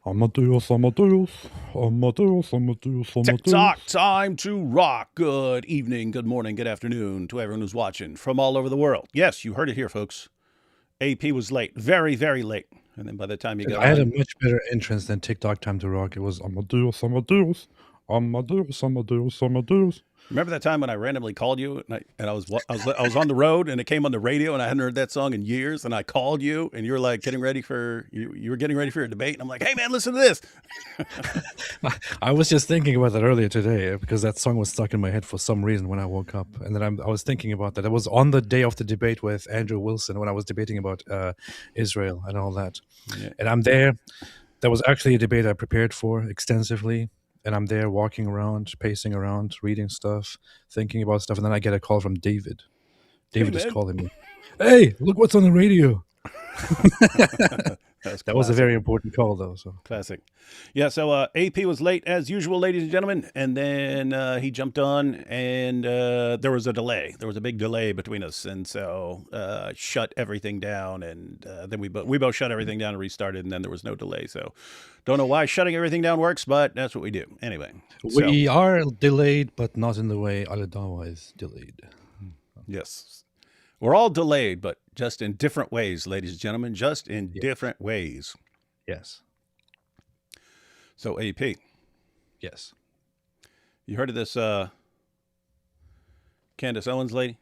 Amadeus, Amadeus, Amadeus, Amadeus, Amadeus. TikTok time to rock. Good evening, good morning, good afternoon to everyone who's watching from all over the world. Yes, you heard it here, folks. AP was late, very, very late. And then by the time he Dude, got I had a on, much better entrance than TikTok Time to Rock. It was Amadeus, Amadeus, Amadeus, Amadeus, Amadeus. remember that time when I randomly called you and I was on the road and it came on the radio and I hadn't heard that song in years and I called you and you were like getting ready for you were getting ready for your debate and I'm like, hey man, listen to this. I was just thinking about that earlier today because that song was stuck in my head for some reason when I woke up. And then I was thinking about that. It was on the day of the debate with Andrew Wilson when I was debating about Israel and all that. Yeah. And I'm there. That was actually a debate I prepared for extensively. And I'm there walking around, pacing around, reading stuff, thinking about stuff. And then I get a call from David. David is man. calling me. Hey, look what's on the radio. That's That was a classic. very important call, though. So Classic. Yeah, so AP was late as usual, ladies and gentlemen, and then he jumped on, and there was a delay. There was a big delay between us, and so shut everything down, and then we both shut everything down and restarted, and then there was no delay. So don't know why shutting everything down works, but that's what we do. Anyway, so we are delayed, but not in the way Aladawa is delayed. yes. We're all delayed, but just in different ways, ladies and gentlemen, just in Yeah. different ways. Yes. So AP, Yes. you heard of this Candace Owens lady?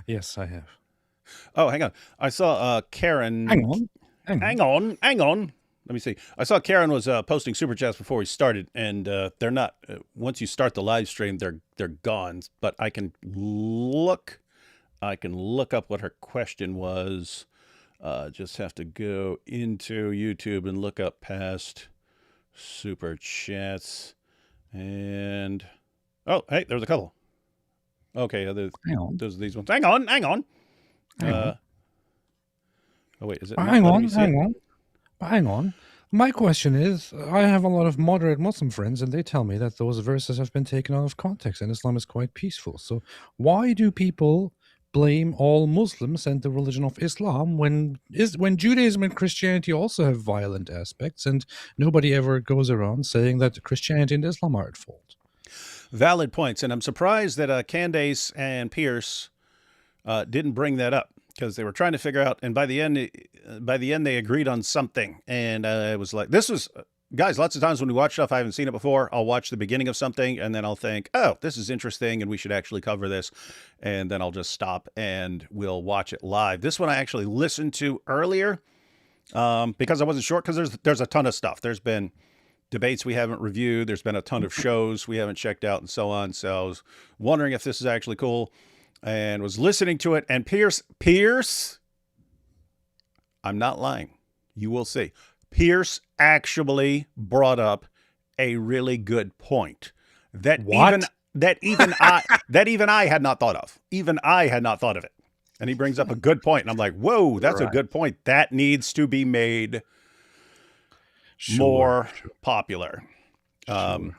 Yes, I have. Oh, hang on. I saw Karen. Hang on. Hang on. Let me see. I saw Karen was posting super chats before we started, and they're not. Once you start the live stream, they're gone. But I can look. Up what her question was. Just have to go into YouTube and look up past super chats. And oh, hey, there's a couple. Okay, Hang on. those are these ones. Hang on. Hang on. Oh wait, is it? Not Hang letting on. me see Hang it? on. Hang on. My question is, I have a lot of moderate Muslim friends, and they tell me that those verses have been taken out of context, and Islam is quite peaceful. So why do people blame all Muslims and the religion of Islam when Judaism and Christianity also have violent aspects, and nobody ever goes around saying that Christianity and Islam are at fault? Valid points, and I'm surprised that Candace and Piers didn't bring that up because they were trying to figure out. And by the end, they agreed on something, and it was like this was. Guys, lots of times when we watch stuff I haven't seen it before, I'll watch the beginning of something and then I'll think, oh, this is interesting and we should actually cover this. And then I'll just stop and we'll watch it live. This one I actually listened to earlier because I wasn't sure because there's a ton of stuff. There's been debates we haven't reviewed. There's been a ton of shows we haven't checked out and so on. So I was wondering if this is actually cool and was listening to it. And Pierce, I'm not lying. You will see. Pierce actually brought up a really good point that What? even I had not thought of. Even I had not thought of it. And he brings up a good point, and I'm like, "Whoa, that's a Right. good point. That needs to be made Sure, more sure, popular." sure,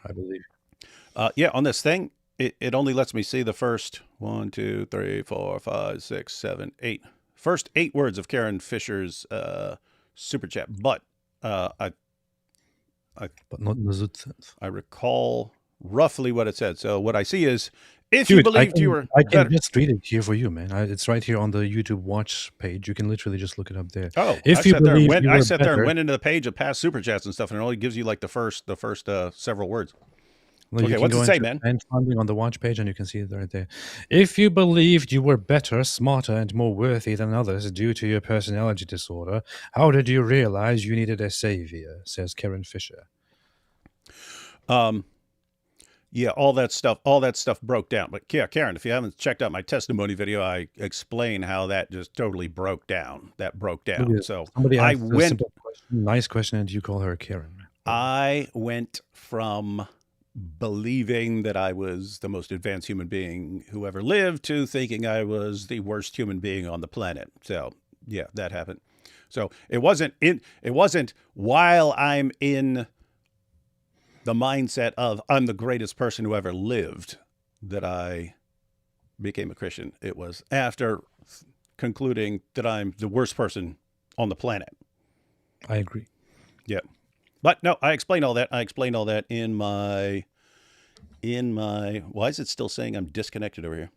I believe. Yeah, on this thing, it only lets me see the first 1, 2, 3, 4, 5, 6, 7, 8. First 8 words of Karen Fisher's super chat, but I But not in the good sense. I recall roughly what it said. So what I see is, if you Dude, believed you were I can better. just read it here for you, man. It's right here on the YouTube Watch page. You can literally just look it up there. Oh, If you believe you I were sat there and better, went into the page of past super chats and stuff, and it only gives you like the first several words. well, you Okay, can what's go it say, into man? fan funding on the Watch page, and you can see it right there. If you believed you were better, smarter, and more worthy than others due to your personality disorder, how did you realize you needed a savior? Says Karen Fisher. Yeah, all that stuff broke down. But yeah, Karen, if you haven't checked out my testimony video, I explain how that just totally broke down. That broke down. Look at- So Somebody I asked a went simple question, nice question, and you call her Karen. Man. I went from believing that I was the most advanced human being who ever lived to thinking I was the worst human being on the planet. So yeah, that happened. So it wasn't while I'm in the mindset of I'm the greatest person who ever lived that I became a Christian. It was after concluding that I'm the worst person on the planet. I agree. Yeah. But no, I explained all that. I explained all that in my why is it still saying I'm disconnected over here?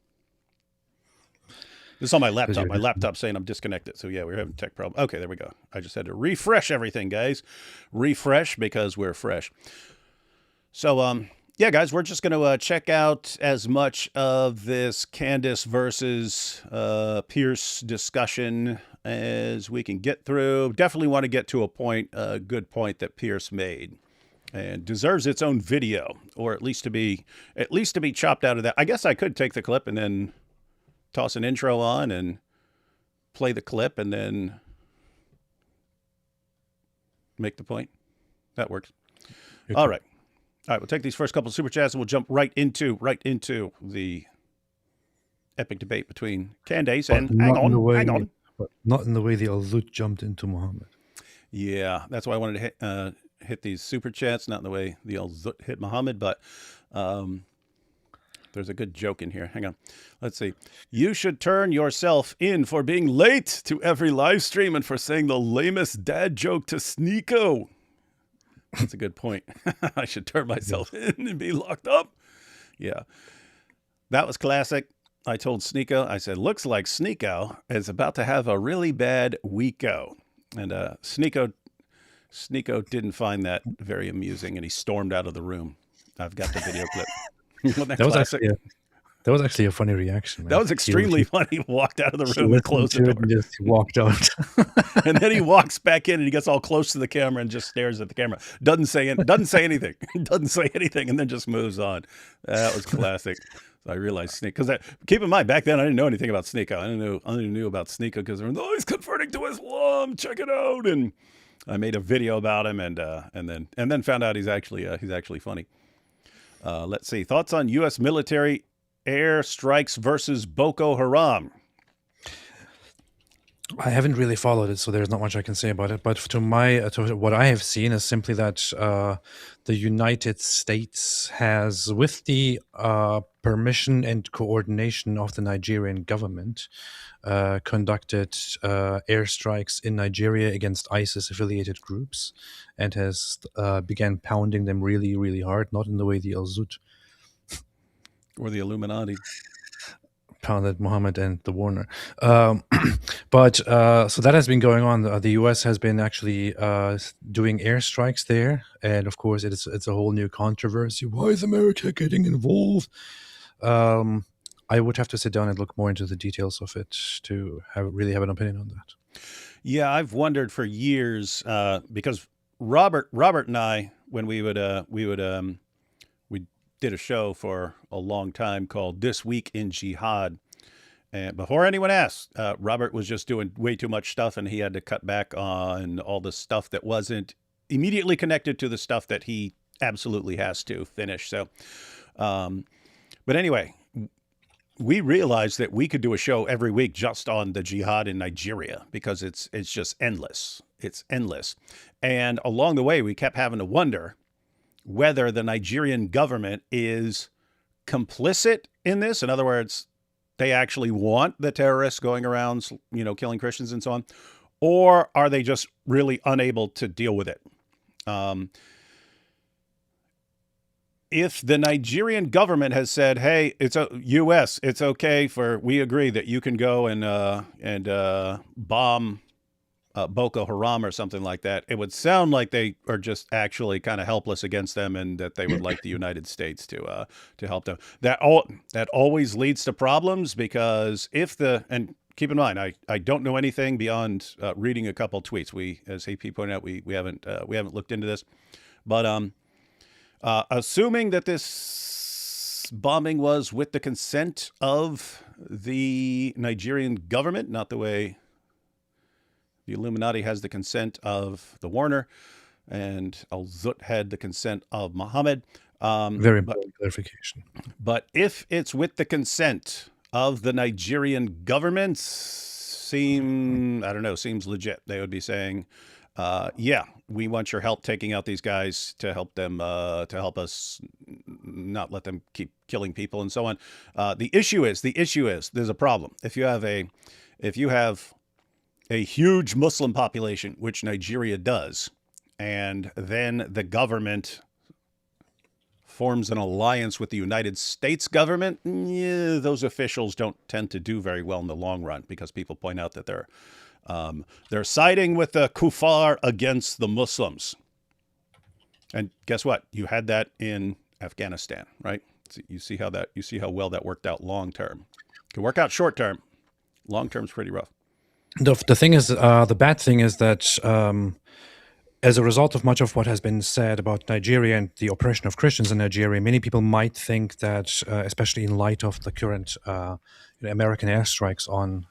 This is on my Because laptop. you're My laptop's saying I'm disconnected. So yeah, we're having a tech problem. Okay, there we go. I just had to refresh everything, guys. Refresh because we're fresh. So yeah, guys, we're just going to check out as much of this Candace versus Pierce discussion as we can get through. Definitely want to get to a good point that Pierce made, and deserves its own video, or at least to be chopped out of that. I guess I could take the clip and then toss an intro on and play the clip and then make the point. That works. All right. All right, we'll take these first couple of super chats and we'll jump right into the epic debate between Candace and hang on. But not in the way the Al-Zut jumped into Muhammad. Yeah, that's why I wanted to hit these super chats, not in the way the Al-Zut hit Muhammad, but there's a good joke in here. Hang on. Let's see. You should turn yourself in for being late to every live stream and for saying the lamest dad joke to Sneeko. That's a good point. I should turn myself in and be locked up. Yeah. That was classic. I told Sneeko, I said, looks like Sneeko is about to have a really bad weeko. And Sneeko didn't find that very amusing, and he stormed out of the room. I've got the video clip. That was actually a funny reaction, man. That was extremely funny. He walked out of the room and closed the door. And just walked out. And then he walks back in and he gets all close to the camera and just stares at the camera. Doesn't say anything. Doesn't say anything, and then just moves on. That was classic. So I realized Sneeko, because keep in mind, back then I didn't know anything about Sneeko. I only knew about Sneeko because they're always converting to Islam. Check it out. And I made a video about him, and then found out he's actually funny. Let's see. Thoughts on U.S. military air strikes versus Boko Haram? I haven't really followed it, so there's not much I can say about it. But to what I have seen is simply that the United States has, with the permission and coordination of the Nigerian government, conducted airstrikes in Nigeria against ISIS-affiliated groups, and has began pounding them really, really hard. Not in the way the Al-Zut or the Illuminati pounded Muhammad and the Warner. But so that has been going on. The U.S. has been actually doing airstrikes there, and of course it's a whole new controversy. Why is America getting involved? I would have to sit down and look more into the details of it to really have an opinion on that. Yeah, I've wondered for years because Robert and I, when we did a show for a long time called This Week in Jihad. And before anyone asked, Robert was just doing way too much stuff, and he had to cut back on all the stuff that wasn't immediately connected to the stuff that he absolutely has to finish. So, but anyway, we realized that we could do a show every week just on the jihad in Nigeria because it's just endless. It's endless. And along the way, we kept having to wonder whether the Nigerian government is complicit in this. In other words, they actually want the terrorists going around, killing Christians and so on, or are they just really unable to deal with it? If the Nigerian government has said, "Hey, it's a U.S., it's okay we agree that you can go and bomb Boko Haram or something like that," it would sound like they are just actually kind of helpless against them, and that they would like the United States to help them. That always leads to problems, because and keep in mind, I don't know anything beyond reading a couple tweets. We, as AP pointed out, we haven't looked into this, but assuming that this bombing was with the consent of the Nigerian government, not the way the Illuminati has the consent of the Warner, and Al-Zut had the consent of Muhammad. Very important clarification. But if it's with the consent of the Nigerian government, seems legit. They would be saying, yeah, we want your help taking out these guys to help them, to help us not let them keep killing people and so on. The issue is there's a problem. If you have a huge Muslim population, which Nigeria does, and then the government forms an alliance with the United States government, yeah, those officials don't tend to do very well in the long run because people point out that they're siding with the kuffar against the Muslims. And guess what? You had that in Afghanistan, right? So you see how well that worked out long term. It can work out short term. Long term is pretty rough. The thing is, the bad thing is that as a result of much of what has been said about Nigeria and the oppression of Christians in Nigeria, many people might think that, especially in light of the current American airstrikes on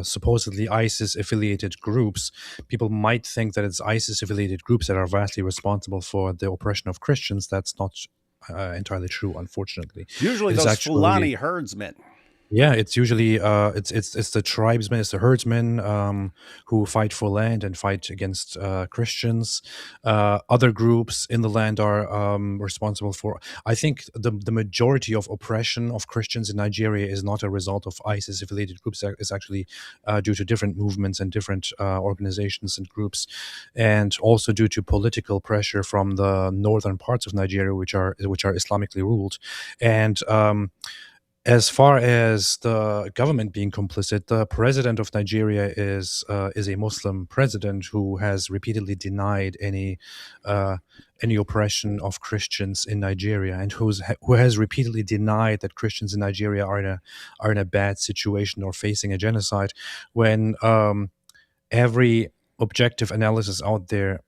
supposedly ISIS-affiliated groups, people might think that it's ISIS-affiliated groups that are vastly responsible for the oppression of Christians. That's not entirely true, unfortunately. Usually It's those actually Fulani herdsmen. yeah, it's usually it's the tribesmen, it's the herdsmen who fight for land and fight against Christians. Other groups in the land are responsible for. I think the majority of oppression of Christians in Nigeria is not a result of ISIS-affiliated groups. It's actually due to different movements and different organizations and groups, and also due to political pressure from the northern parts of Nigeria, which are Islamically ruled, and as far as the government being complicit, the president of Nigeria is a Muslim president who has repeatedly denied any oppression of Christians in Nigeria, and who has repeatedly denied that Christians in Nigeria are in a bad situation or facing a genocide, when every objective analysis out there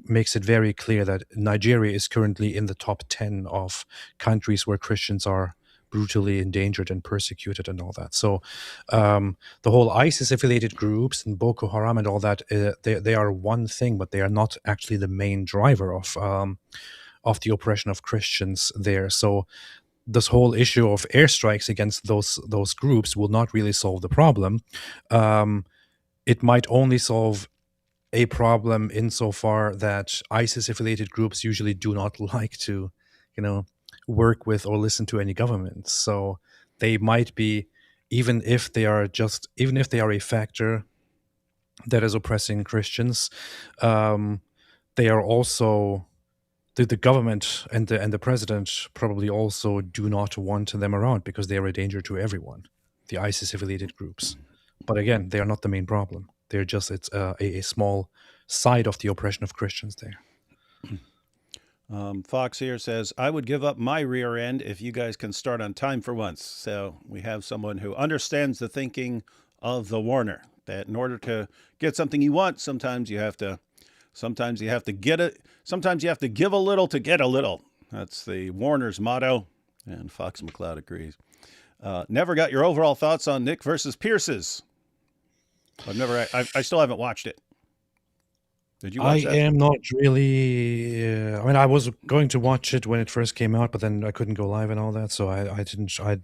makes it very clear that Nigeria is currently in the top 10 of countries where Christians are brutally endangered and persecuted and all that. So the whole ISIS-affiliated groups and Boko Haram and all that, they are one thing, but they are not actually the main driver of the oppression of Christians there. So this whole issue of airstrikes against those groups will not really solve the problem. It might only solve a problem insofar that ISIS-affiliated groups usually do not like to, work with or listen to any governments. So they might be, even if they are a factor that is oppressing Christians, they are also the government and the president probably also do not want them around because they are a danger to everyone, the ISIS-affiliated groups. But again, they are not the main problem. It's a small side of the oppression of Christians there. Fox here says, I would give up my rear end if you guys can start on time for once. So we have someone who understands the thinking of the Warner, that in order to get something you want, sometimes you have to get it. Sometimes you have to give a little to get a little. That's the Warner's motto. And Fox McCloud agrees. Never got your overall thoughts on Nick versus Pierce's. I still haven't watched it. Did you watch that? I am not really. I was going to watch it when it first came out, but then I couldn't go live and all that, so I didn't. I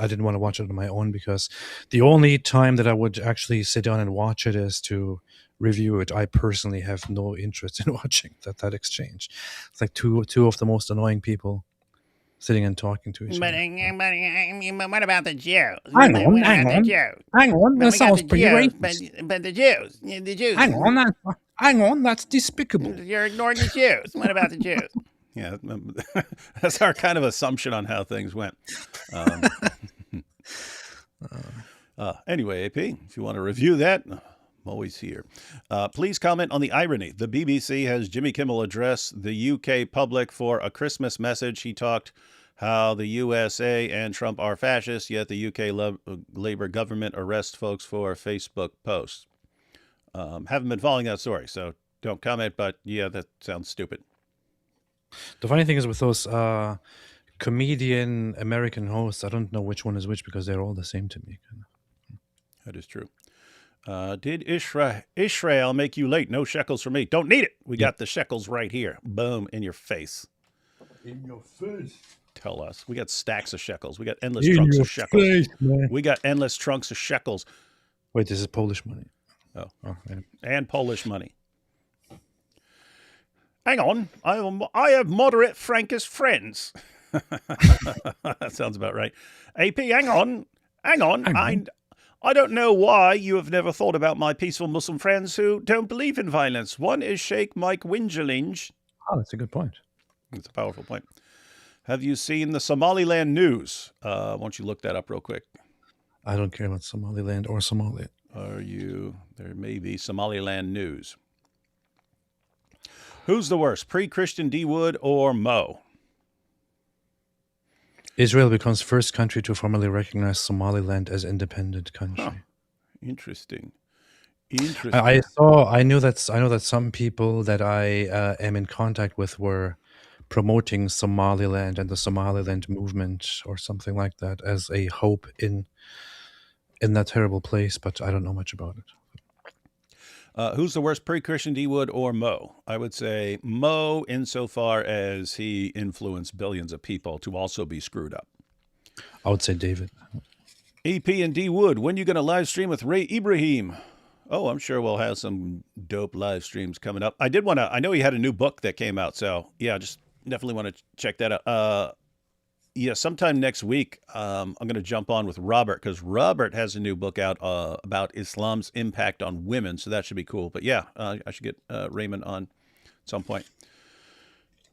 didn't want to watch it on my own because the only time that I would actually sit down and watch it is to review it. I personally have no interest in watching that exchange. It's like two of the most annoying people sitting and talking to each other. But what about the Jews? Hang on. That sounds pretty racist. But the Jews. Hang on. That's despicable. You're ignoring the Jews. What about the Jews? Yeah, that's our kind of assumption on how things went. Anyway, AP, if you want to review that, I'm always here. Please comment on the irony. The BBC has Jimmy Kimmel address the UK public for a Christmas message. He talked how the USA and Trump are fascists, yet the UK Labour government arrests folks for Facebook posts. Haven't been following that story, so don't comment, but yeah, that sounds stupid. The funny thing is with those comedian American hosts, I don't know which one is which because they're all the same to me. That is true. Did Israel make you late? No shekels for me. Don't need it. We got the shekels right here. Boom, in your face. In your face. Tell us. We got stacks of shekels. We got endless trunks of shekels. Face, we got endless trunks of shekels. Wait, this is Polish money. Oh, and Polish money. Hang on. I have moderate Frankish friends. That sounds about right. AP, hang on. I don't know why you have never thought about my peaceful Muslim friends who don't believe in violence. One is Sheikh Mike Wingelinge. Oh, that's a good point. It's a powerful point. Have you seen the Somaliland news? Why don't you look that up real quick? I don't care about Somaliland or Somalia. There may be Somaliland news. Who's the worst, pre-Christian D. Wood or Mo? Israel becomes first country to formally recognize Somaliland as independent country. Huh. Interesting. I know that some people that I am in contact with were promoting Somaliland and the Somaliland movement or something like that as a hope in that terrible place, but I don't know much about it. Who's the worst, pre-Christian D. Wood or Mo? I would say Mo, insofar as he influenced billions of people to also be screwed up. I would say David. EP and D. Wood, when you going to live stream with Ray Ibrahim? Oh, I'm sure we'll have some dope live streams coming up. I know he had a new book that came out, so yeah, just definitely want to check that out. Yeah, sometime next week, I'm going to jump on with Robert because Robert has a new book out about Islam's impact on women, so that should be cool. But yeah, I should get Raymond on at some point.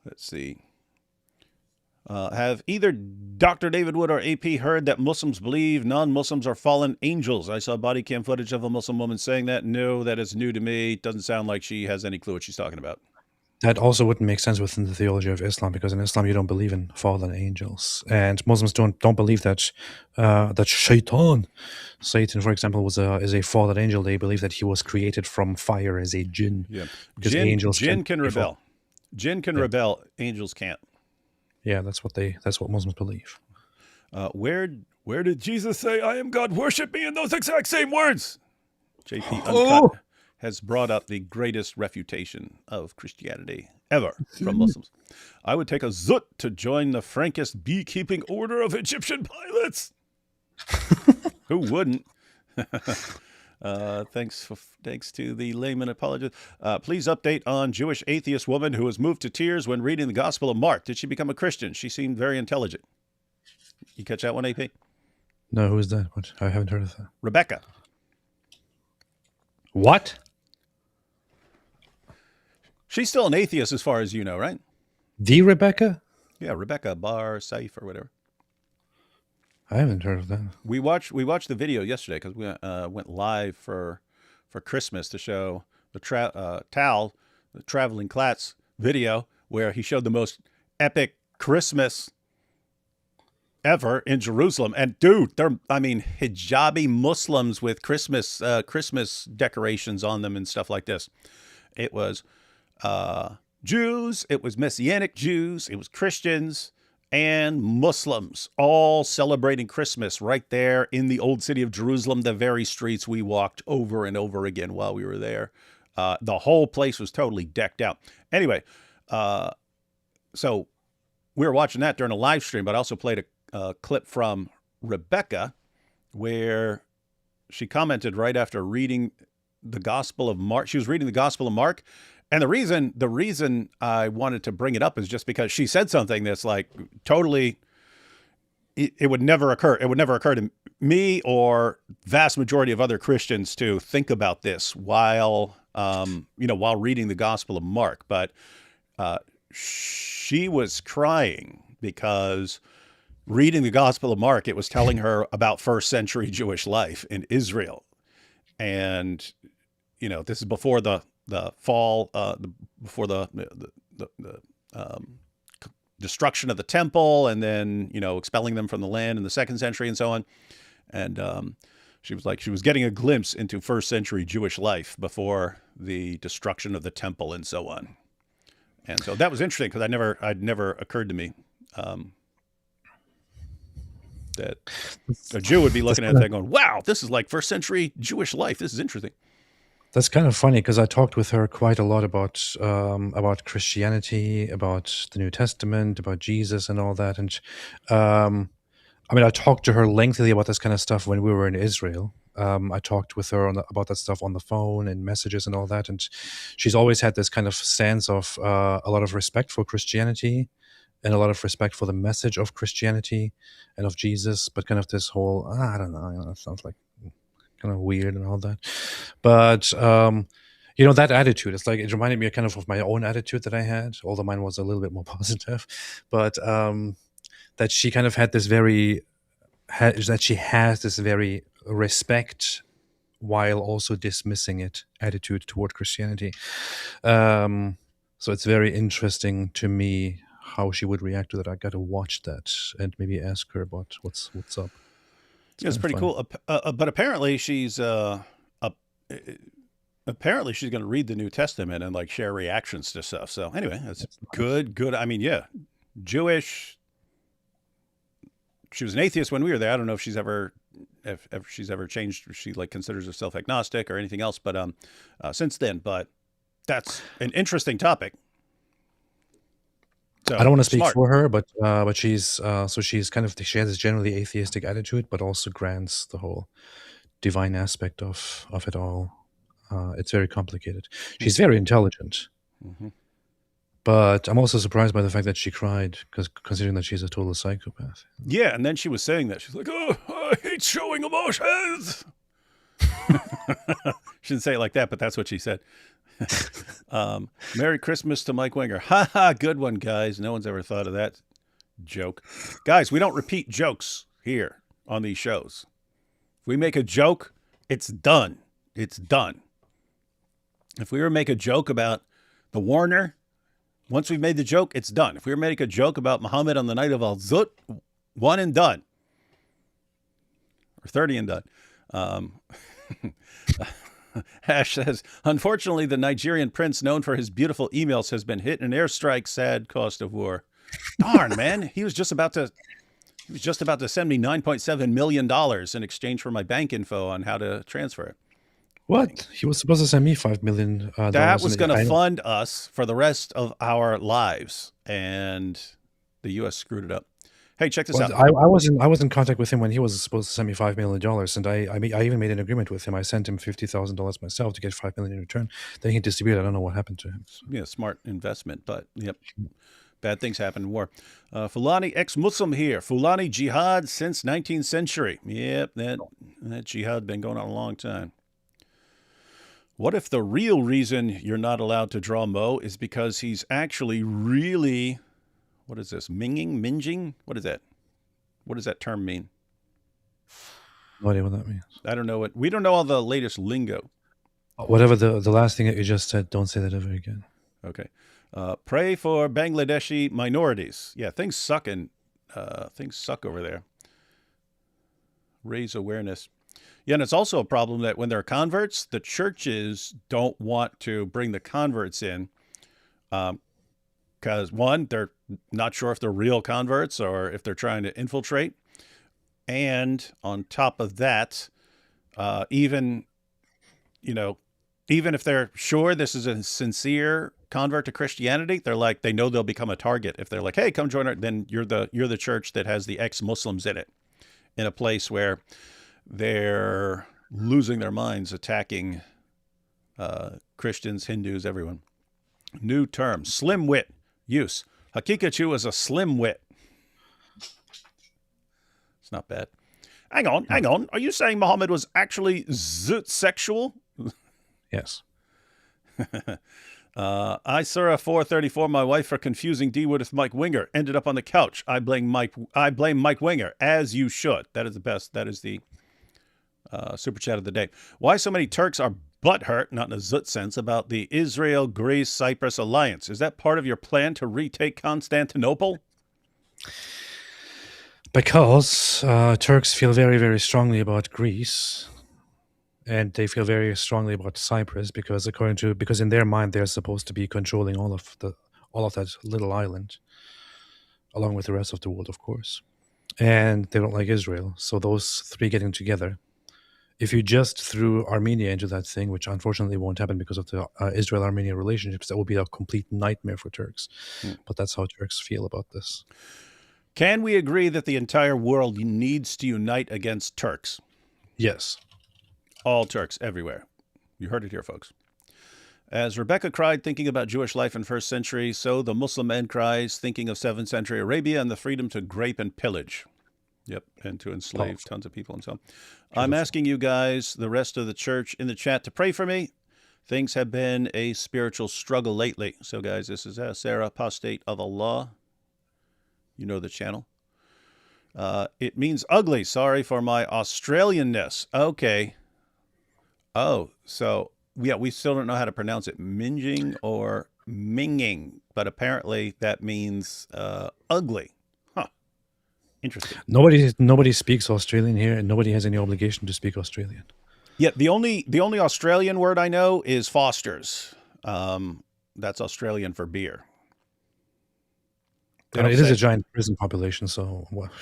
Let's see. Have either Dr. David Wood or AP heard that Muslims believe non-Muslims are fallen angels? I saw body cam footage of a Muslim woman saying that. No, that is new to me. Doesn't sound like she has any clue what she's talking about. That also wouldn't make sense within the theology of Islam, because in Islam you don't believe in fallen angels, and Muslims don't believe that Satan, for example, is a fallen angel. They believe that he was created from fire as a jinn. Yeah, because jinn can rebel. Jinn can rebel. Angels can't. Yeah, that's what Muslims believe. Where did Jesus say, "I am God, worship me" in those exact same words? JP Uncut has brought up the greatest refutation of Christianity ever from Muslims. I would take a zut to join the frankest beekeeping order of Egyptian pilots. Who wouldn't? Thanks to the layman apologist. Please update on Jewish atheist woman who was moved to tears when reading the Gospel of Mark. Did she become a Christian? She seemed very intelligent. You catch that one, AP? No, who is that? What? I haven't heard of that. Rebecca. What? She's still an atheist as far as you know, right? The Rebecca? Yeah, Rebecca Bar Saif or whatever. I haven't heard of that. We watched the video yesterday because we went live for Christmas to show the the traveling Klatz video where he showed the most epic Christmas ever in Jerusalem. And dude, hijabi Muslims with Christmas decorations on them and stuff like this. It was Jews, it was Messianic Jews, it was Christians and Muslims all celebrating Christmas right there in the old city of Jerusalem, the very streets we walked over and over again while we were there. The whole place was totally decked out. Anyway, so we were watching that during a live stream, but I also played a clip from Rebecca where she commented right after reading the Gospel of Mark. She was reading the Gospel of Mark. And the reason I wanted to bring it up is just because she said something that's like totally, it would never occur. It would never occur to me or vast majority of other Christians to think about this while reading the Gospel of Mark. But she was crying because reading the Gospel of Mark, it was telling her about first century Jewish life in Israel. And, this is before the fall, before the destruction of the temple, and then expelling them from the land in the 2nd century and so on. And she was getting a glimpse into first century Jewish life before the destruction of the temple and so on. And so that was interesting because I'd never occurred to me that a Jew would be looking at that going, "Wow, this is like first century Jewish life. This is interesting." That's kind of funny because I talked with her quite a lot about Christianity, about the New Testament, about Jesus and all that. And I talked to her lengthily about this kind of stuff when we were in Israel. I talked with her about that stuff on the phone and messages and all that. And she's always had this kind of sense of a lot of respect for Christianity and a lot of respect for the message of Christianity and of Jesus. But kind of this whole, I don't know, it sounds like kind of weird and all that. But that attitude, it's like it reminded me kind of my own attitude that I had, although mine was a little bit more positive. But that she kind of had this that she has this very respect while also dismissing it attitude toward Christianity. So it's very interesting to me how she would react to that. I got to watch that and maybe ask her about what's up. It's pretty cool. But apparently she's apparently she's going to read the New Testament and like share reactions to stuff. So anyway, that's good. Good. I mean, yeah, Jewish. She was an atheist when we were there. I don't know if she's ever changed. She like considers herself agnostic or anything else. But since then, but that's an interesting topic. So, I don't want to speak smart. for her, but she's she's kind of she has this generally atheistic attitude, but also grants the whole divine aspect of it all. It's very complicated. She's very intelligent, but I'm also surprised by the fact that she cried, because considering that she's a total psychopath. Yeah, and then she was saying that she's like, "Oh, I hate showing emotions." She didn't say it like that, but that's what she said. Merry Christmas to Mike Winger. Ha ha, good one, guys. No one's ever thought of that joke. Guys, we don't repeat jokes here on these shows. If we make a joke, it's done. It's done. If we were to make a joke about the Warner, once we've made the joke, it's done. If we were to make a joke about Muhammad on the night of Al-Zut, one and done. Or 30 and done. Ash says, unfortunately, the Nigerian prince known for his beautiful emails has been hit in an airstrike. Sad cost of war. Darn, man. He was just about to send me $9.7 million in exchange for my bank info on how to transfer it. What? He was supposed to send me $5 million. That was going to fund us for the rest of our lives, and the U.S. screwed it up. Hey, check this out. I was in contact with him when he was supposed to send me $5 million, and I even made an agreement with him. I sent him $50,000 myself to get $5 million in return. Then he disappeared. I don't know what happened to him. So. Yeah, smart investment, but yep, bad things happen in war. Fulani ex-Muslim here. Fulani jihad since 19th century. Yep, that jihad been going on a long time. What if the real reason you're not allowed to draw Mo is because he's actually really, what is this, minging? What is that? What does that term mean? No idea what that means. I don't know we don't know all the latest lingo. Whatever the last thing that you just said, don't say that ever again. Okay. Pray for Bangladeshi minorities. Yeah, things suck over there. Raise awareness. Yeah, and it's also a problem that when there are converts, the churches don't want to bring the converts in because, one, they're not sure if they're real converts or if they're trying to infiltrate. And on top of that, even if they're sure this is a sincere convert to Christianity, they know they'll become a target. If they're like, hey, come join our, then you're the church that has the ex-Muslims in it, in a place where they're losing their minds, attacking Christians, Hindus, everyone. New term, slim wit use. Hakikachu is a slim wit. It's not bad. Hang on. Are you saying Muhammad was actually sexual? Yes. I Surah 434, my wife for confusing D-Wood with Mike Winger. Ended up on the couch. I blame Mike Winger, as you should. That is the best. That is the super chat of the day. Why so many Turks are butthurt, not in a zut sense, about the Israel-Greece-Cyprus alliance? Is that part of your plan to retake Constantinople? Because Turks feel very, very strongly about Greece, and they feel very strongly about Cyprus because in their mind they're supposed to be controlling all of that little island, along with the rest of the world, of course. And they don't like Israel, so those three getting together. If you just threw Armenia into that thing, which unfortunately won't happen because of the Israel-Armenia relationships, that would be a complete nightmare for Turks. But that's how Turks feel about this. Can we agree that the entire world needs to unite against Turks? Yes. All Turks everywhere. You heard it here, folks. As Rebecca cried thinking about Jewish life in 1st century, so the Muslim man cries thinking of 7th century Arabia and the freedom to grape and pillage. Yep, and to enslave tons of people and so on. I'm asking you guys, the rest of the church in the chat, to pray for me. Things have been a spiritual struggle lately. So, guys, this is Sarah, apostate of Allah. You know the channel. It means ugly. Sorry for my Australianness. Okay. Oh, so, yeah, we still don't know how to pronounce it. Minging or minging. But apparently that means ugly. Interesting. Nobody speaks Australian here, and nobody has any obligation to speak Australian. Yeah, the only Australian word I know is Foster's. That's Australian for beer. It is a giant prison population, so what?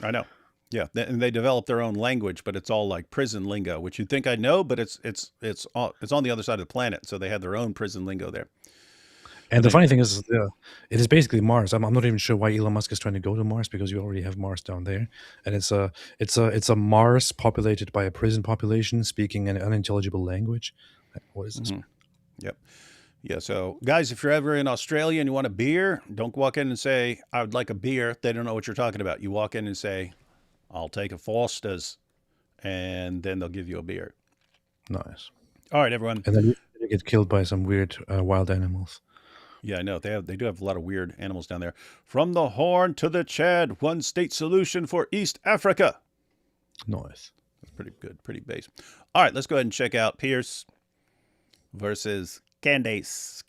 I know. Yeah, and they develop their own language, but it's all like prison lingo, which you'd think I'd know, but it's on the other side of the planet, so they have their own prison lingo there. And the funny thing is, it is basically Mars. I'm not even sure why Elon Musk is trying to go to Mars, because you already have Mars down there, and it's a Mars populated by a prison population speaking an unintelligible language. What is this? Yep. Yeah. So, guys, if you're ever in Australia and you want a beer, don't walk in and say, "I would like a beer." They don't know what you're talking about. You walk in and say, "I'll take a Foster's," and then they'll give you a beer. Nice. All right, everyone. And then you get killed by some weird wild animals. Yeah, I know. They do have a lot of weird animals down there. From the Horn to the Chad, one state solution for East Africa. Nice. That's pretty good, pretty base. All right, let's go ahead and check out Piers versus Candace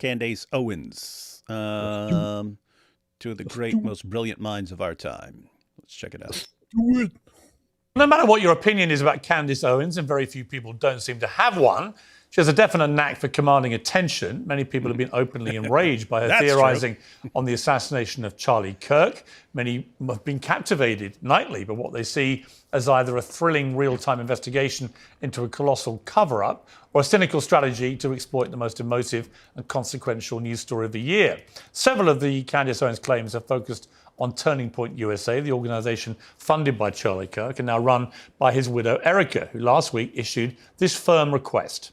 Owens. Two of the great, most brilliant minds of our time. Let's check it out. Do it. No matter what your opinion is about Candace Owens, and very few people don't seem to have one, she has a definite knack for commanding attention. Many people have been openly enraged by her theorizing on the assassination of Charlie Kirk. Many have been captivated nightly by what they see as either a thrilling real-time investigation into a colossal cover-up or a cynical strategy to exploit the most emotive and consequential news story of the year. Several of the Candace Owens claims are focused on Turning Point USA, the organization funded by Charlie Kirk and now run by his widow, Erica, who last week issued this firm request.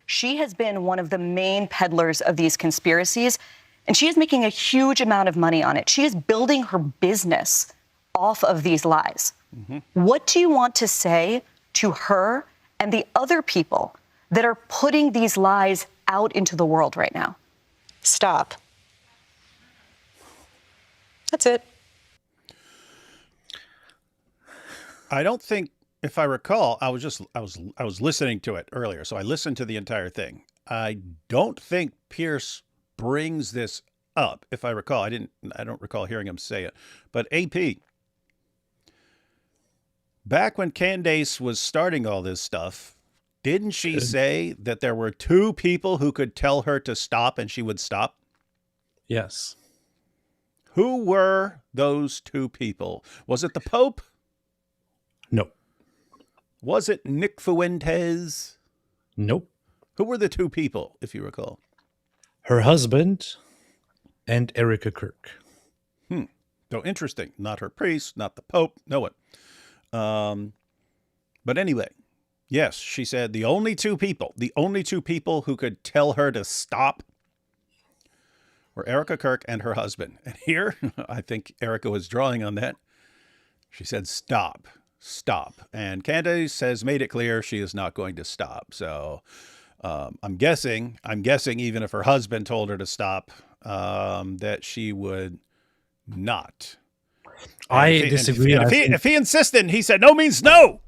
She has been one of the main peddlers of these conspiracies, and she is making a huge amount of money on it. She is building her business off of these lies. What do you want to say to her and the other people that are putting these lies out into the world right now? Stop. That's it. I don't think, if I recall, I was listening to it earlier, so I listened to the entire thing. I don't think Piers brings this up, if I recall. I don't recall hearing him say it. But AP, back when Candace was starting all this stuff, didn't she say that there were two people who could tell her to stop and she would stop? Yes. Who were those two people? Was it the Pope? No. Was it Nick Fuentes? Nope. Who were the two people, if you recall? Her husband and Erica Kirk. So interesting. Not her priest, not the Pope, no one. But anyway, yes, she said the only two people who could tell her to stop were Erica Kirk and her husband. And here, I think Erica was drawing on that. She said, stop. And Candace has made it clear she is not going to stop. So I'm guessing even if her husband told her to stop, that she would not. I disagree. If he insisted and he said no means no,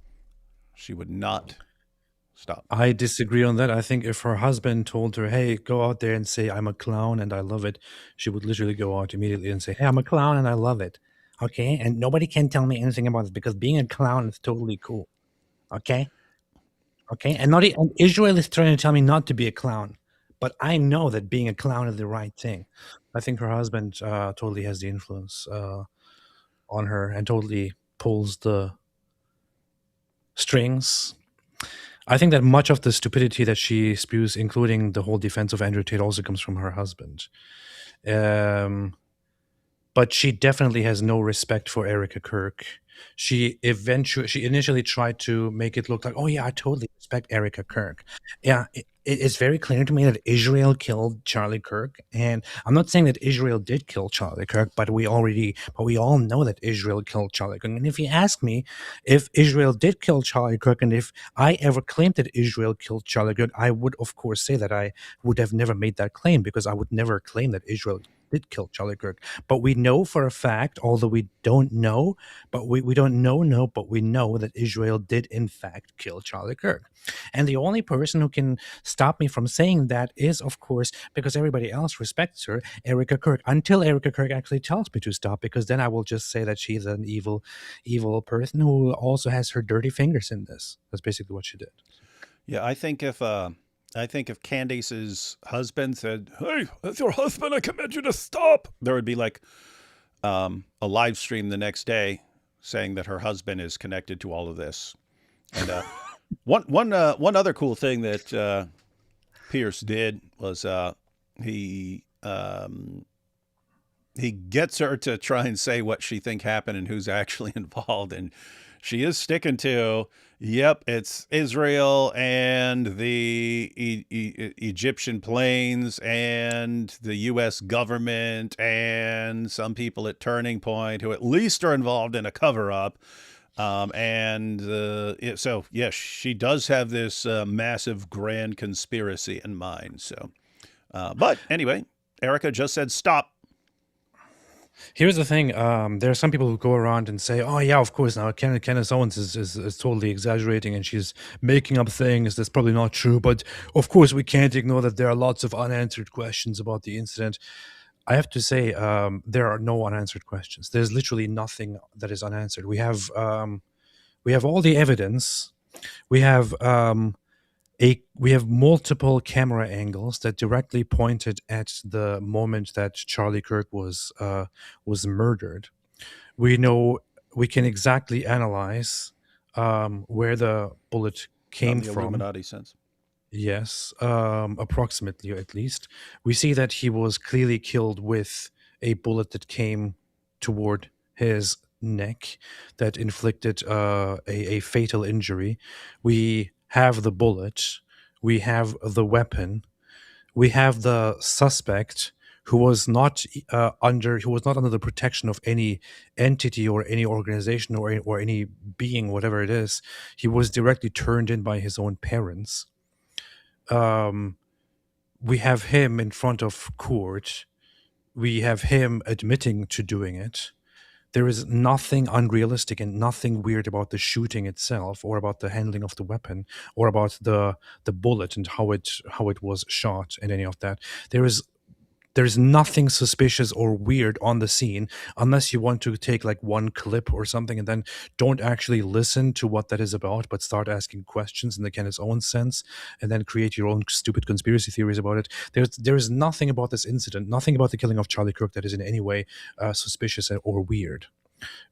she would not stop. I disagree on that. I think if her husband told her, hey, go out there and say, I'm a clown and I love it, she would literally go out immediately and say, hey, I'm a clown and I love it. Okay? And nobody can tell me anything about it because being a clown is totally cool. Okay? Okay? And Israel is trying to tell me not to be a clown. But I know that being a clown is the right thing. I think her husband totally has the influence on her and totally pulls the strings. I think that much of the stupidity that she spews, including the whole defense of Andrew Tate, also comes from her husband. But she definitely has no respect for Erica Kirk. She initially tried to make it look like, oh yeah, I totally respect Erica Kirk. Yeah, it's very clear to me that Israel killed Charlie Kirk, and I'm not saying that Israel did kill Charlie Kirk, but we all know that Israel killed Charlie Kirk. And if you ask me if Israel did kill Charlie Kirk, and if I ever claimed that Israel killed Charlie Kirk, I would of course say that I would have never made that claim, because I would never claim that Israel did kill Charlie Kirk. But we know for a fact, although we don't know, but we don't know, but we know that Israel did in fact kill Charlie Kirk. And the only person who can stop me from saying that is, of course, because everybody else respects her, Erica Kirk, until Erica Kirk actually tells me to stop, because then I will just say that she's an evil person who also has her dirty fingers in this. That's basically what she did. Yeah, I think if Candace's husband said, "Hey, that's your husband. I command you to stop," there would be like a live stream the next day saying that her husband is connected to all of this. And one other cool thing that Piers did was he gets her to try and say what she think happened and who's actually involved, and she is sticking to, yep, it's Israel and the Egyptian planes and the U.S. government and some people at Turning Point who at least are involved in a cover-up. So, yes, she does have this massive grand conspiracy in mind. So, but anyway, Erica just said stop. Here's the thing. There are some people who go around and say, oh, yeah, of course, now Candace Owens is totally exaggerating and she's making up things that's probably not true. But, of course, we can't ignore that there are lots of unanswered questions about the incident. I have to say, there are no unanswered questions. There's literally nothing that is unanswered. We have all the evidence. We have multiple camera angles that directly pointed at the moment that Charlie Kirk was murdered. We can exactly analyze where the bullet came the from. Illuminati sense. Yes, approximately, at least. We see that he was clearly killed with a bullet that came toward his neck that inflicted a fatal injury. We have the bullet. We have the weapon. We have the suspect who was not under the protection of any entity or any organization or any being, whatever it is. He was directly turned in by his own parents. We have him in front of court. We have him admitting to doing it. There is nothing unrealistic and nothing weird about the shooting itself, or about the handling of the weapon, or about the bullet and how it was shot, and any of that. There's nothing suspicious or weird on the scene, unless you want to take like one clip or something and then don't actually listen to what that is about, but start asking questions in the Candace Owens sense, and then create your own stupid conspiracy theories about it. There's nothing about this incident, nothing about the killing of Charlie Kirk that is in any way suspicious or weird.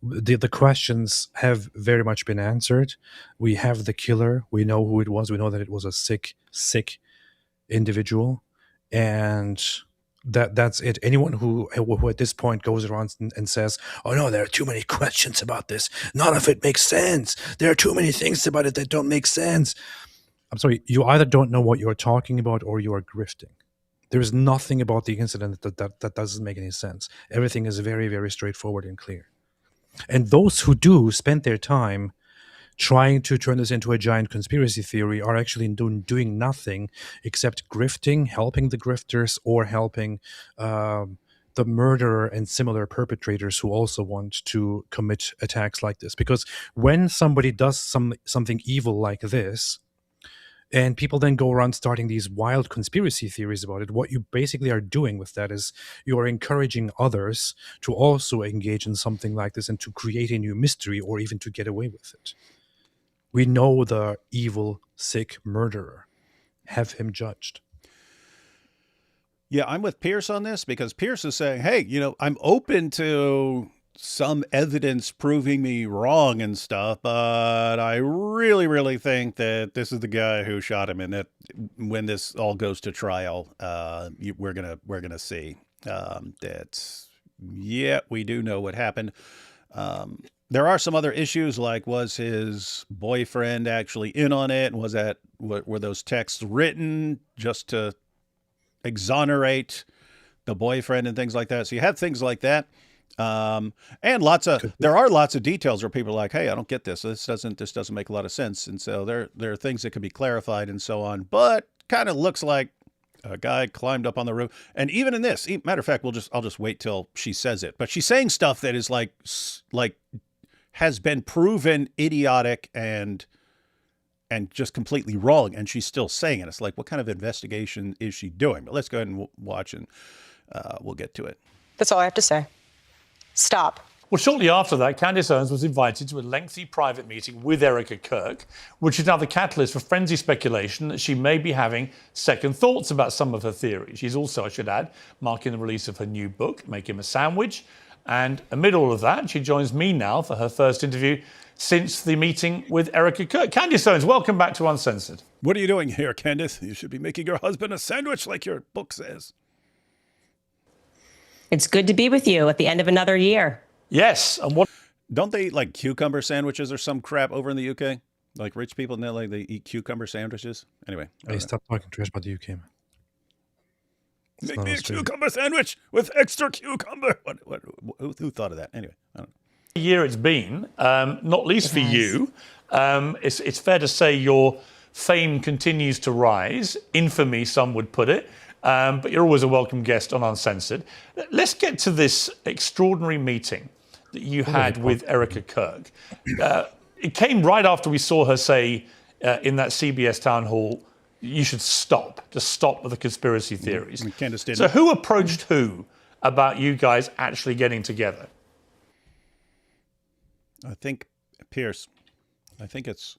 The questions have very much been answered. We have the killer. We know who it was. We know that it was a sick individual, and that's it. Anyone who at this point goes around and says, oh no, there are too many questions about this, none of it makes sense, there are too many things about it that don't make sense, I'm sorry, you either don't know what you're talking about or you are grifting. There is nothing about the incident that doesn't make any sense. Everything is very, very straightforward and clear. And those who do spend their time trying to turn this into a giant conspiracy theory are actually doing nothing except grifting, helping the grifters, or helping the murderer and similar perpetrators who also want to commit attacks like this. Because when somebody does something evil like this, and people then go around starting these wild conspiracy theories about it, what you basically are doing with that is you are encouraging others to also engage in something like this and to create a new mystery, or even to get away with it. We know the evil, sick murderer. Have him judged. Yeah, I'm with Piers on this, because Piers is saying, hey, I'm open to some evidence proving me wrong and stuff, but I really, really think that this is the guy who shot him, and that when this all goes to trial, we're gonna see that, yeah, we do know what happened. there are some other issues, like was his boyfriend actually in on it? And were those texts written just to exonerate the boyfriend and things like that? So you have things like that. And there are lots of details where people are like, hey, I don't get this. This doesn't make a lot of sense. And so there are things that could be clarified and so on, but kind of looks like a guy climbed up on the roof. And even in this, matter of fact, I'll just wait till she says it, but she's saying stuff that is like has been proven idiotic and just completely wrong. And she's still saying it. It's like, what kind of investigation is she doing? But let's go ahead and watch, and we'll get to it. That's all I have to say. Stop. Well, shortly after that, Candace Owens was invited to a lengthy private meeting with Erica Kirk, which is now the catalyst for frenzied speculation that she may be having second thoughts about some of her theories. She's also, I should add, marking the release of her new book, Make Him a Sandwich. And amid all of that, she joins me now for her first interview since the meeting with Erica Kirk. Candace Owens, welcome back to Uncensored. What are you doing here, Candace? You should be making your husband a sandwich like your book says. It's good to be with you at the end of another year. Yes, and what? Don't they eat like cucumber sandwiches or some crap over in the UK? Like rich people, they eat cucumber sandwiches. Anyway. Hey, stop talking trash about the UK, man. Make me a cucumber sandwich with extra cucumber. Who thought of that? Anyway, I don't know. Year it's been, not least for you. It's fair to say your fame continues to rise. Infamy, some would put it. But you're always a welcome guest on Uncensored. Let's get to this extraordinary meeting that you had with Erica Kirk. It came right after we saw her say in that CBS town hall, you should just stop with the conspiracy theories. Candace didn't. So who approached who about you guys actually getting together? I think, Piers, I think it's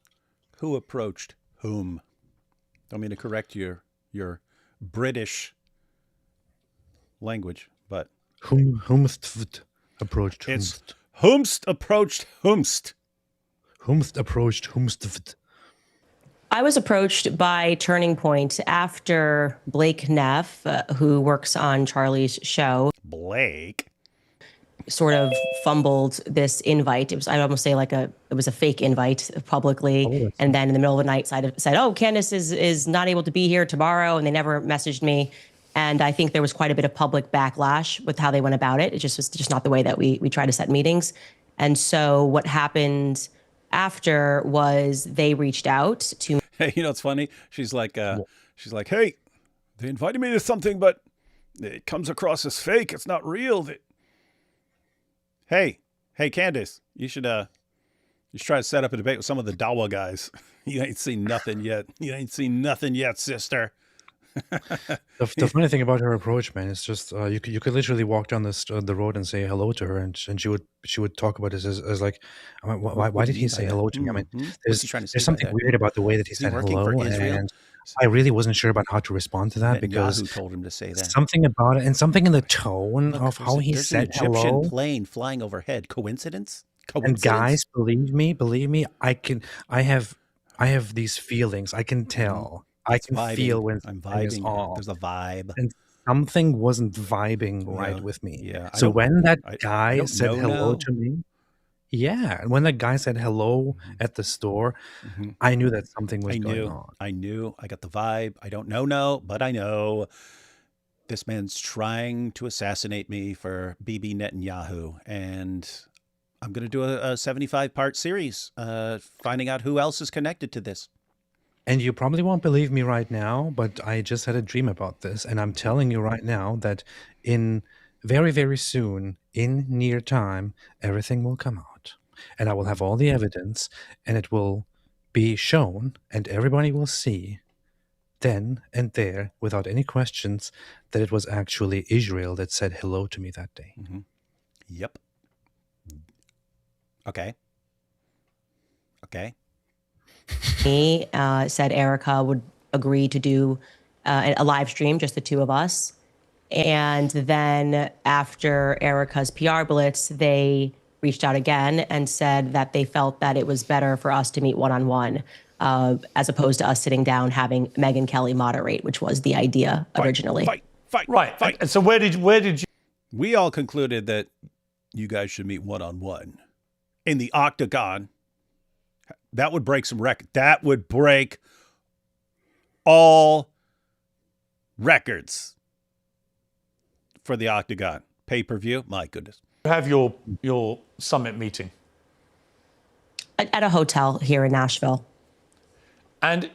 who approached whom. Don't mean to correct your British language, but Whomst approached it's whomst. whomst approached whomst. Whomst approached whomst. I was approached by Turning Point after Blake Neff, who works on Charlie's show, Blake sort of fumbled this invite. It was, I'd almost say it was a fake invite publicly. And then in the middle of the night said, oh, Candace is not able to be here tomorrow. And they never messaged me. And I think there was quite a bit of public backlash with how they went about it. It just was just not the way that we try to set meetings. And so what happened after was they reached out to. Hey, it's funny. She's like, hey, they invited me to something, but it comes across as fake. It's not real. Hey, Candace, you should try to set up a debate with some of the Dawa guys. You ain't seen nothing yet. You ain't seen nothing yet, sister. The funny thing about her approach, man, is just you could literally walk down the road and say hello to her, and she would talk about this as like, I mean, why did he say hello to me? I mean, there's something weird about the way that he said hello, and I really wasn't sure about how to respond to that because Netanyahu told him to say that. Something about it and something in the tone of how he said an Egyptian hello. plane flying overhead. Coincidence? And guys, believe me, I have these feelings. I can tell. I can feel when I'm something is vibing. off. There's a vibe. And something wasn't vibing right with me. Yeah. So when that I guy don't said know hello now. to me, when that guy said hello at the store, I knew that something was going on. I knew. I got the vibe. I don't know, but I know this man's trying to assassinate me for Bibi Netanyahu. And I'm going to do a 75-part series finding out who else is connected to this. And you probably won't believe me right now, but I just had a dream about this. And I'm telling you right now that in very, very soon, in near time, everything will come out. And I will have all the evidence, and it will be shown, and everybody will see then and there, without any questions, that it was actually Israel that said hello to me that day. Yep. Okay. me, said Erica would agree to do a live stream, just the two of us. And then after Erica's PR blitz, they reached out again and said that they felt that it was better for us to meet one-on-one as opposed to us sitting down having Megyn Kelly moderate, which was the idea originally. Fight. And so where did you? We all concluded that you guys should meet one-on-one. in the octagon, that would break some record. That would break all records for the octagon pay-per-view. My goodness. Have your summit meeting At a hotel here in Nashville. and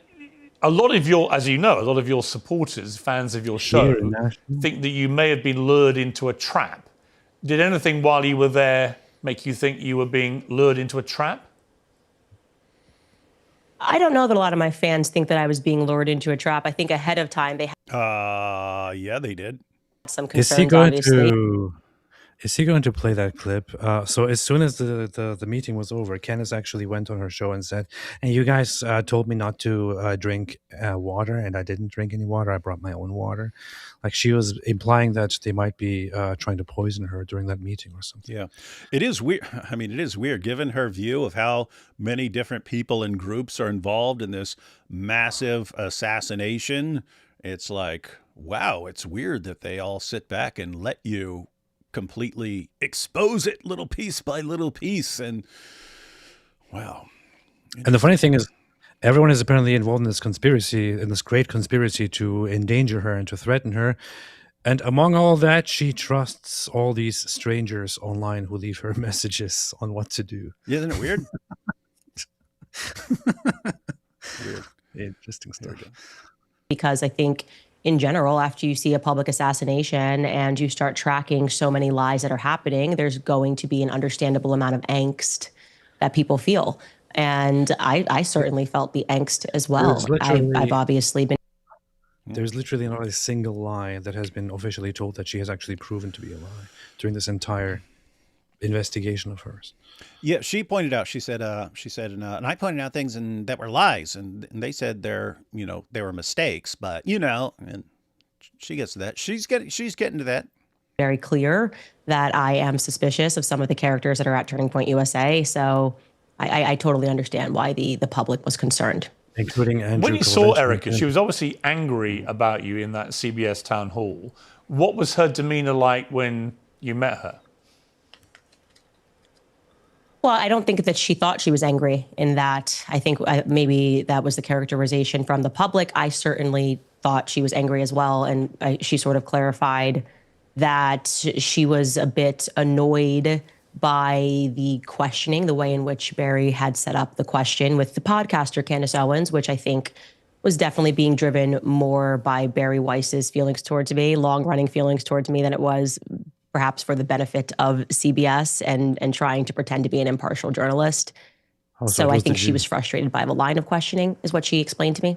a lot of your, as you know, a lot of your supporters, fans of your show, Here in Nashville? think that you may have been lured into a trap. Did anything while you were there make you think you were being lured into a trap? I don't know that a lot of my fans think that I was being lured into a trap. I think ahead of time they had Yeah, they did. some Is he concerns, going obviously. to? Is he going to play that clip? So as soon as the meeting was over, Candace actually went on her show and said, "And you guys told me not to drink water, and I didn't drink any water. I brought my own water." Like she was implying that they might be trying to poison her during that meeting or something. Yeah. It is weird. I mean, it is weird given her view of how many different people and groups are involved in this massive assassination. It's like, wow, it's weird that they all sit back and let you completely expose it little piece by little piece. And wow. And the funny thing is, everyone is apparently involved in this conspiracy, in this great conspiracy to endanger her and to threaten her. And among all that, she trusts all these strangers online who leave her messages on what to do. Yeah, isn't it weird? Weird. Interesting stuff. Because I think in general, after you see a public assassination and you start tracking so many lies that are happening, there's going to be an understandable amount of angst that people feel. And I certainly felt the angst as well. There's literally- I've obviously been. There's literally not a single lie that has been officially told that she has actually proven to be a lie during this entire investigation of hers. Yeah, she pointed out. She said, and I pointed out things that were lies, and they said they were mistakes. But and she gets to that. She's getting to that. Very clear that I am suspicious of some of the characters that are at Turning Point USA. So I totally understand why the public was concerned. Including Andrew. When you saw Kovalenko. Erica, she was obviously angry about you in that CBS town hall. What was her demeanor like when you met her? Well, I don't think that she thought she was angry in that. I think maybe that was the characterization from the public. I certainly thought she was angry as well. And she sort of clarified that she was a bit annoyed by the questioning, the way in which Barry had set up the question with the podcaster, Candace Owens, which I think was definitely being driven more by Barry Weiss's feelings towards me, long-running feelings towards me, than it was perhaps for the benefit of CBS and trying to pretend to be an impartial journalist. So I think she was frustrated by the line of questioning, is what she explained to me.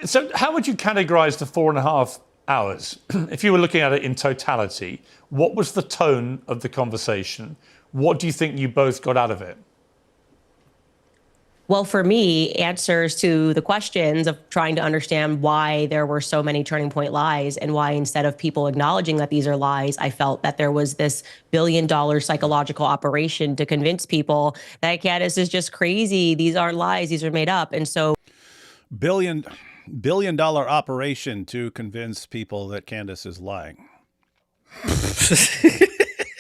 So how would you categorize the 4.5 hours? If you were looking at it in totality, what was the tone of the conversation? What do you think you both got out of it? Well, for me, answers to the questions of trying to understand why there were so many Turning Point lies and why instead of people acknowledging that these are lies, I felt that there was this billion-dollar psychological operation to convince people that Candace is just crazy. These aren't lies. These are made up. And so billion-dollar operation to convince people that Candace is lying.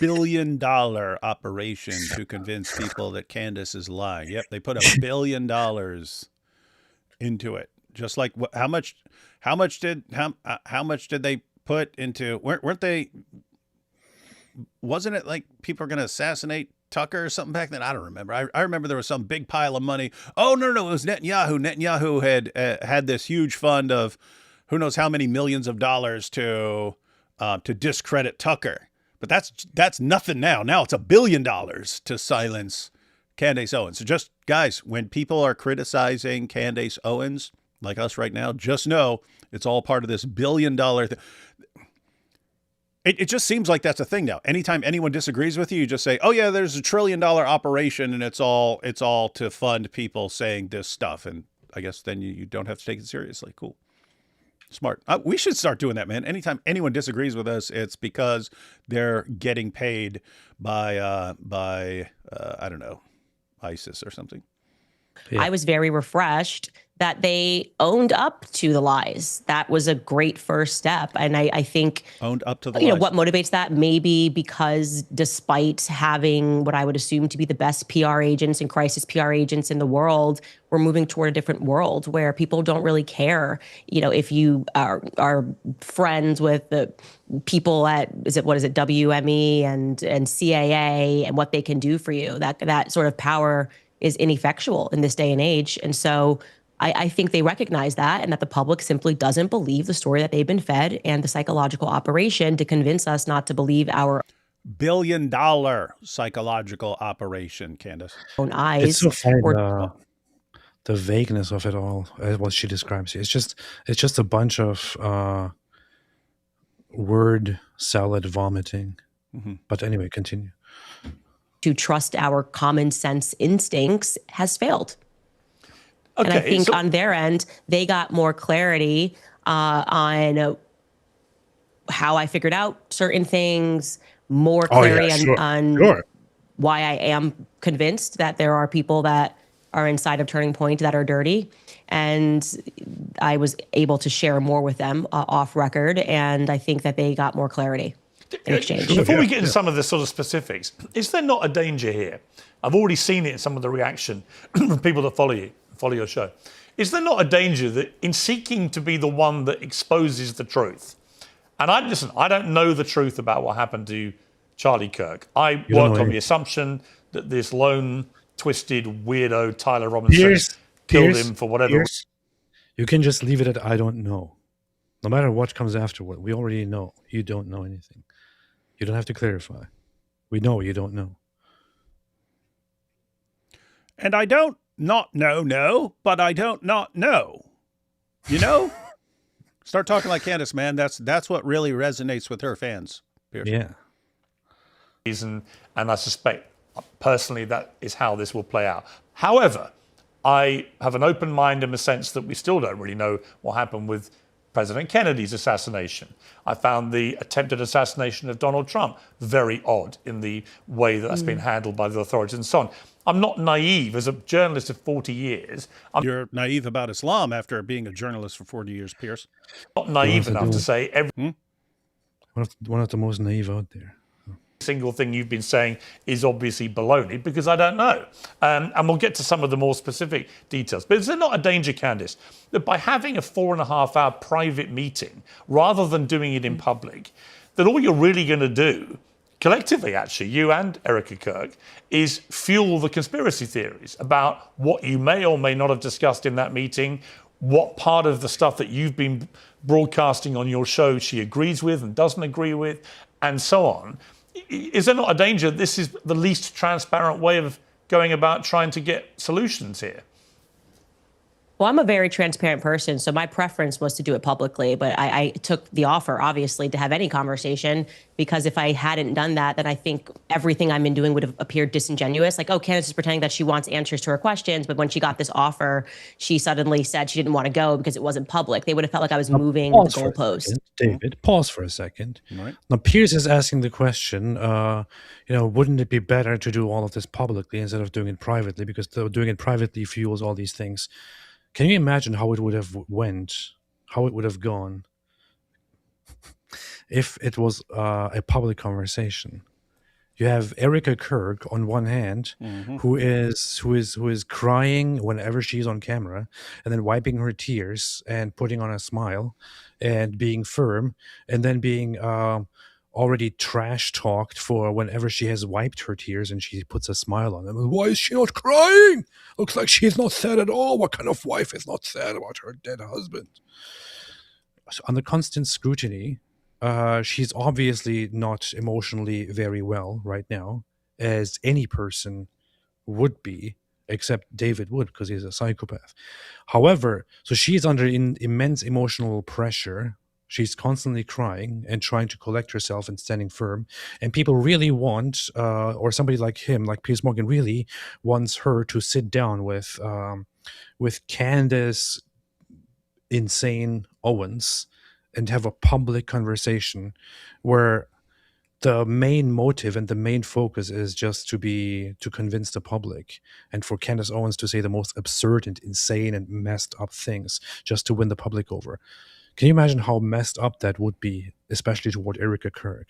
Billion-dollar operation to convince people that Candace is lying. Yep, they put $1 billion into it. Just like how much did they put into? Weren't they? Wasn't it like people are going to assassinate Tucker or something back then? I don't remember. I remember there was some big pile of money. Oh no, it was Netanyahu. Netanyahu had this huge fund of who knows how many millions of dollars to discredit Tucker. But that's nothing now. Now it's $1 billion to silence Candace Owens. So just, guys, when people are criticizing Candace Owens, like us right now, just know it's all part of this $1 billion thing. It just seems like that's a thing now. Anytime anyone disagrees with you, you just say, oh, yeah, there's $1 trillion operation, and it's all to fund people saying this stuff. And I guess then you don't have to take it seriously. Cool. Smart. We should start doing that, man. Anytime anyone disagrees with us, it's because they're getting paid by I don't know, ISIS or something. Yeah. I was very refreshed that they owned up to the lies. That was a great first step. And I think Owned up to the you know lies. what motivates that, maybe because despite having what I would assume to be the best PR agents and crisis PR agents in the world, we're moving toward a different world where people don't really care, you know, if you are friends with the people at what is it WME and CAA and what they can do for you. That sort of power is ineffectual in this day and age. And so I think they recognize that, and that the public simply doesn't believe the story that they've been fed, and the psychological operation to convince us not to believe our $1 billion psychological operation, Candace. own It's eyes. so funny Or the vagueness of it all, what she describes. It's just a bunch of word salad vomiting. But anyway, continue. to trust our common sense instincts has failed. Okay, And I think so- on their end, they got more clarity on how I figured out certain things, more clarity on why I am convinced that there are people that are inside of Turning Point that are dirty. And I was able to share more with them off record. And I think that they got more clarity in exchange. Before we get into some of the sort of specifics, is there not a danger here? I've already seen it in some of the reaction from people that follow your show. Is there not a danger that in seeking to be the one that exposes the truth, and I don't know the truth about what happened to Charlie Kirk. I worked on the assumption that this lone, twisted, weirdo Tyler Robinson killed him for whatever. Piers, you can just leave it at I don't know. No matter what comes afterward, we already know you don't know anything. You don't have to clarify. We know you don't know. And I don't not know, but I don't not know. You know? Start talking like Candace, man. That's what really resonates with her fans, Piers. Yeah. And I suspect personally that is how this will play out. However, I have an open mind in the sense that we still don't really know what happened with President Kennedy's assassination. I found the attempted assassination of Donald Trump very odd in the way that that's been handled by the authorities and so on. I'm not naive. As a journalist of 40 years, I'm You're naive about Islam after being a journalist for 40 years, Piers. not naive enough to say every One of the most naive out there. single thing you've been saying is obviously baloney, because I don't know. And we'll get to some of the more specific details. But is there not a danger, Candace, that by having a 4.5-hour private meeting, rather than doing it in public, that all you're really going to do, collectively actually, you and Erica Kirk, is fuel the conspiracy theories about what you may or may not have discussed in that meeting, what part of the stuff that you've been broadcasting on your show she agrees with and doesn't agree with, and so on. Is there not a danger this is the least transparent way of going about trying to get solutions here? Well, I'm a very transparent person, so my preference was to do it publicly, but I took the offer, obviously, to have any conversation, because if I hadn't done that, then I think everything I'm been doing would have appeared disingenuous. Like, oh, Candace is pretending that she wants answers to her questions, but when she got this offer, she suddenly said she didn't want to go because it wasn't public. They would have felt like I was moving the goalpost. David, pause for a second. Right. Now, Piers is asking the question, wouldn't it be better to do all of this publicly instead of doing it privately? Because doing it privately fuels all these things. Can you imagine how it would have how it would have gone if it was a public conversation? You have Erica Kirk on one hand, who is crying whenever she's on camera, and then wiping her tears and putting on a smile, and being firm, and then being already trash talked for whenever she has wiped her tears and she puts a smile on them. Why is she not crying? Looks like she's not sad at all. What kind of wife is not sad about her dead husband? So under constant scrutiny, she's obviously not emotionally very well right now, as any person would be, except David would, because he's a psychopath. However, so she's under immense emotional pressure. She's constantly crying and trying to collect herself and standing firm. And people really want, or somebody like him, like Piers Morgan, really wants her to sit down with Candace, insane Owens, and have a public conversation where the main motive and the main focus is just to convince the public, and for Candace Owens to say the most absurd and insane and messed up things just to win the public over. Can you imagine how messed up that would be, especially toward Erica Kirk?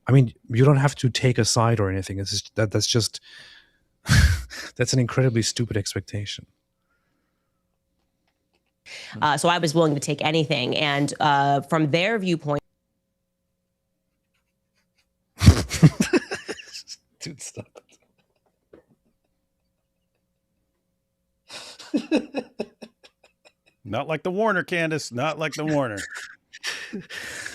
I mean, you don't have to take a side or anything. It's just, that's just that's an incredibly stupid expectation. So I was willing to take anything, and from their viewpoint. Dude, stop it. Not like the Warner, Candace. Not like the Warner.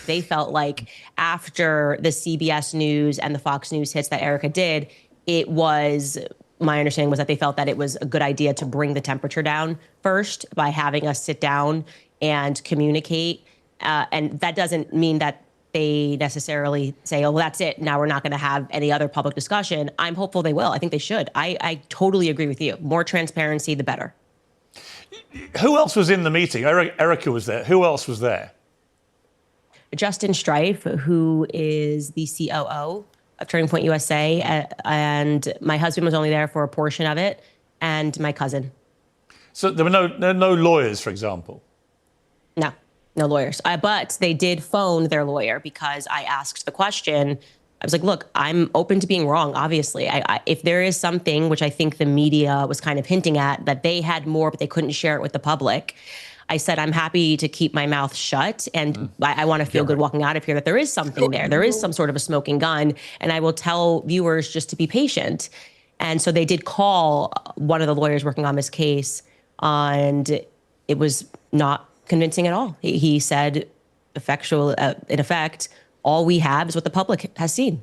They felt like after the CBS News and the Fox News hits that Erica did, my understanding was that they felt that it was a good idea to bring the temperature down first by having us sit down and communicate. And that doesn't mean that they necessarily say, oh, well, that's it. Now we're not going to have any other public discussion. I'm hopeful they will. I think they should. I totally agree with you. More transparency, the better. Who else was in the meeting? Erica was there. Who else was there? Justin Strife, who is the COO of Turning Point USA, and my husband was only there for a portion of it, and my cousin. So there were no lawyers, for example? No lawyers. But they did phone their lawyer because I asked the question. I was like, look, I'm open to being wrong, obviously. If there is something, which I think the media was kind of hinting at, that they had more, but they couldn't share it with the public, I said, I'm happy to keep my mouth shut, and I want to feel good walking out of here that there is something there. There is some sort of a smoking gun, and I will tell viewers just to be patient. And so they did call one of the lawyers working on this case, and it was not convincing at all. He said, in effect, all we have is what the public has seen,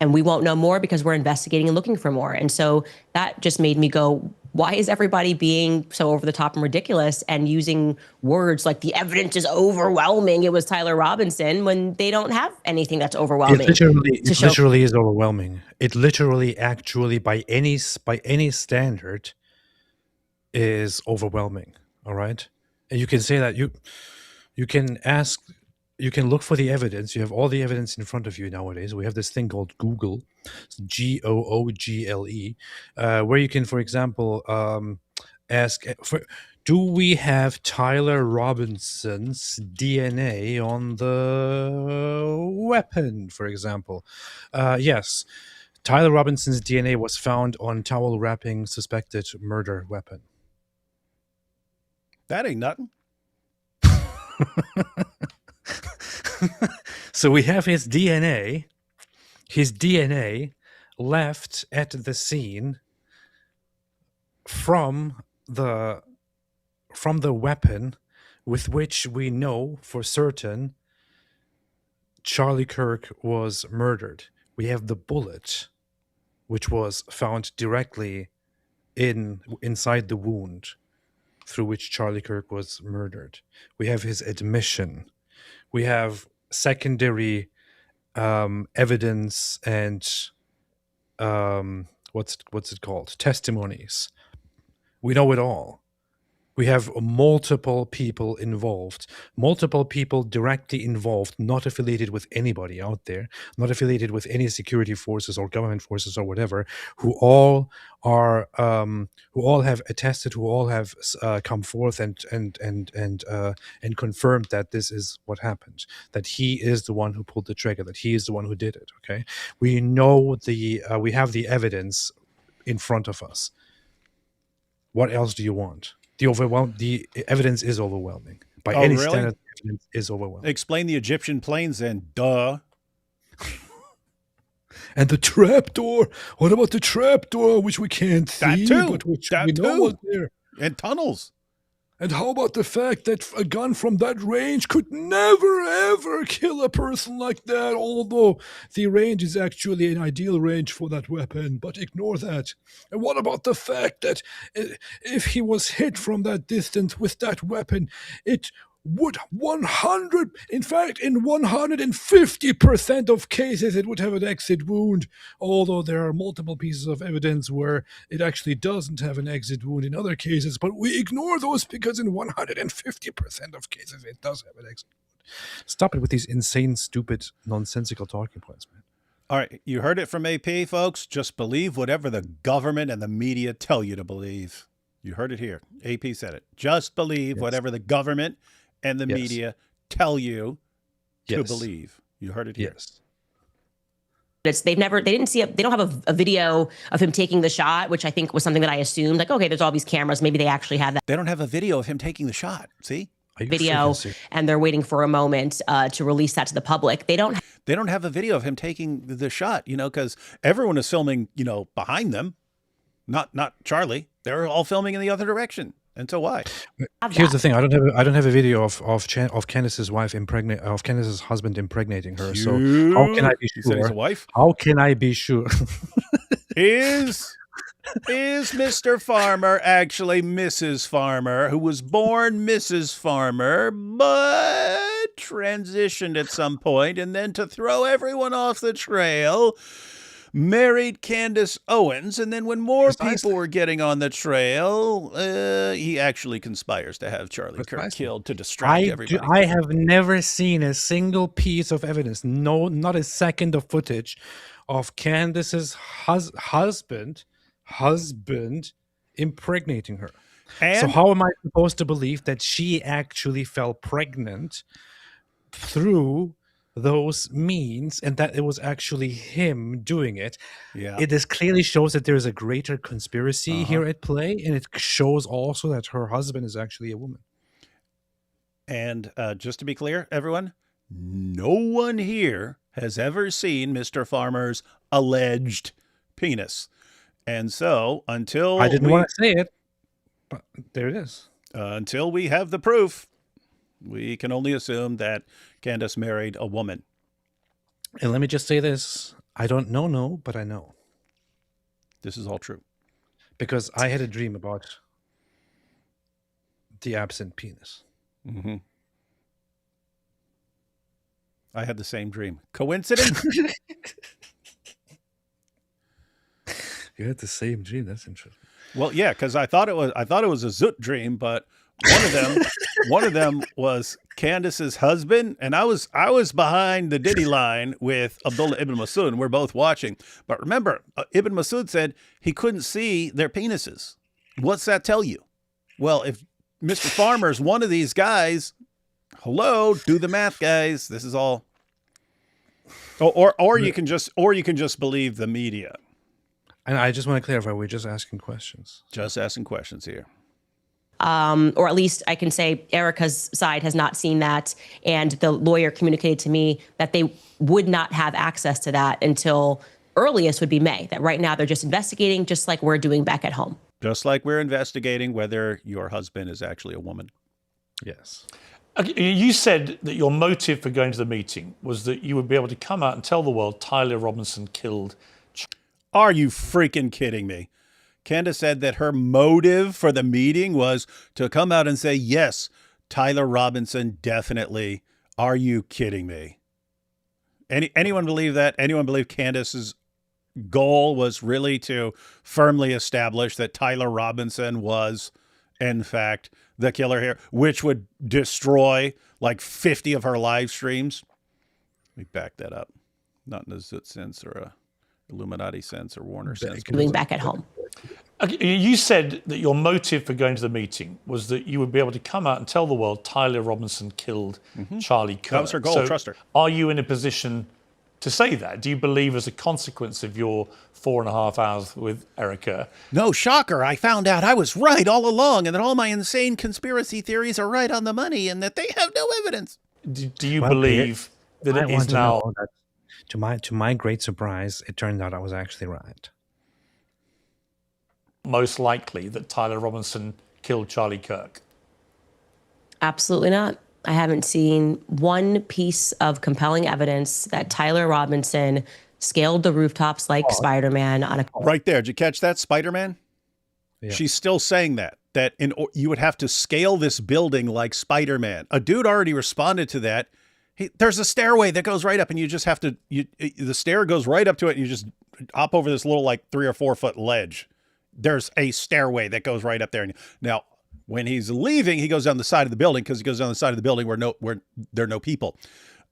and we won't know more because we're investigating and looking for more. And so that just made me go, why is everybody being so over the top and ridiculous and using words like the evidence is overwhelming? It was Tyler Robinson, when they don't have anything that's overwhelming. It literally is overwhelming. It literally, actually, by any standard, is overwhelming. All right, and you can say that you can ask. You can look for the evidence. You have all the evidence in front of you nowadays. We have this thing called Google, Google, where you can, for example, ask, do we have Tyler Robinson's DNA on the weapon, for example? Yes, Tyler Robinson's DNA was found on towel wrapping suspected murder weapon. That ain't nothing. So we have his DNA left at the scene from the weapon with which we know for certain Charlie Kirk was murdered. We have the bullet, which was found directly inside the wound through which Charlie Kirk was murdered. We have his admission. We have secondary evidence and what's it called? Testimonies. We know it all. We have multiple people involved, multiple people directly involved, not affiliated with anybody out there, not affiliated with any security forces or government forces or whatever, who all have attested, who all have come forth and confirmed that this is what happened, that he is the one who pulled the trigger, that he is the one who did it. Okay, we know we have the evidence in front of us. What else do you want? The evidence is overwhelming. By any standard, the evidence is overwhelming. Explain the Egyptian planes then, duh. And the trapdoor. What about the trapdoor, which we can't see, but which we know was there? And tunnels. And how about the fact that a gun from that range could never, ever kill a person like that, although the range is actually an ideal range for that weapon, but ignore that. And what about the fact that if he was hit from that distance with that weapon, it would in 150% of cases, it would have an exit wound, although there are multiple pieces of evidence where it actually doesn't have an exit wound in other cases, but we ignore those because in 150% of cases, it does have an exit wound. Stop it with these insane, stupid, nonsensical talking points, man. All right, you heard it from AP, folks. Just believe whatever the government and the media tell you to believe. You heard it here. AP said it. Just believe whatever the government and the media tell you to believe. You heard it here. Yes. They don't have a video of him taking the shot, which I think was something that I assumed. Like, okay, there's all these cameras. Maybe they actually have that They don't have a video of him taking the shot. See? video, and they're waiting for a moment to release that to the public. They don't have a video of him taking the shot, because everyone is filming, behind them. Not Charlie. They're all filming in the other direction. And so why? Here's the thing: I don't have a video of Candace's wife of Candace's husband impregnating her. So how can I be She said he's a sure? wife. How can I be sure? Is Mr. Farmer actually Mrs. Farmer, who was born Mrs. Farmer, but transitioned at some point, and then to throw everyone off the trail, married Candace Owens, and then when more people were getting on the trail, he actually conspires to have Charlie Kirk killed to distract everybody. I have never seen a single piece of evidence, no, not a second of footage of Candace's husband impregnating her. So how am I supposed to believe that she actually fell pregnant through those means and that it was actually him doing it? It clearly shows that there's a greater conspiracy here at play, and it shows also that her husband is actually a woman. And just to be clear, everyone, no one here has ever seen Mr. Farmer's alleged penis. And so until I didn't want to say it, but there it is. Until we have the proof, we can only assume that Candace married a woman. And let me just say this. I don't know, but I know. This is all true. Because I had a dream about the absent penis. Mm-hmm. I had the same dream. Coincidence? You had the same dream. That's interesting. Well, yeah, because I thought it was a Zoot dream, but one of them was Candace's husband, and I was behind the Diddy line with Abdullah ibn Masud, and we're both watching. But remember, Ibn Masud said he couldn't see their penises. What's that tell you? Well, if Mr. Farmer's one of these guys, hello, do the math, guys. This is all. Or you can just believe the media. And I just want to clarify, we're just asking questions. Just asking questions here. Or at least I can say Erica's side has not seen that. And the lawyer communicated to me that they would not have access to that until earliest would be May. That right now they're just investigating, just like we're doing back at home. Just like we're investigating whether your husband is actually a woman. Yes. Okay, you said that your motive for going to the meeting was that you would be able to come out and tell the world Tyler Robinson killed. Are you freaking kidding me? Candace said that her motive for the meeting was to come out and say, yes, Tyler Robinson, definitely. Are you kidding me? Anyone believe that? Anyone believe Candace's goal was really to firmly establish that Tyler Robinson was, in fact, the killer here, which would destroy like 50 of her live streams? Let me back that up. Not in a Zoot sense or a Illuminati sense or Warner sense. Doing back at home. Okay, you said that your motive for going to the meeting was that you would be able to come out and tell the world Tyler Robinson killed Charlie Kirk. That was her goal. So trust her. Are you in a position to say that? Do you believe as a consequence of your 4.5 hours with Erica? No, shocker. I found out I was right all along and that all my insane conspiracy theories are right on the money and that they have no evidence. Do you believe that it is now... To my great surprise, it turned out I was actually right. Most likely that Tyler Robinson killed Charlie Kirk? Absolutely not. I haven't seen one piece of compelling evidence that Tyler Robinson scaled the rooftops like Spider-Man on a... Right there. Did you catch that, Spider-Man? Yeah. She's still saying that you would have to scale this building like Spider-Man. A dude already responded to that. There's a stairway that goes right up and you just have to, the stair goes right up to it and you just hop over this little like 3 or 4 foot ledge. There's a stairway that goes right up there. Now, when he's leaving, he goes down the side of the building because he goes down the side of the building where there are no people.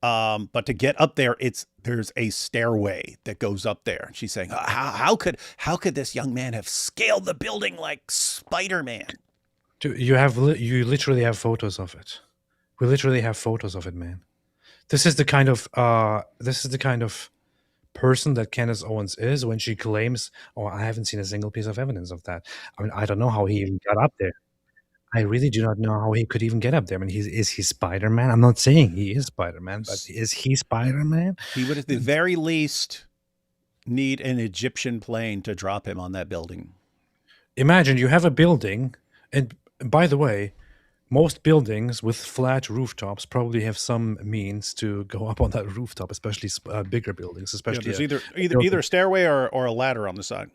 But to get up there, there's a stairway that goes up there. And she's saying, how could this young man have scaled the building like Spider-Man? You literally have photos of it. We literally have photos of it, man. This is the kind of person that Candace Owens is when she claims, "Oh, I haven't seen a single piece of evidence of that." I mean, I don't know how he even got up there. I really do not know how he could even get up there. I mean, is he Spider-Man? I'm not saying he is Spider-Man, but is he Spider-Man? He would at the very least need an Egyptian plane to drop him on that building. Imagine you have a building, and by the way, most buildings with flat rooftops probably have some means to go up on that rooftop, especially bigger buildings, especially there's either a stairway or a ladder on the side.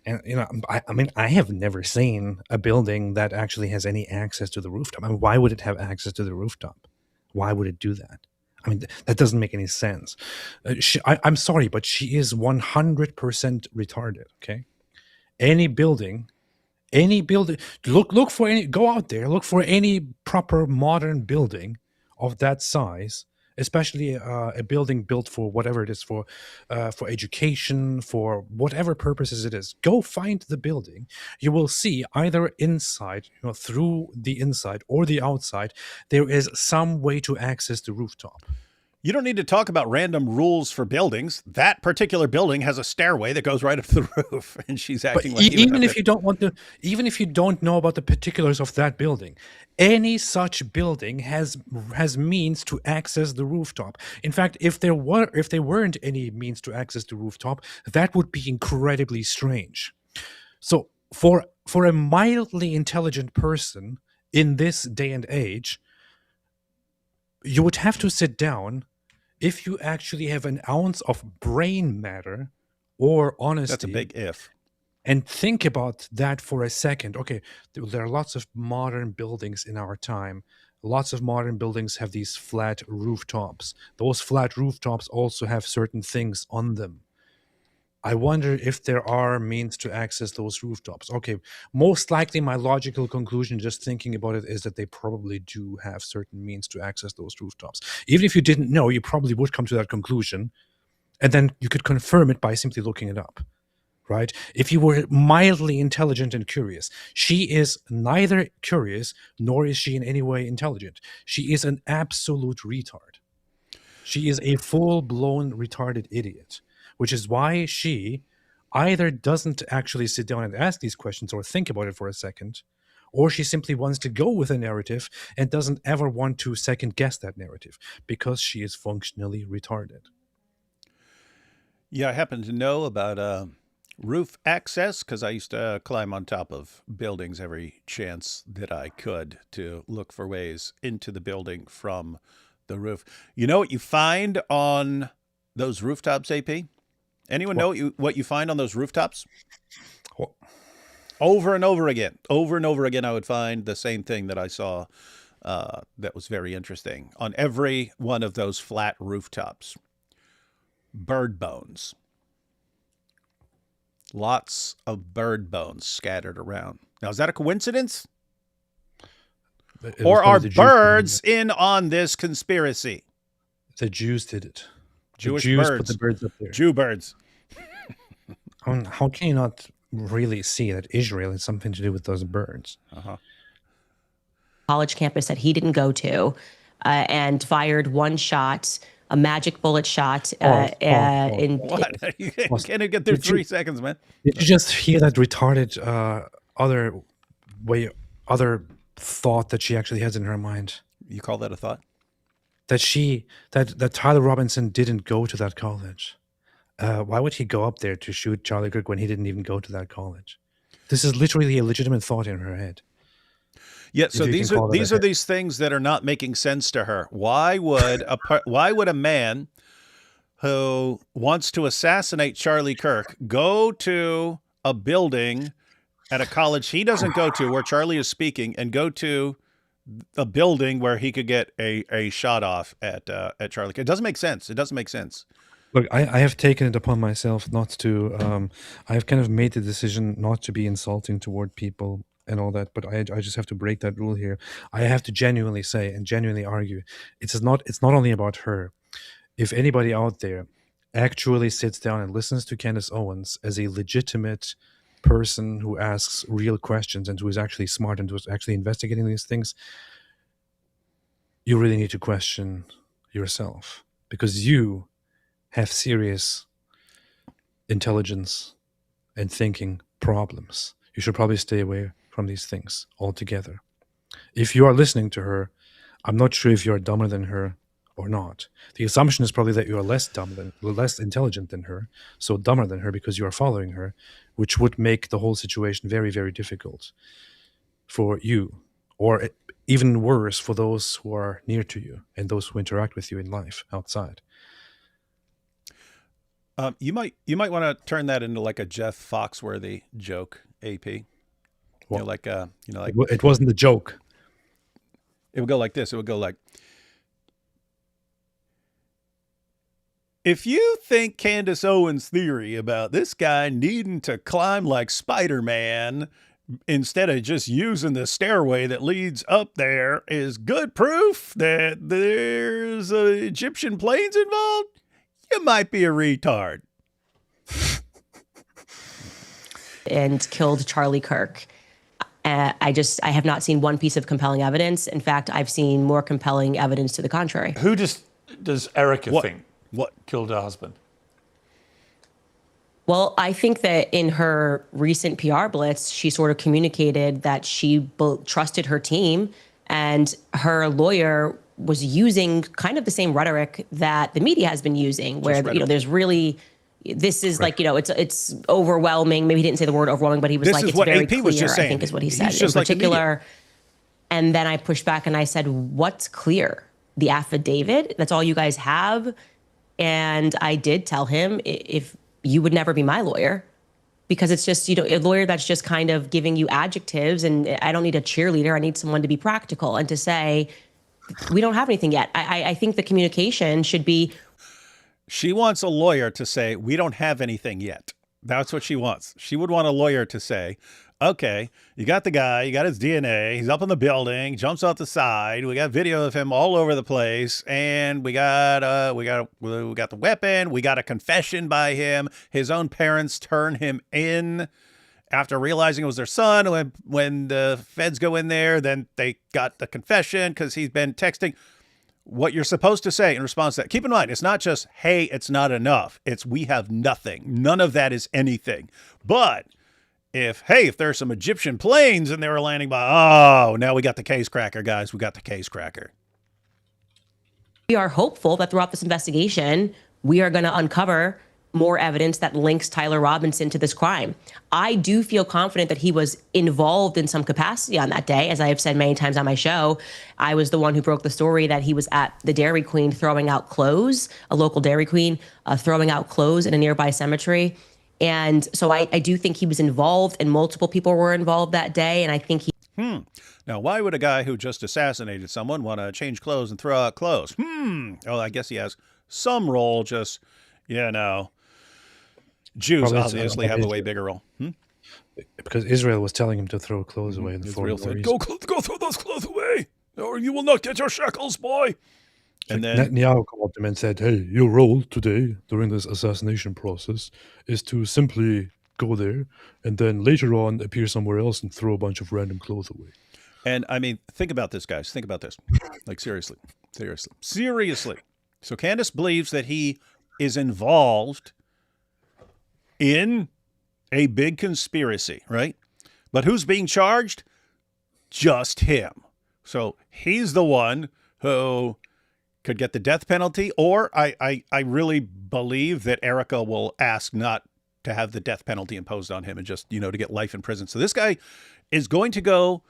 And I mean, I have never seen a building that actually has any access to the rooftop. I mean, why would it have access to the rooftop? Why would it do that? I mean, that doesn't make any sense. I'm sorry, but she is 100% retarded. Okay, any building, look for any. Go out there, look for any proper modern building of that size. Especially a building built for whatever it is, for education, for whatever purposes it is. Go find the building. You will see either inside, through the inside or the outside, there is some way to access the rooftop. You don't need to talk about random rules for buildings. That particular building has a stairway that goes right up to the roof, and she's acting like even if you don't know about the particulars of that building, any such building has means to access the rooftop. In fact, if there weren't any means to access the rooftop, that would be incredibly strange. So for a mildly intelligent person in this day and age, you would have to sit down. If you actually have an ounce of brain matter or honesty, that's a big if, and think about that for a second. Okay, there are lots of modern buildings in our time. Lots of modern buildings have these flat rooftops. Those flat rooftops also have certain things on them. I wonder if there are means to access those rooftops. Okay, most likely my logical conclusion, just thinking about it, is that they probably do have certain means to access those rooftops. Even if you didn't know, you probably would come to that conclusion, and then you could confirm it by simply looking it up, right? If you were mildly intelligent and curious. She is neither curious, nor is she in any way intelligent. She is an absolute retard. She is a full-blown retarded idiot. Which is why she either doesn't actually sit down and ask these questions or think about it for a second, or she simply wants to go with a narrative and doesn't ever want to second guess that narrative because she is functionally retarded. Yeah, I happen to know about roof access because I used to climb on top of buildings every chance that I could to look for ways into the building from the roof. You know what you find on those rooftops, AP? Anyone know what you find on those rooftops? What? Over and over again, I would find the same thing that I saw that was very interesting on every one of those flat rooftops. Bird bones. Lots of bird bones scattered around. Now, is that a coincidence? Or are birds in on this conspiracy? The Jews did it. Jewish Jews birds. put the birds up there. Jew birds. How can you not really see that Israel has something to do with those birds? College campus that he didn't go to, and fired one shot, a magic bullet shot. What? You can't get there 3 seconds, man. Did you just hear that retarded other thought that she actually has in her mind? You call that a thought? That Tyler Robinson didn't go to that college. Why would he go up there to shoot Charlie Kirk when he didn't even go to that college? This is literally a legitimate thought in her head. Yeah, so these are these things that are not making sense to her. Why would a man who wants to assassinate Charlie Kirk go to a building at a college he doesn't go to where Charlie is speaking and go to a building where he could get a shot off at Charlie? It doesn't make sense. It doesn't make sense. Look, I have taken it upon myself not to. I've kind of made the decision not to be insulting toward people and all that, but I just have to break that rule here. I have to genuinely say and genuinely argue, it's not only about her. If anybody out there actually sits down and listens to Candace Owens as a legitimate person who asks real questions and who is actually smart and who is actually investigating these things, you really need to question yourself, because you have serious intelligence and thinking problems. You should probably stay away from these things altogether. If you are listening to her, I'm not sure if you are dumber than her or not. The assumption is probably that you are less intelligent than her, so dumber than her because you are following her, which would make the whole situation very, very difficult for you, or even worse for those who are near to you and those who interact with you in life outside. You might want to turn that into like a Jeff Foxworthy joke, AP. Well, like it wasn't a joke. It would go like this. It would go like, if you think Candace Owens' theory about this guy needing to climb like Spider-Man instead of just using the stairway that leads up there is good proof that there's Egyptian planes involved, you might be a retard. And killed Charlie Kirk. I have not seen one piece of compelling evidence. In fact, I've seen more compelling evidence to the contrary. Who does Erica think What killed her husband? Well, I think that in her recent PR blitz, she sort of communicated that she trusted her team, and her lawyer was using kind of the same rhetoric that the media has been using, where there's really, this is like, it's overwhelming. Maybe he didn't say the word overwhelming, but he was it's very AP clear, I think is what he said in particular. And then I pushed back and I said, what's clear? The affidavit? That's all you guys have? And I did tell him, if you would never be my lawyer, because it's just, a lawyer that's just kind of giving you adjectives, and I don't need a cheerleader. I need someone to be practical and to say, we don't have anything yet. I think the communication should be. She wants a lawyer to say, we don't have anything yet. That's what she wants. She would want a lawyer to say, okay, you got the guy, you got his DNA, he's up in the building, jumps out the side, we got video of him all over the place, and we got the weapon, we got a confession by him. His own parents turn him in after realizing it was their son. When the feds go in there, then they got the confession because he's been texting. What you're supposed to say in response to that. Keep in mind, it's not just, hey, it's not enough. It's, we have nothing. None of that is anything. But if there's some Egyptian planes and they were landing by, oh, now we got the case cracker, guys. We got the case cracker. We are hopeful that throughout this investigation, we are going to uncover more evidence that links Tyler Robinson to this crime. I do feel confident that he was involved in some capacity on that day. As I have said many times on my show, I was the one who broke the story that he was at the Dairy Queen throwing out clothes, a local Dairy Queen, throwing out clothes in a nearby cemetery. And so I do think he was involved, and multiple people were involved that day. And I think he. Now, why would a guy who just assassinated someone want to change clothes and throw out clothes? Oh, I guess he has some role, just, Jews Probably obviously have a way bigger role. Because Israel was telling him to throw clothes away in the Israel foreign said, go throw those clothes away, or you will not get your shekels, boy. And then Netanyahu called him and said, hey, your role today during this assassination process is to simply go there and then later on appear somewhere else and throw a bunch of random clothes away. And I mean, think about this, guys. Think about this. Like, seriously. So Candace believes that he is involved in a big conspiracy, right? But who's being charged? Just him. So he's the one who could get the death penalty, or I really believe that Erica will ask not to have the death penalty imposed on him and just, to get life in prison. So this guy is going to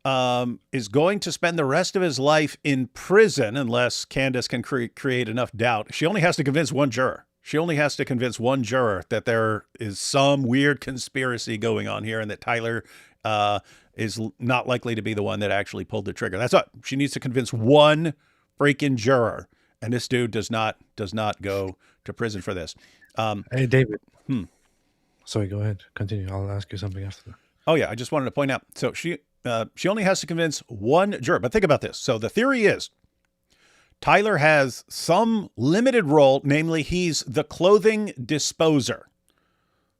spend the rest of his life in prison unless Candace can create enough doubt. She only has to convince one juror. That there is some weird conspiracy going on here and that Tyler is not likely to be the one that actually pulled the trigger. That's what she needs to convince one freaking juror. And this dude does not go to prison for this. Hey, David. Sorry, go ahead. Continue. I'll ask you something after that. Oh yeah, I just wanted to point out. So she only has to convince one juror. But think about this. So the theory is Tyler has some limited role, namely he's the clothing disposer.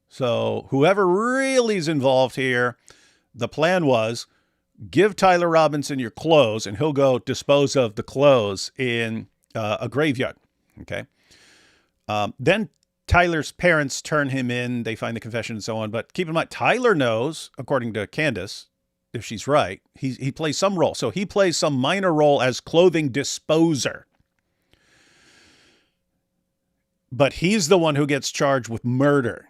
So whoever really is involved here, the plan was give Tyler Robinson your clothes and he'll go dispose of the clothes in a graveyard. Okay. Then Tyler's parents turn him in. They find the confession and so on. But keep in mind, Tyler knows, according to Candace, if she's right, he plays some role. So he plays some minor role as clothing disposer. But he's the one who gets charged with murder.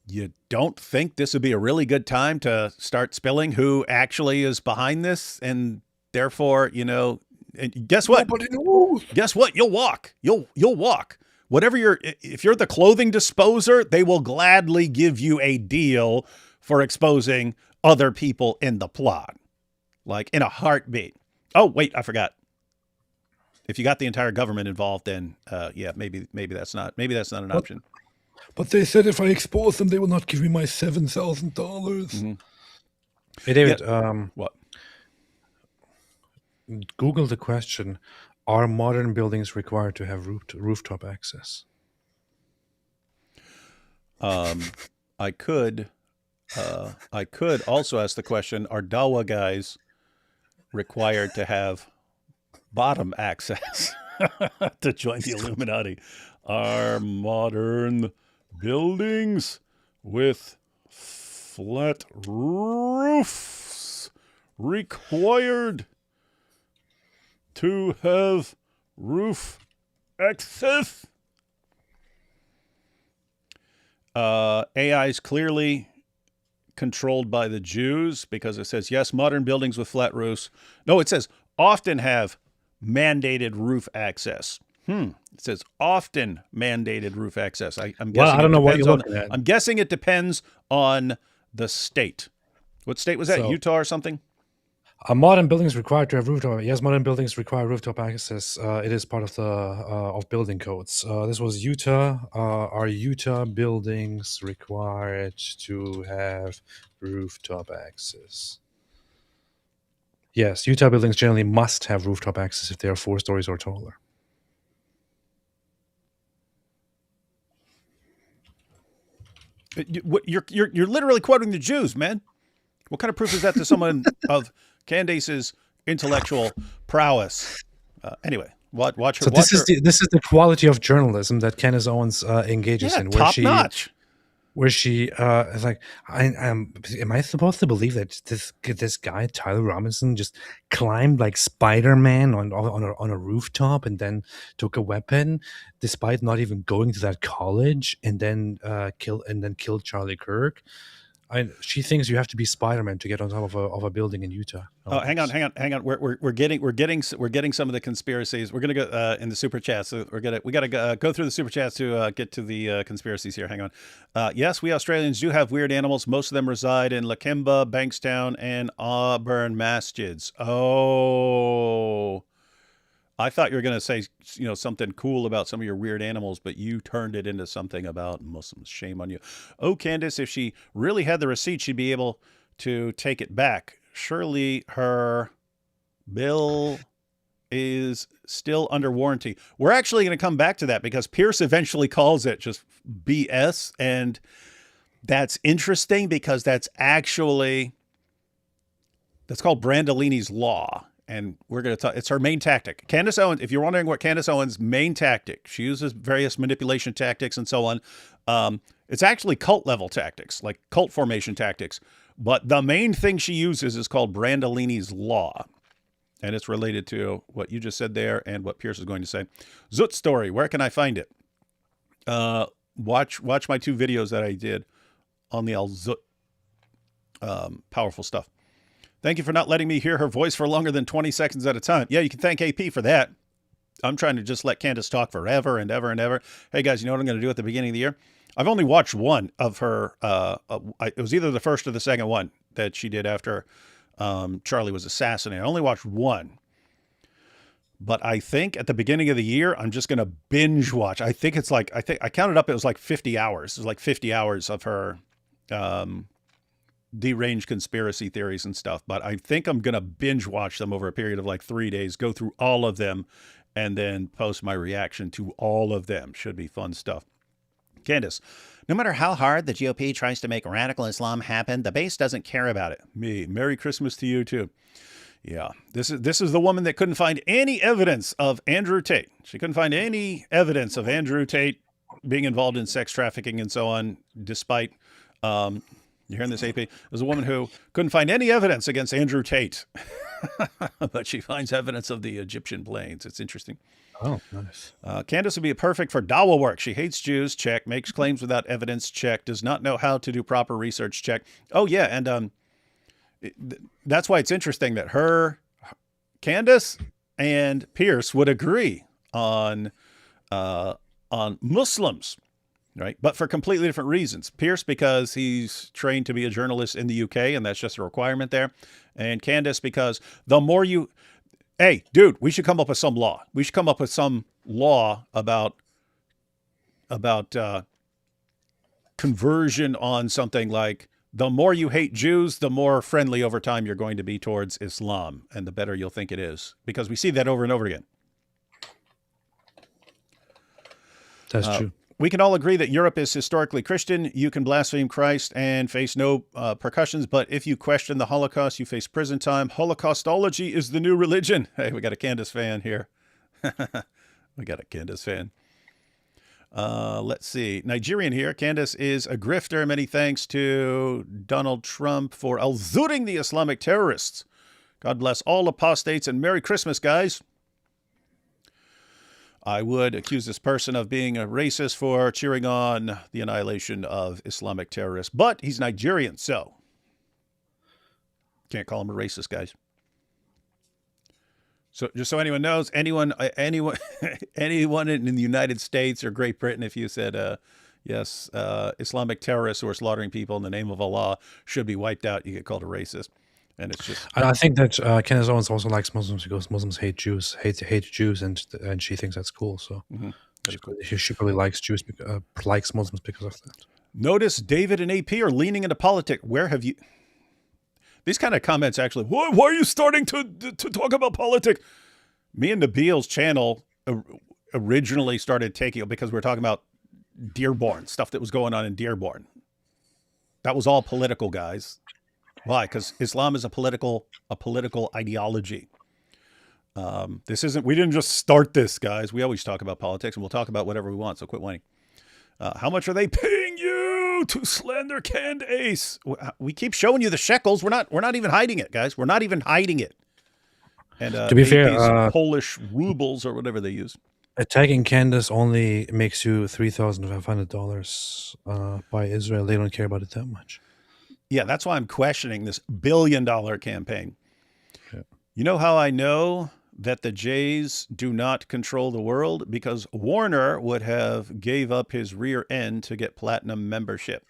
You don't think this would be a really good time to start spilling who actually is behind this? And therefore, and guess what? Nobody knows. Guess what? You'll walk. You'll walk. If you're the clothing disposer, they will gladly give you a deal for exposing other people in the plot. Like in a heartbeat. Oh, wait, I forgot. If you got the entire government involved, then maybe that's not an option. But they said if I expose them, they will not give me my $7,000. Mm-hmm. Hey, David. What? Google the question: are modern buildings required to have rooftop access? I could also ask the question: are Dawa guys required to have bottom access to join the Illuminati? Are modern buildings with flat roofs required to have roof access? AI is clearly controlled by the Jews because it says, yes, modern buildings with flat roofs. No, it says often have mandated roof access. It says often mandated roof access. I'm guessing. Well, I don't know what you're looking at. I'm guessing it depends on the state. What state was that? So- Utah or something? Modern buildings required to have rooftop. Yes, modern buildings require rooftop access. It is part of the of building codes. This was Utah. Are Utah buildings required to have rooftop access? Yes, Utah buildings generally must have rooftop access if they are 4 stories or taller. You're literally quoting the Jews, man. What kind of proof is that to someone of Candace's intellectual prowess? Anyway, watch her. So this is the quality of journalism that Candace Owens engages in, top notch. Where she is like, am I supposed to believe that this guy Tyler Robinson just climbed like Spider-Man on a rooftop and then took a weapon, despite not even going to that college, and then killed Charlie Kirk? She thinks you have to be Spider-Man to get on top of a building in Utah. Oh, hang on. We're getting some of the conspiracies. We're gonna go in the super chats. So we gotta go through the super chats to get to the conspiracies here. Hang on. Yes, we Australians do have weird animals. Most of them reside in Lakemba, Bankstown, and Auburn masjids. Oh, I thought you were going to say, something cool about some of your weird animals, but you turned it into something about Muslims. Shame on you. Oh, Candace, if she really had the receipt, she'd be able to take it back. Surely her bill is still under warranty. We're actually going to come back to that because Piers eventually calls it just BS. And that's interesting because that's called Brandolini's Law. And we're going to talk, it's her main tactic. Candace Owens, if you're wondering what Candace Owens' main tactic, she uses various manipulation tactics and so on. It's actually cult level tactics, like cult formation tactics. But the main thing she uses is called Brandolini's Law. And it's related to what you just said there and what Piers is going to say. Zoot story, where can I find it? Watch my 2 videos that I did on the Al Zoot. Powerful stuff. Thank you for not letting me hear her voice for longer than 20 seconds at a time. Yeah, you can thank AP for that. I'm trying to just let Candace talk forever and ever and ever. Hey, guys, you know what I'm going to do at the beginning of the year? I've only watched one of her. It was either the first or the second one that she did after Charlie was assassinated. I only watched one. But I think at the beginning of the year, I'm just going to binge watch. I think I counted up, it was like 50 hours. It was like 50 hours of her deranged conspiracy theories and stuff, but I think I'm going to binge watch them over a period of like 3 days, go through all of them, and then post my reaction to all of them. Should be fun stuff. Candace, No matter how hard the GOP tries to make radical Islam happen, the base doesn't care about it. me. Merry Christmas to you too. Yeah, this is the woman that couldn't find any evidence of Andrew Tate. She couldn't find any evidence of Andrew Tate being involved in sex trafficking and so on, despite, you're hearing this, AP? There's a woman who couldn't find any evidence against Andrew Tate, but she finds evidence of the Egyptian planes. It's interesting. Oh, nice. Candace would be perfect for dawah work. She hates Jews, check. Makes claims without evidence, check. Does not know how to do proper research, check. Oh, yeah, and that's why it's interesting that Candace and Piers would agree on Muslims, right? But for completely different reasons. Piers because he's trained to be a journalist in the UK, and that's just a requirement there. And Candace because the more you, hey, dude, we should come up with some law. We should come up with some law about conversion on something like, the more you hate Jews, the more friendly over time you're going to be towards Islam, and the better you'll think it is. Because we see that over and over again. That's true. We can all agree that Europe is historically Christian. You can blaspheme Christ and face no repercussions, but if you question the Holocaust, you face prison time. Holocaustology is the new religion. Hey, we got a Candace fan here. We got a Candace fan. Let's see. Nigerian here. Candace is a grifter. Many thanks to Donald Trump for alzuring the Islamic terrorists. God bless all apostates and Merry Christmas, guys. I would accuse this person of being a racist for cheering on the annihilation of Islamic terrorists, but he's Nigerian, so can't call him a racist, guys. So just so anyone knows, anyone in the United States or Great Britain, if you said, yes, Islamic terrorists who are slaughtering people in the name of Allah should be wiped out, you get called a racist. And it's just, I think that Candace Owens also likes Muslims because Muslims hate Jews, hate Jews, and she thinks that's cool. So she probably likes Jews, likes Muslims because of that. Notice David and AP are leaning into politics. Where have you? These kind of comments actually. Why are you starting to talk about politics? Me and Nabil's channel originally started taking it because we were talking about Dearborn, stuff that was going on in Dearborn. That was all political, guys. Why? Because Islam is a political ideology. We didn't just start this, guys. We always talk about politics, and we'll talk about whatever we want. So quit whining. How much are they paying you to slander Candace? We keep showing you the shekels. We're not even hiding it, guys. We're not even hiding it. And to be fair, Polish rubles or whatever they use. Attacking Candace only makes you $3,500 by Israel. They don't care about it that much. Yeah, that's why I'm questioning this $1 billion campaign. Yeah. You know how I know that the Jays do not control the world? Because Warner would have gave up his rear end to get platinum membership.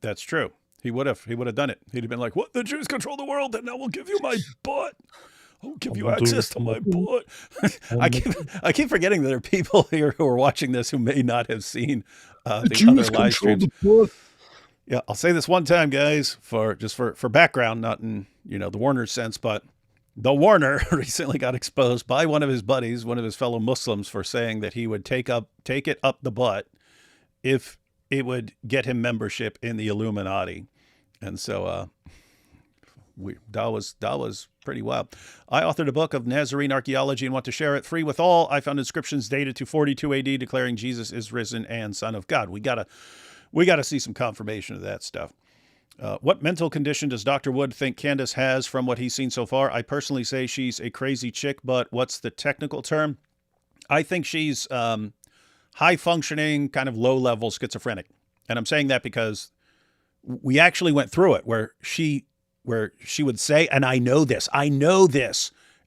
That's true. He would have done it. He'd have been like, what? The Jews control the world, and now we'll give you my butt. I'll give you access to my butt. I keep forgetting that there are people here who are watching this who may not have seen the other live streams. Yeah, I'll say this one time, guys, for background, not in the Warner sense, but the Warner recently got exposed by one of his buddies, one of his fellow Muslims, for saying that he would take it up the butt if it would get him membership in the Illuminati, and so that was pretty wild. I authored a book of Nazarene archaeology and want to share it free with all. I found inscriptions dated to 42 AD declaring Jesus is risen and Son of God. We gotta see some confirmation of that stuff. What mental condition does Dr. Wood think Candace has from what he's seen so far? I personally say she's a crazy chick, but what's the technical term? I think she's high functioning, kind of low level schizophrenic. And I'm saying that because we actually went through it where she would say, and I know this,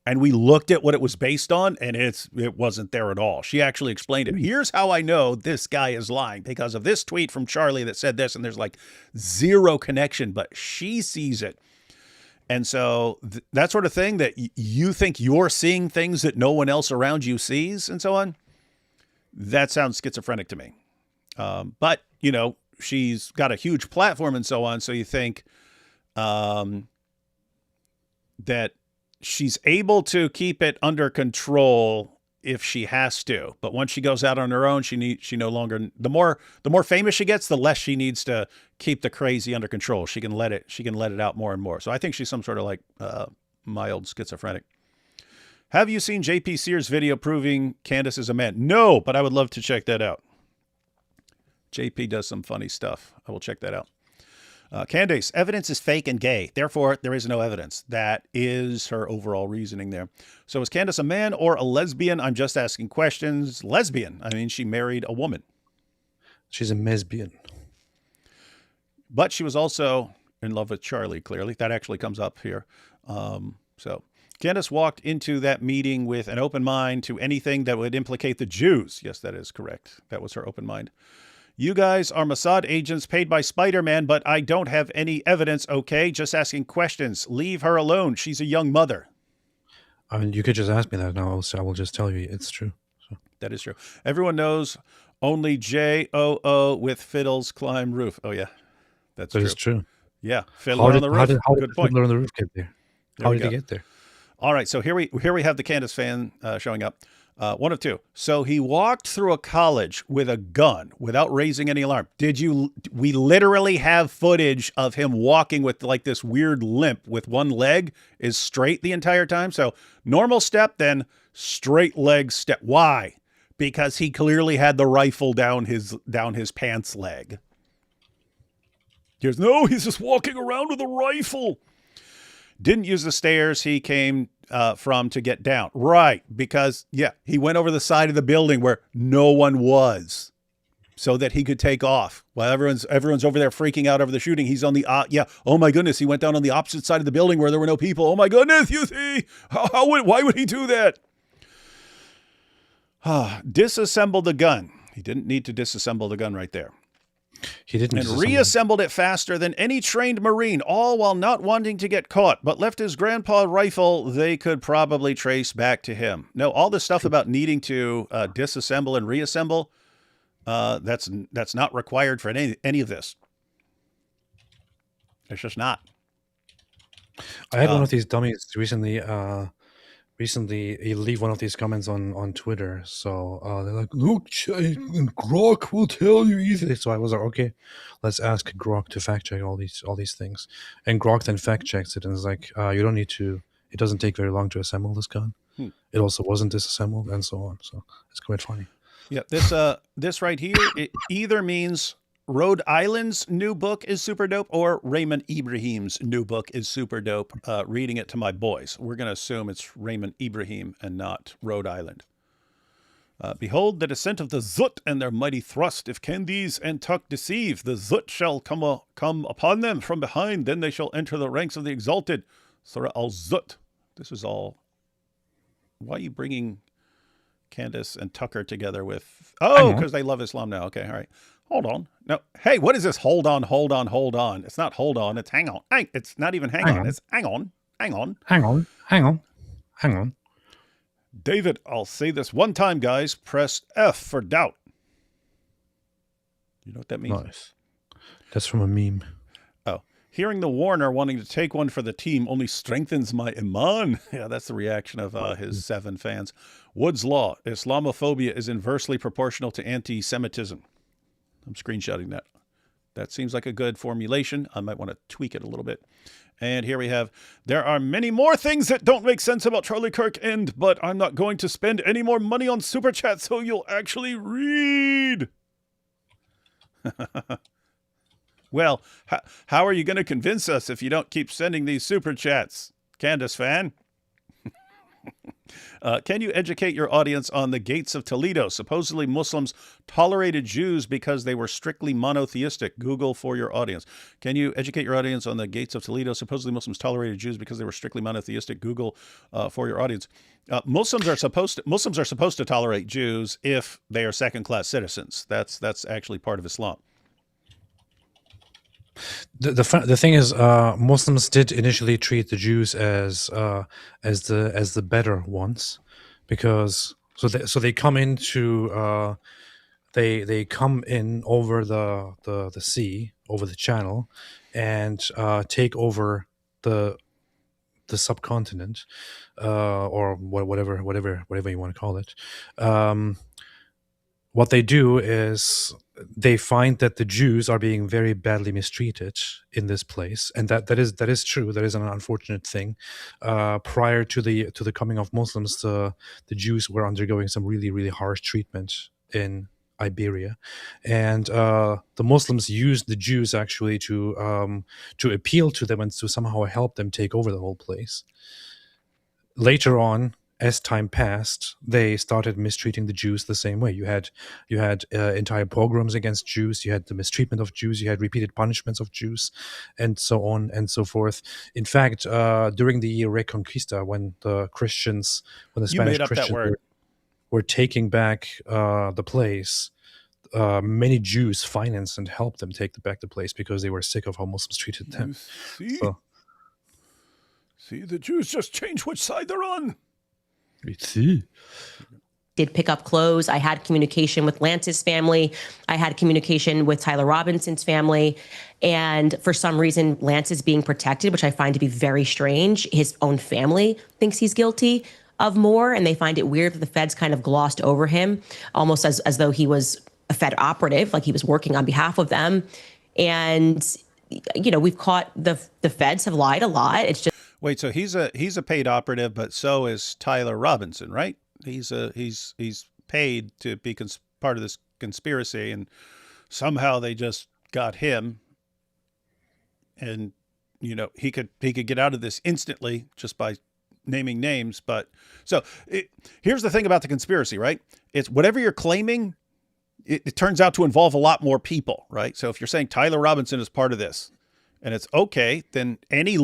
and we looked at what it was based on, and it wasn't there at all. She actually explained it. Here's how I know this guy is lying, because of this tweet from Charlie that said this, and there's like zero connection, but she sees it. And so that sort of thing that you think you're seeing things that no one else around you sees and so on, that sounds schizophrenic to me. But, you know, she's got a huge platform and so on. So you think that she's able to keep it under control if she has to. But once she goes out on her own, she no longer, the more famous she gets, the less she needs to keep the crazy under control. She can let it out more and more. So I think she's some sort of like mild schizophrenic. Have you seen JP Sears' video proving Candace is a man? No, but I would love to check that out. JP does some funny stuff. I will check that out. Candace, evidence is fake and gay. Therefore, there is no evidence. that is her overall reasoning there. So is Candace a man or a lesbian? I'm just asking questions. Lesbian. I mean, she married a woman. She's a lesbian. But she was also in love with Charlie, clearly. That actually comes up here. So Candace walked into that meeting with an open mind to anything that would implicate the Jews. Yes, that is correct. That was her open mind. You guys are Mossad agents paid by Spider-Man, but I don't have any evidence, okay? Just asking questions. Leave her alone. She's a young mother. I mean, you could just ask me that now. I will just tell you it's true. So. That is true. Everyone knows only J-O-O with fiddles climb roof. Oh, yeah. That is true. Yeah. Fiddler on the roof. How Good did point. Fiddler on the roof get there? How did he get there? All right. So here we have the Candace fan showing up. One of two. So he walked through a college with a gun without raising any alarm. We literally have footage of him walking with like this weird limp with one leg is straight the entire time. So normal step, then straight leg step. Why? Because he clearly had the rifle down his pants leg. He's just walking around with a rifle. Didn't use the stairs he came from to get down. Right, because, he went over the side of the building where no one was so that he could take off. While everyone's over there freaking out over the shooting, he's on the, oh my goodness, he went down on the opposite side of the building where there were no people. Oh my goodness, you see, why would he do that? Disassembled the gun. He didn't need to disassemble the gun right there. He didn't. And reassembled it faster than any trained Marine, all while not wanting to get caught, but left his grandpa rifle they could probably trace back to him. No, all this stuff about needing to disassemble and reassemble, that's not required for any of this. It's just not. I had one of these dummies recently leave one of these comments on Twitter. So they're like, look, Grok will tell you easily. So I was like, okay, let's ask Grok to fact check all these things. And Grok then fact checks it and is like, you don't need to. It doesn't take very long to assemble this gun. It also wasn't disassembled and so on. So it's quite funny. Yeah, this right here, it either means Rhode Island's new book is super dope or Raymond Ibrahim's new book is super dope. Reading it to my boys. We're going to assume it's Raymond Ibrahim and not Rhode Island. Behold the descent of the Zut and their mighty thrust. If Candace and Tuck deceive, the Zut shall come upon them from behind. Then they shall enter the ranks of the exalted. Surah al-Zut. This is all. Why are you bringing Candace and Tucker together with... Oh, because they love Islam now. Okay, all right. Hold on. No. Hey, what is this? Hold on. It's not hold on. It's hang on. It's not even hang on. It's hang on. Hang on. David, I'll say this one time, guys. Press F for doubt. You know what that means? Nice. That's from a meme. Oh. Hearing the Warner wanting to take one for the team only strengthens my iman. Yeah, that's the reaction of his 7 fans. Wood's Law. Islamophobia is inversely proportional to anti-Semitism. I'm screenshotting that. That seems like a good formulation. I might want to tweak it a little bit. And here we have, there are many more things that don't make sense about Charlie Kirk, but I'm not going to spend any more money on Super Chat, so you'll actually read. Well, how are you going to convince us if you don't keep sending these Super Chats? Candace fan? Can you educate your audience on the gates of Toledo? Supposedly Muslims tolerated Jews because they were strictly monotheistic. Google for your audience. Can you educate your audience on the gates of Toledo? Supposedly Muslims tolerated Jews because they were strictly monotheistic. Google for your audience. Muslims are supposed to tolerate Jews if they are second-class citizens. That's actually part of Islam. The thing is, Muslims did initially treat the Jews as the better ones, because so they come into they come in over the sea, over the channel, and take over the subcontinent, or whatever you want to call it. What they do is they find that the Jews are being very badly mistreated in this place, and that is true. That is an unfortunate thing. Prior to the coming of Muslims, the Jews were undergoing some really harsh treatment in Iberia, and the Muslims used the Jews actually to appeal to them and to somehow help them take over the whole place. Later on, as time passed, they started mistreating the Jews the same way. You had entire pogroms against Jews. You had the mistreatment of Jews. You had repeated punishments of Jews, and so on and so forth. In fact, during the Reconquista, when the Spanish Christians were taking back the place, many Jews financed and helped them take back the place because they were sick of how Muslims treated them. See, the Jews just change which side they're on. Did pick up clothes. I had communication with Lance's family. I had communication with Tyler Robinson's family. And for some reason, Lance is being protected, which I find to be very strange. His own family thinks he's guilty of more, and they find it weird that the feds kind of glossed over him, almost as though he was a Fed operative, like he was working on behalf of them. And, we've caught the feds have lied a lot. It's just. Wait, so he's a paid operative, but so is Tyler Robinson, right? He's paid to be part of this conspiracy, and somehow they just got him, and he could get out of this instantly just by naming names. But here's the thing about the conspiracy, right? It's whatever you're claiming, it turns out to involve a lot more people, right? So if you're saying Tyler Robinson is part of this, and it's okay, then any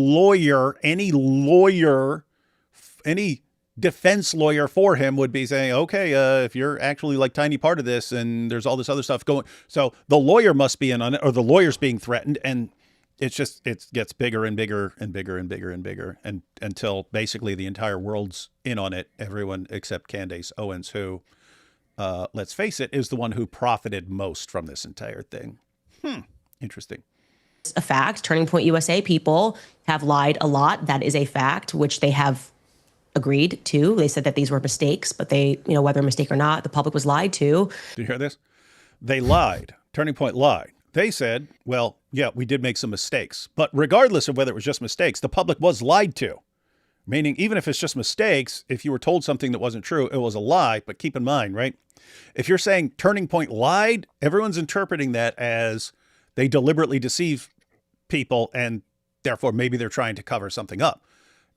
defense lawyer for him would be saying, okay, if you're actually like tiny part of this and there's all this other stuff going, so the lawyer must be in on it, or the lawyer's being threatened, and it gets bigger and bigger and bigger and bigger and bigger, and until basically the entire world's in on it, everyone except Candace Owens, who, let's face it, is the one who profited most from this entire thing. Interesting. A fact. Turning Point USA people have lied a lot. That is a fact, which they have agreed to. They said that these were mistakes, but they, whether a mistake or not, the public was lied to. Do you hear this? They lied. Turning Point lied. They said, well, yeah, we did make some mistakes, but regardless of whether it was just mistakes, the public was lied to. Meaning, even if it's just mistakes, if you were told something that wasn't true, it was a lie. But keep in mind, right? If you're saying Turning Point lied, everyone's interpreting that as they deliberately deceive people, and therefore maybe they're trying to cover something up.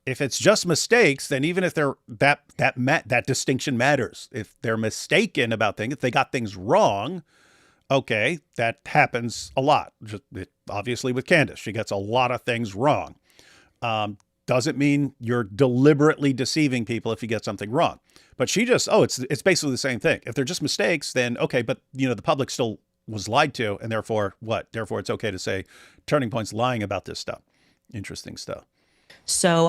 If it's just mistakes, then even if they're that distinction matters. If they're mistaken about things, if they got things wrong, okay, that happens a lot. Obviously with Candace, she gets a lot of things wrong. Doesn't mean you're deliberately deceiving people if you get something wrong. But she just, it's basically the same thing. If they're just mistakes, then okay, but the public still was lied to, and therefore what? Therefore it's okay to say Turning Point's lying about this stuff. Interesting stuff. So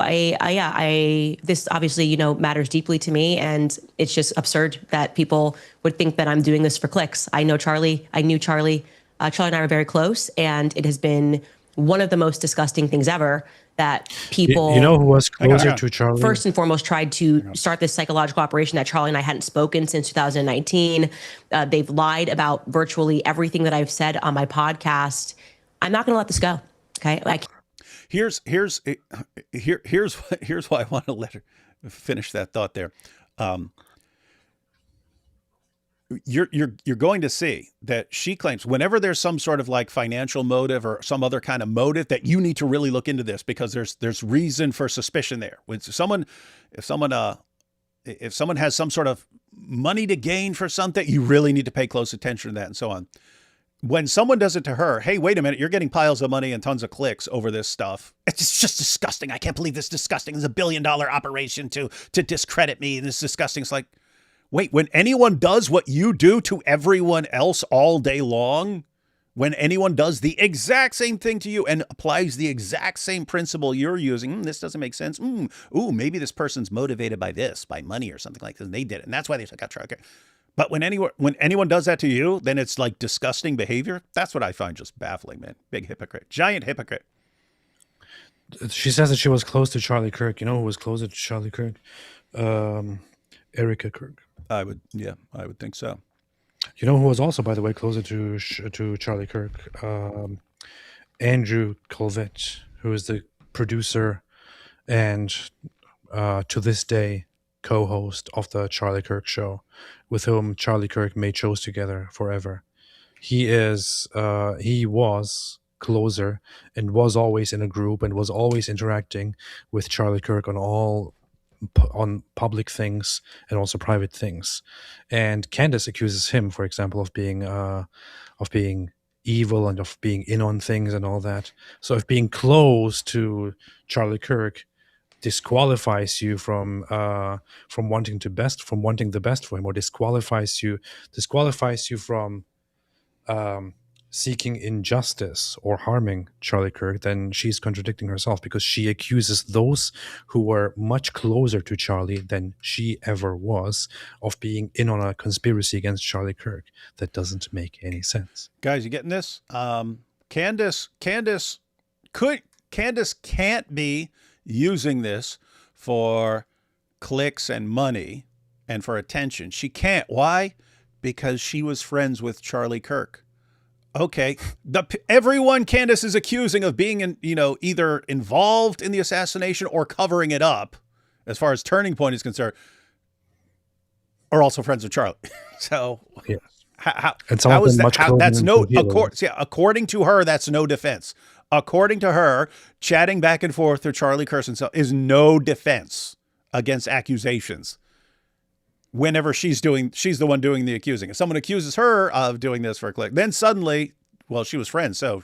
this obviously, matters deeply to me, and it's just absurd that people would think that I'm doing this for clicks. I know Charlie. I knew Charlie. Charlie and I are very close, and it has been one of the most disgusting things ever that people. Who was closer to Charlie? First and foremost, tried to start this psychological operation that Charlie and I hadn't spoken since 2019. They've lied about virtually everything that I've said on my podcast. I'm not going to let this go. Okay. Here's why I want to let her finish that thought there. You're going to see that she claims whenever there's some sort of like financial motive or some other kind of motive that you need to really look into this, because there's reason for suspicion there. If someone has some sort of money to gain for something, you really need to pay close attention to that, and so on. When someone does it to her, hey, wait a minute, you're getting piles of money and tons of clicks over this stuff. It's just disgusting. I can't believe this is disgusting. It's $1 billion operation to discredit me. This is disgusting. It's like, wait, when anyone does what you do to everyone else all day long, when anyone does the exact same thing to you and applies the exact same principle you're using, this doesn't make sense. Maybe this person's motivated by this, by money or something like this. And they did it. And that's why they got tried. Okay. But when anyone does that to you, then it's like disgusting behavior. That's what I find just baffling, man. Big hypocrite. Giant hypocrite. She says that she was close to Charlie Kirk. You know who was closer to Charlie Kirk? Erica Kirk. I would think so. You know who was also, by the way, closer to Charlie Kirk? Andrew Colvett, who is the producer and to this day co-host of the Charlie Kirk show, with whom Charlie Kirk made shows together forever. He was closer and was always in a group and was always interacting with Charlie Kirk on public things and also private things. And Candace accuses him, for example, of being evil and of being in on things and all that. So if being close to Charlie Kirk disqualifies you from wanting the best for him, or disqualifies you from seeking injustice or harming Charlie Kirk, then she's contradicting herself, because she accuses those who were much closer to Charlie than she ever was of being in on a conspiracy against Charlie Kirk. That doesn't make any sense. Guys, you getting this? Candace can't be using this for clicks and money and for attention. She can't. Why? Because she was friends with Charlie Kirk. Okay, everyone Candace is accusing of being either involved in the assassination or covering it up, as far as Turning Point is concerned, are also friends with Charlie. So yeah. How is that? That's no, according to her, that's no defense. According to her, chatting back and forth with Charlie Kirk is no defense against accusations. Whenever she's the one doing the accusing. If someone accuses her of doing this for a click, then suddenly, well, she was friends, so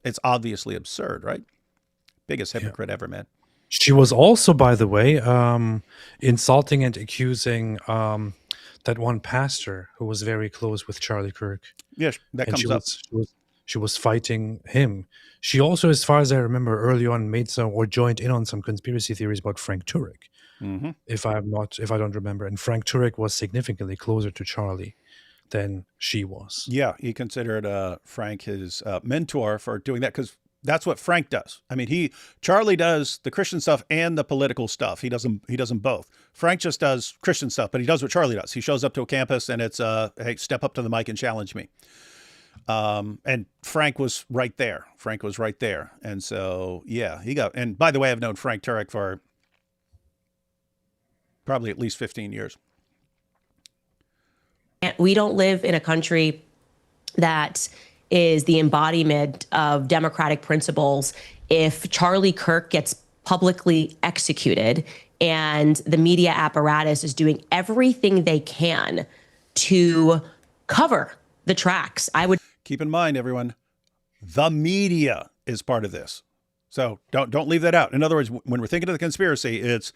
it's obviously absurd, right? Biggest hypocrite ever, man. She was also, by the way, insulting and accusing that one pastor who was very close with Charlie Kirk. Yes, that comes up. She was fighting him. She also, as far as I remember, early on joined in on some conspiracy theories about Frank Turek. Mm-hmm. If I don't remember. And Frank Turek was significantly closer to Charlie than she was. Yeah, he considered Frank his mentor for doing that, because that's what Frank does. I mean, Charlie does the Christian stuff and the political stuff. He does them both. Frank just does Christian stuff, but he does what Charlie does. He shows up to a campus and it's hey, step up to the mic and challenge me. And Frank was right there. And so, yeah, and by the way, I've known Frank Turek for probably at least 15 years. We don't live in a country that is the embodiment of democratic principles if Charlie Kirk gets publicly executed and the media apparatus is doing everything they can to cover the tracks. I would keep in mind, everyone, the media is part of this. So don't leave that out. In other words, when we're thinking of the conspiracy, it's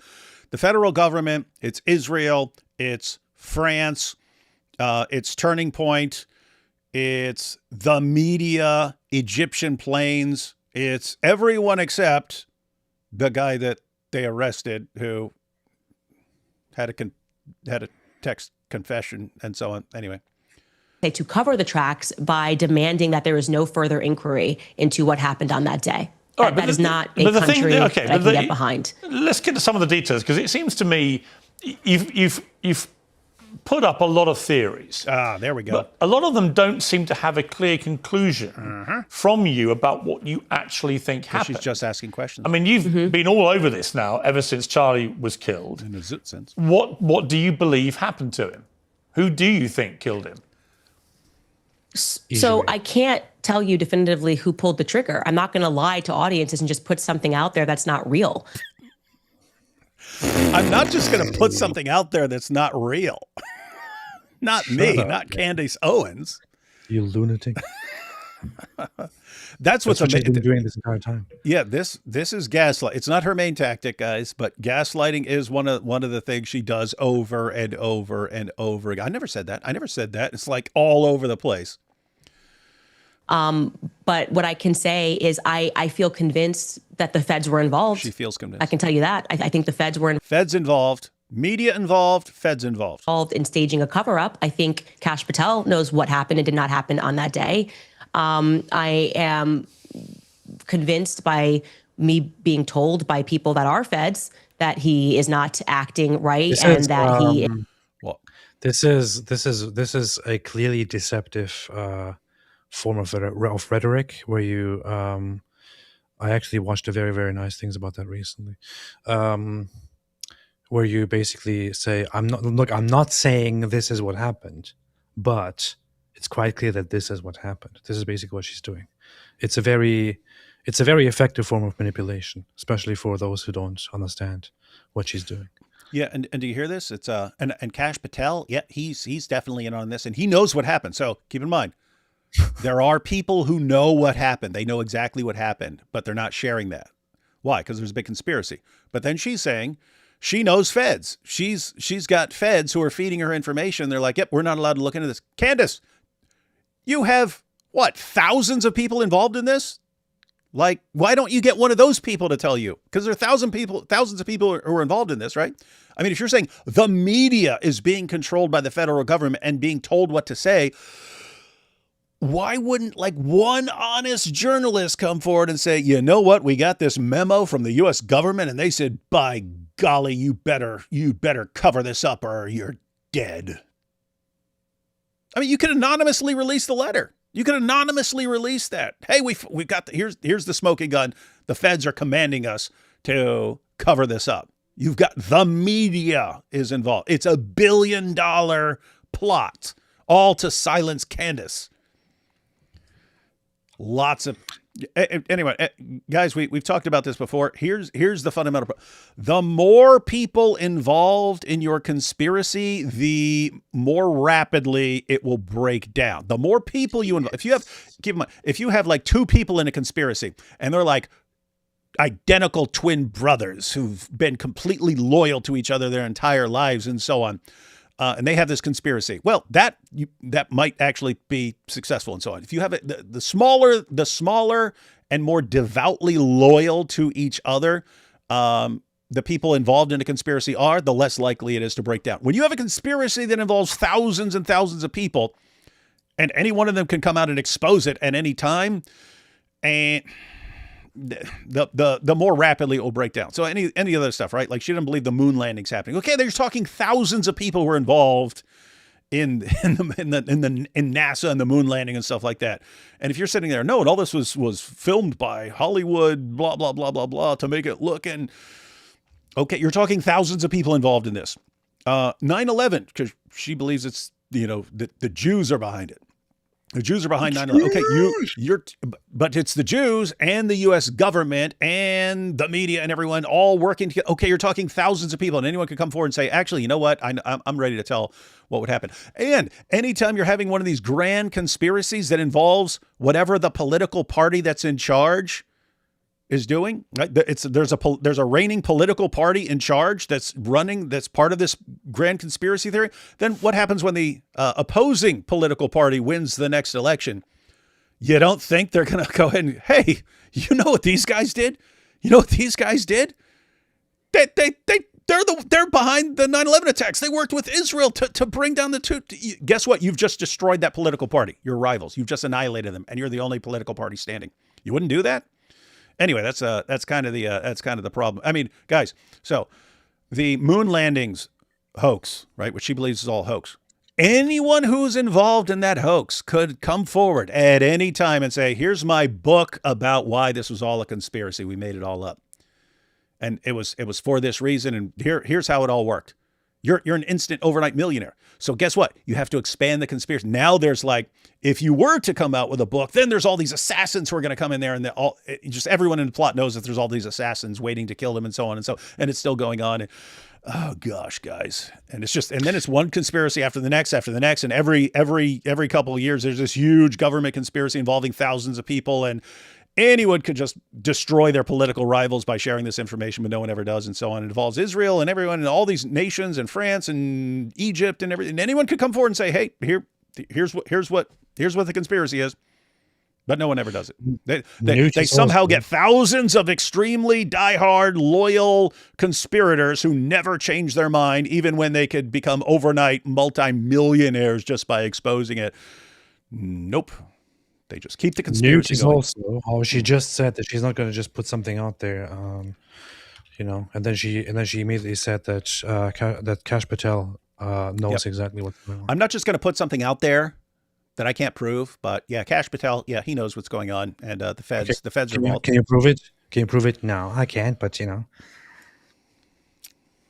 the federal government, it's Israel, it's France, it's Turning Point, it's the media, Egyptian planes, it's everyone except the guy that they arrested who had a text confession and so on. Anyway. To cover the tracks by demanding that there is no further inquiry into what happened on that day. Right, that is not a country that I can get behind. Let's get to some of the details, because it seems to me you've put up a lot of theories. There we go. But a lot of them don't seem to have a clear conclusion from you about what you actually think happened. She's just asking questions. I mean, you've been all over this now ever since Charlie was killed. In a zoot sense. What do you believe happened to him? Who do you think killed him? So I can't tell you definitively who pulled the trigger. I'm not going to lie to audiences and just put something out there that's not real. I'm not just going to put something out there that's not real. Not me, not Candace Owens. You lunatic. That's what she's been doing this entire time. Yeah, this is gaslight. It's not her main tactic, guys, but gaslighting is one of the things she does over and over and over again. I never said that. It's like all over the place. But what I can say is I feel convinced that the feds were involved. She feels convinced. I can tell you that. I think the feds were Feds involved. Media involved, feds involved. Involved in staging a cover-up. I think Kash Patel knows what happened and did not happen on that day. I am convinced by me being told by people that are feds that he is not acting right Well, This is a clearly deceptive form of rhetoric where you. I actually watched a very, very nice things about that recently, where you basically say, I'm not saying this is what happened, but it's quite clear that this is what happened. This is basically what she's doing. It's a very effective form of manipulation, especially for those who don't understand what she's doing. yeah, and do you hear this? It's and Kash Patel, yeah, he's definitely in on this, and he knows what happened. So keep in mind, there are people who know what happened. They know exactly what happened, but they're not sharing that. Why? Because there's a big conspiracy. But then she's saying she knows feds. She's got feds who are feeding her information. They're like, yep, we're not allowed to look into this. Candace, you have what, thousands of people involved in this? Like, why don't you get one of those people to tell you? Because there are thousands of people who are involved in this, right? I mean, if you're saying the media is being controlled by the federal government and being told what to say, why wouldn't like one honest journalist come forward and say, you know what, we got this memo from the U.S. government and they said, by golly, you better cover this up or you're dead. I mean, you could anonymously release the letter. You could anonymously release that. Hey, we've got here's the smoking gun. The feds are commanding us to cover this up. You've got the media is involved. It's $1 billion plot, all to silence Candace. Lots of anyway, guys, we've talked about this before. Here's the fundamental. The more people involved in your conspiracy, the more rapidly it will break down. The more people you involve. Keep in mind, if you have like two people in a conspiracy and they're like identical twin brothers who've been completely loyal to each other their entire lives and so on. And they have this conspiracy. Well, that might actually be successful and so on. If you have it, the smaller and more devoutly loyal to each other, the people involved in a conspiracy are, the less likely it is to break down. When you have a conspiracy that involves thousands and thousands of people, and any one of them can come out and expose it at any time, and the more rapidly it will break down. So any other stuff, right? Like she didn't believe the moon landing's happening. Okay, they're talking thousands of people were involved in NASA and the moon landing and stuff like that. And if you're sitting there, no, and all this was filmed by Hollywood, blah blah blah blah blah, to make it look and okay, you're talking thousands of people involved in this. 9/11, because she believes it's the Jews are behind it. The Jews are behind 9/11. Okay, but it's the Jews and the U.S. government and the media and everyone all working together. Okay, you're talking thousands of people, and anyone could come forward and say, actually, you know what? I'm ready to tell what would happen. And anytime you're having one of these grand conspiracies that involves whatever the political party that's in charge is doing, right? There's a reigning political party in charge that's part of this grand conspiracy theory. Then what happens when the opposing political party wins the next election? You don't think they're going to go ahead and, hey, you know what these guys did? You know what these guys did? They're behind the 9/11 attacks. They worked with Israel to bring down the two. Guess what? You've just destroyed that political party. Your rivals. You've just annihilated them, and you're the only political party standing. You wouldn't do that? Anyway, that's kind of the problem. I mean, guys, so the moon landings hoax, right, which she believes is all hoax. Anyone who's involved in that hoax could come forward at any time and say, here's my book about why this was all a conspiracy. We made it all up. And it was for this reason. And here's how it all worked. You're an instant overnight millionaire. So guess what? You have to expand the conspiracy. Now there's like, if you were to come out with a book, then there's all these assassins who are going to come in there, and just everyone in the plot knows that there's all these assassins waiting to kill them and so on. And it's still going on. And, oh gosh, guys. And then it's one conspiracy after the next, and every couple of years, there's this huge government conspiracy involving thousands of people, and anyone could just destroy their political rivals by sharing this information, but no one ever does, and so on. It involves Israel and everyone and all these nations and France and Egypt and everything. And anyone could come forward and say, hey, here's what the conspiracy is. But no one ever does it. They Newt is somehow also- get thousands of extremely diehard, loyal conspirators who never change their mind, even when they could become overnight multimillionaires just by exposing it. Nope. They just keep the Newt conspiracy is going. also how she just said that she's not going to just put something out there, you know, and then she immediately said that that Kash Patel knows exactly what's going on. I'm not just going to put something out there that I can't prove, but yeah, Kash Patel, yeah, he knows what's going on, and the feds are involved. Can you prove it? Can you prove it? No, I can't. But you know,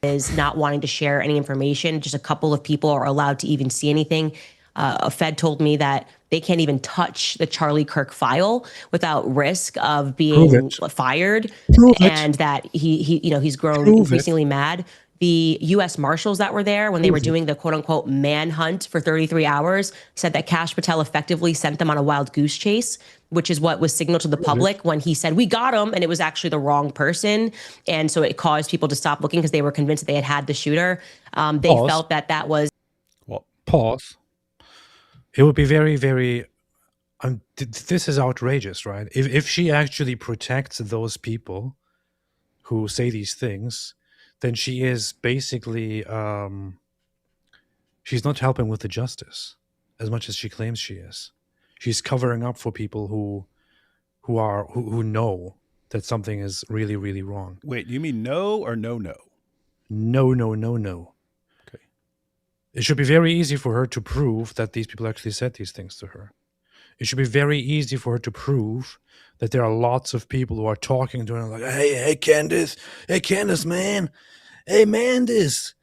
is not wanting to share any information. Just a couple of people are allowed to even see anything. A Fed told me that they can't even touch the Charlie Kirk file without risk of being fired, and that he's grown increasingly mad. The U.S. Marshals that were there when they were doing the quote unquote manhunt for 33 hours said that Kash Patel effectively sent them on a wild goose chase, which is what was signaled to the public when he said, "We got him," and it was actually the wrong person. And so it caused people to stop looking because they were convinced that they had the shooter. They felt that was. Well, pause. It would be very, very. This is outrageous, right? If she actually protects those people who say these things, then she is basically she's not helping with the justice as much as she claims she is. She's covering up for people who know that something is really, really wrong. wait, you mean no or no? No, no, no, no. Okay. It should be very easy for her to prove that these people actually said these things to her. It should be very easy for her to prove that there are lots of people who are talking to her like, hey, Candace, man. Hey, Mandis,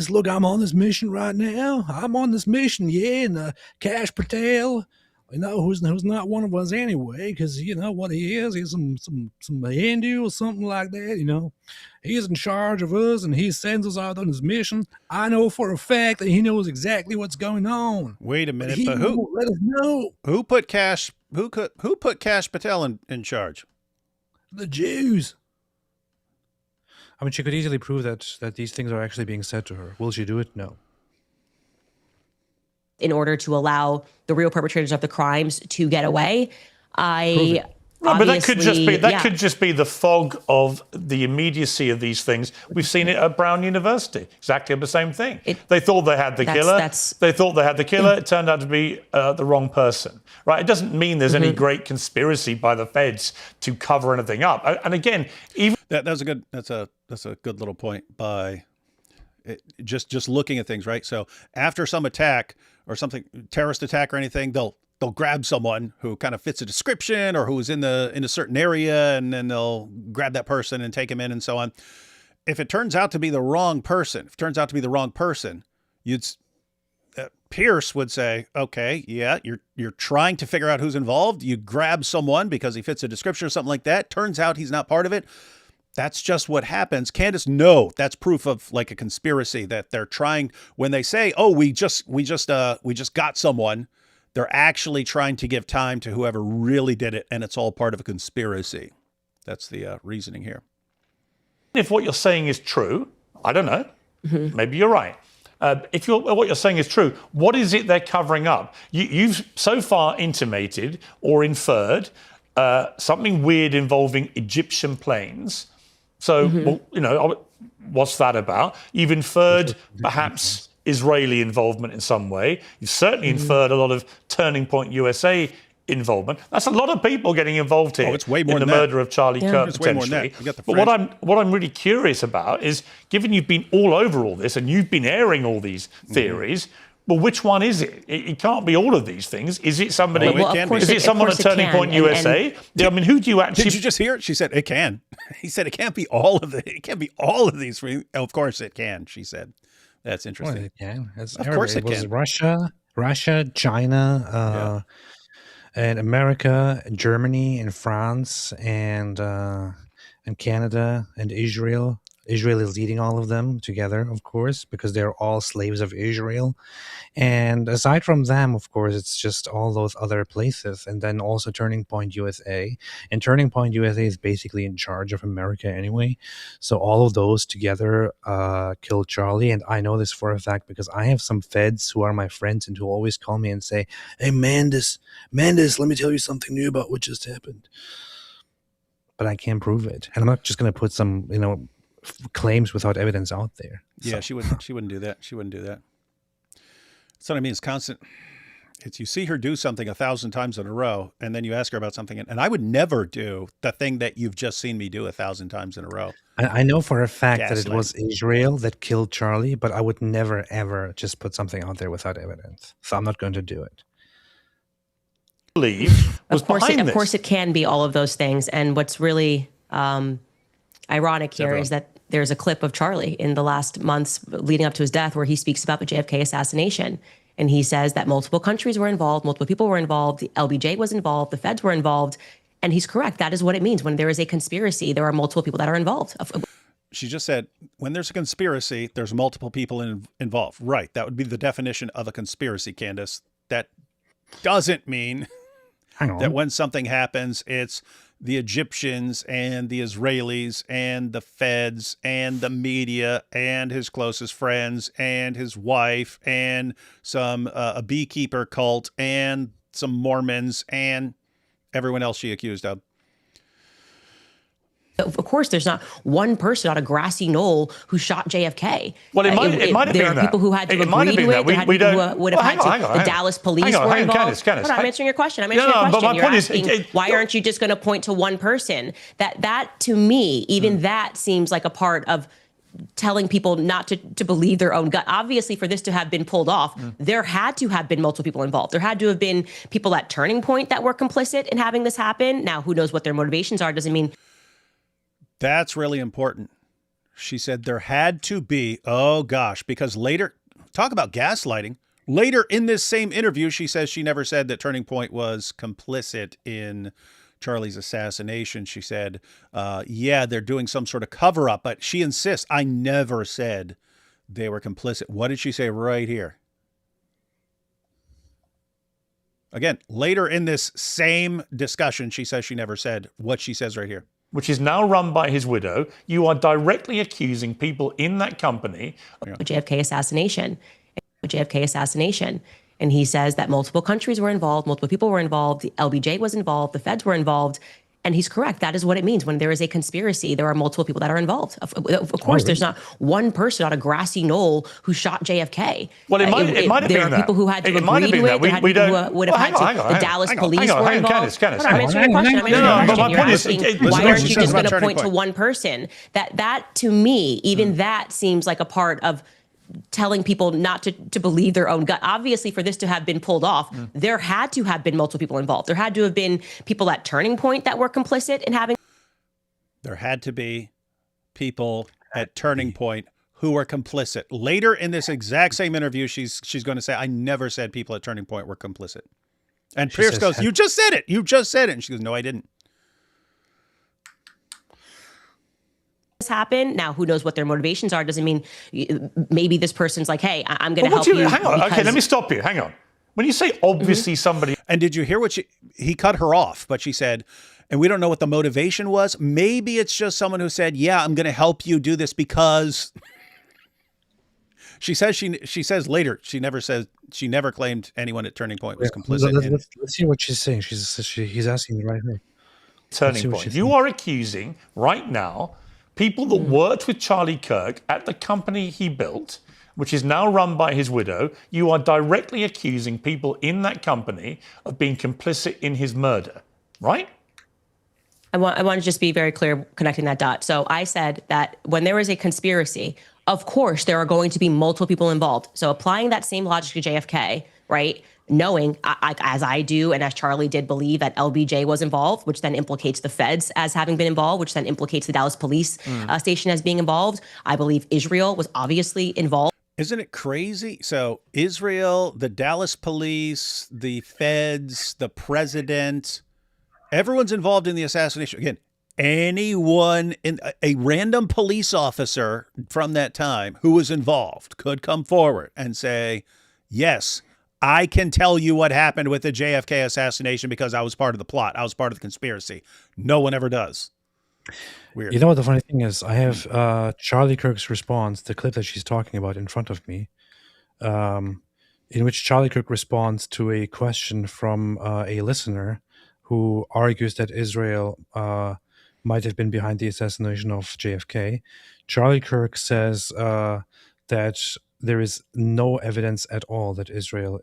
look, I'm on this mission right now. I'm on this mission, yeah, and Kash Patel, you know, who's not one of us anyway, because you know what he is. He's some Hindu or something like that, you know. He's in charge of us, and he sends us out on his mission. I know for a fact that he knows exactly what's going on. Wait a minute, He but won't let us know. who put Kash Patel in charge? The Jews. I mean, she could easily prove that these things are actually being said to her. Will she do it? No. In order to allow the real perpetrators of the crimes to get away. No, but that could just be the fog of the immediacy of these things. We've seen it at Brown University. Exactly the same thing. They thought they had the killer. They thought they had the killer. It turned out to be the wrong person. Right? It doesn't mean there's any great conspiracy by the feds to cover anything up. And again, even That's a good little point by just looking at things, right? So after some attack or something, terrorist attack or anything, they'll grab someone who kind of fits a description or who's in a certain area, and then they'll grab that person and take him in and so on. If it turns out to be the wrong person, Pierce would say, okay, yeah, you're trying to figure out who's involved. You grab someone because he fits a description or something like that. Turns out he's not part of it. That's just what happens. Candace, no, that's proof of like a conspiracy that they're trying. When they say, oh, we just got someone, they're actually trying to give time to whoever really did it, and it's all part of a conspiracy. That's the reasoning here. if what you're saying is true, I don't know, maybe you're right. If what you're saying is true, what is it they're covering up? You've so far intimated or inferred something weird involving Egyptian planes. So, well, you know, what's that about? You've inferred perhaps Israeli involvement in some way. You've certainly inferred a lot of Turning Point USA involvement. That's a lot of people getting involved here. Oh, it's way more in the than murder of Charlie Kirk, it's way more potentially. than that. But what I'm really curious about is, given you've been all over all this and you've been airing all these theories, well, which one is it? It can't be all of these things. Is it somebody? Is it someone at Turning Point USA? I mean, who do you actually? Did you just hear it? She said it can. He said it can't be all of it. It can't be all of these. Of course it can. She said. That's interesting. Well, it can. Of course it was can. Russia, China, and America, and Germany, and France, and Canada, and Israel, Israel is leading all of them together, of course, because they're all slaves of Israel. And aside from them, of course, it's just all those other places. And then also Turning Point USA. And Turning Point USA is basically in charge of America anyway. So all of those together killed Charlie. And I know this for a fact because I have some feds who are my friends and who always call me and say, "Hey, Mandis, let me tell you something new about what just happened." But I can't prove it. And I'm not just going to put some, claims without evidence out there. Yeah, So. she wouldn't do that. She wouldn't do that. That's what I mean. It's constant. It's you see her do something 1,000 times in a row, and then you ask her about something, and I would never do the thing that you've just seen me do 1,000 times in a row. I know for a fact that it Gaslight. was Israel that killed Charlie, but I would never, ever just put something out there without evidence. So I'm not going to do it. Believe was Of course, behind of this. course, it can be all of those things. And what's really ironic here is that there's a clip of Charlie in the last months leading up to his death where he speaks about the JFK assassination. And he says that multiple countries were involved, multiple people were involved, the LBJ was involved, the feds were involved. And he's correct. That is what it means. When there is a conspiracy, there are multiple people that are involved. She just said, when there's a conspiracy, there's multiple people involved. Right. That would be the definition of a conspiracy, Candace. That doesn't mean that when something happens, it's the Egyptians and the Israelis and the feds and the media and his closest friends and his wife and some a beekeeper cult and some Mormons and everyone else she accused of. Of course, there's not one person on a grassy knoll who shot JFK. Well, it might have been that. There are people who had to agree to it. There had people who would have had to. The Dallas police were involved. Candace. I'm answering your question. I'm answering your question. But my You're point asking, is, why aren't you just going to point to one person? That to me, even that seems like a part of telling people not to believe their own gut. Obviously, for this to have been pulled off, there had to have been multiple people involved. There had to have been people at Turning Point that were complicit in having this happen. Now, who knows what their motivations are? Doesn't mean. That's really important. She said there had to be, oh gosh, because later, talk about gaslighting. Later in this same interview, she says she never said that Turning Point was complicit in Charlie's assassination. She said, yeah, they're doing some sort of cover up, but she insists, I never said they were complicit. What did she say right here? Again, later in this same discussion, she says she never said what she says right here. Which is now run by his widow. You are directly accusing people in that company of JFK assassination. And he says that multiple countries were involved, multiple people were involved, the LBJ was involved, the feds were involved. And he's correct. That is what it means. When there is a conspiracy, there are multiple people that are involved. Of course, there's not one person on a grassy knoll who shot JFK. Well, it might have been that. There are people who had to agree to it. There had people who would have had to. The Dallas police were involved. Candace. I'm answering your question. You're asking, why aren't you just going to point to one person? That to me, even that seems like a part of telling people not to believe their own gut. Obviously, for this to have been pulled off, there had to have been multiple people involved. There had to have been people at Turning Point that were complicit in having. There had to be people at Turning Point who were complicit. Later in this exact same interview, she's going to say, I never said people at Turning Point were complicit. And Piers goes, you just said it. You just said it. And she goes, no, I didn't. Happen. Now, who knows what their motivations are? Doesn't mean maybe this person's like, hey, I'm going to help you. Hang on. Okay, let me stop you. Hang on. When you say obviously somebody. And did you hear what he cut her off, but she said, and we don't know what the motivation was. Maybe it's just someone who said, yeah, I'm going to help you do this because she says later, she never claimed anyone at Turning Point was complicit. Let's see what she's saying. He's asking me right here. Turning Point. You are accusing right now people that worked with Charlie Kirk at the company he built, which is now run by his widow. You are directly accusing people in that company of being complicit in his murder, right? I want to just be very clear connecting that dot. So I said that when there is a conspiracy, of course, there are going to be multiple people involved. So applying that same logic to JFK, right? Knowing, as I do and as Charlie did believe that LBJ was involved, which then implicates the feds as having been involved, which then implicates the Dallas police station as being involved. I believe Israel was obviously involved. Isn't it crazy? So Israel, the Dallas police, the feds, the president, everyone's involved in the assassination. Again, anyone in a random police officer from that time who was involved could come forward and say, yes, I can tell you what happened with the JFK assassination because I was part of the plot. I was part of the conspiracy. No one ever does. Weird. You know what the funny thing is? I have Charlie Kirk's response, the clip that she's talking about, in front of me, in which Charlie Kirk responds to a question from a listener who argues that Israel might have been behind the assassination of JFK. Charlie Kirk says that there is no evidence at all that Israel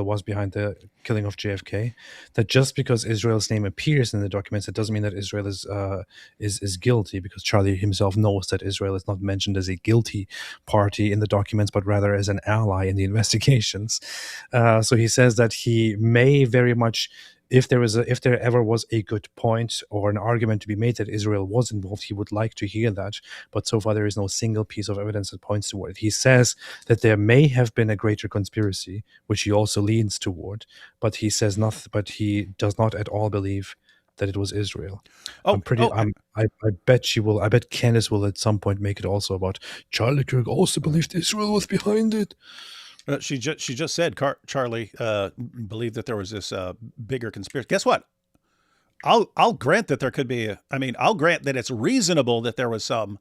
was behind the killing of JFK. That just because Israel's name appears in the documents, it doesn't mean that Israel is guilty, because Charlie himself knows that Israel is not mentioned as a guilty party in the documents, but rather as an ally in the investigations. So he says that he may very much, if there ever was a good point or an argument to be made that Israel was involved, he would like to hear that. But so far, there is no single piece of evidence that points toward it. He says that there may have been a greater conspiracy, which he also leans toward, but he says nothing. But he does not at all believe that it was Israel. I bet she will. I bet Candace will at some point make it also about Charlie Kirk also believed Israel was behind it. She just said Charlie believed that there was this bigger conspiracy. Guess what? I'll grant that there could be. I'll grant that it's reasonable that there was some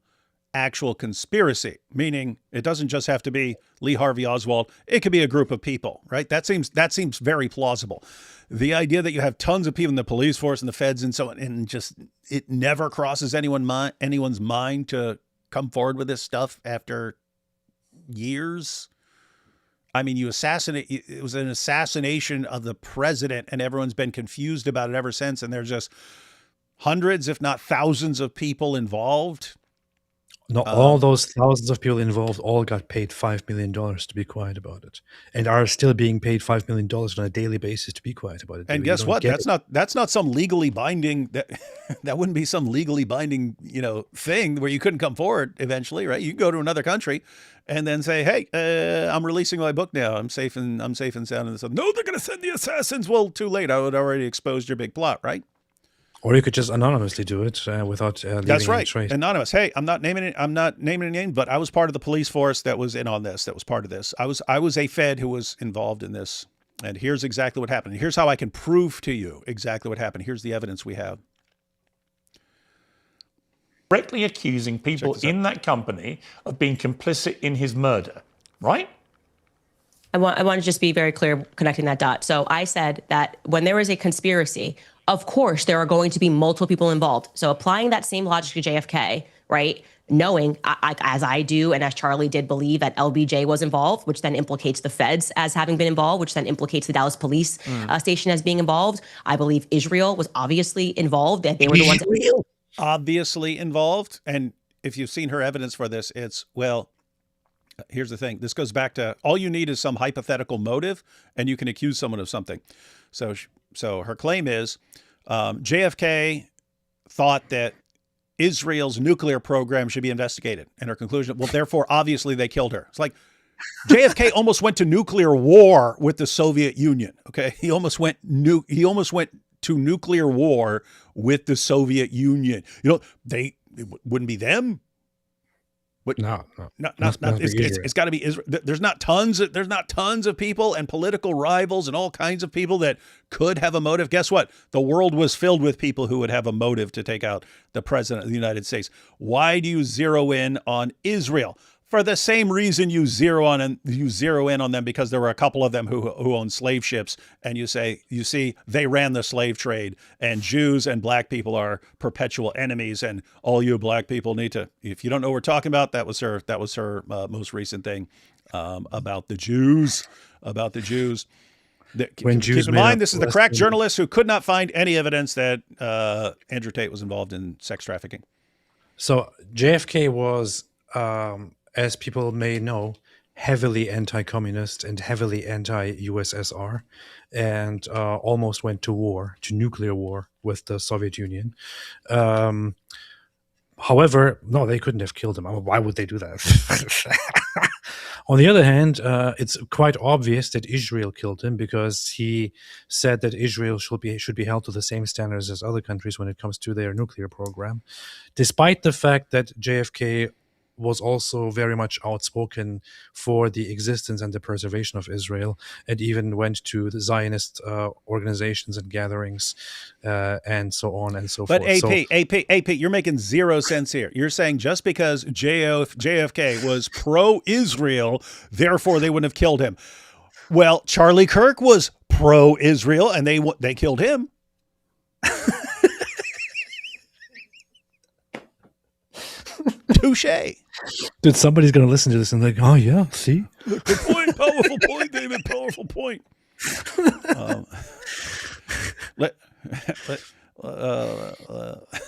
actual conspiracy. Meaning, it doesn't just have to be Lee Harvey Oswald. It could be a group of people, right? That seems very plausible. The idea that you have tons of people in the police force and the feds and so on, and just it never crosses anyone's mind to come forward with this stuff after years. It was an assassination of the president, and everyone's been confused about it ever since. And there's just hundreds, if not thousands, of people involved. No, all those thousands of people involved all got paid $5 million to be quiet about it, and are still being paid $5 million on a daily basis to be quiet about it. And guess what? That's not some legally binding that wouldn't be some legally binding thing where you couldn't come forward eventually, right? You can go to another country and then say, hey, I'm releasing my book now. I'm safe and sound. And no, they're going to send the assassins. Well, too late. I would already exposed your big plot, right? Or you could just anonymously do it without leaving That's right. any trace. Anonymous. Hey, I'm not naming a name, but I was part of the police force that was in on this. That was part of this. I was a Fed who was involved in this. And here's exactly what happened. Here's how I can prove to you exactly what happened. Here's the evidence we have. Directly accusing people in that company of being complicit in his murder, right? I want to just be very clear connecting that dot. So I said that when there is a conspiracy, of course, there are going to be multiple people involved. So applying that same logic to JFK, right? Knowing, as I do, and as Charlie did believe that LBJ was involved, which then implicates the feds as having been involved, which then implicates the Dallas police station as being involved. I believe Israel was obviously involved. That they were the ones obviously involved. And if you've seen her evidence for this, here's the thing. This goes back to all you need is some hypothetical motive, and you can accuse someone of something. So her claim is JFK thought that Israel's nuclear program should be investigated. And her conclusion, well, therefore, obviously they killed her. It's like JFK almost went to nuclear war with the Soviet Union. Okay. He almost went to nuclear war with the Soviet Union. It wouldn't be them. No. It's got to be Israel. There's not tons of people and political rivals and all kinds of people that could have a motive. Guess what? The world was filled with people who would have a motive to take out the president of the United States. Why do you zero in on Israel? For the same reason you zero in on them, because there were a couple of them who owned slave ships, and you see, they ran the slave trade, and Jews and black people are perpetual enemies, and all you black people need to, if you don't know what we're talking about, that was her most recent thing about the Jews. Keep in mind, this is the crack journalist who could not find any evidence that Andrew Tate was involved in sex trafficking. So JFK was, as people may know, heavily anti-communist and heavily anti-USSR, and almost went to nuclear war with the Soviet Union. However, no, they couldn't have killed him. Why would they do that? On the other hand, it's quite obvious that Israel killed him because he said that Israel should be held to the same standards as other countries when it comes to their nuclear program, despite the fact that JFK was also very much outspoken for the existence and the preservation of Israel, and even went to the Zionist organizations and gatherings and so on and so But forth. AP, you're making zero sense here. You're saying just because JFK was pro-Israel, therefore they wouldn't have killed him. Well, Charlie Kirk was pro-Israel, and they killed him. Touche. Dude, somebody's going to listen to this and like, oh yeah, see? Good point. Powerful point, David. Powerful point.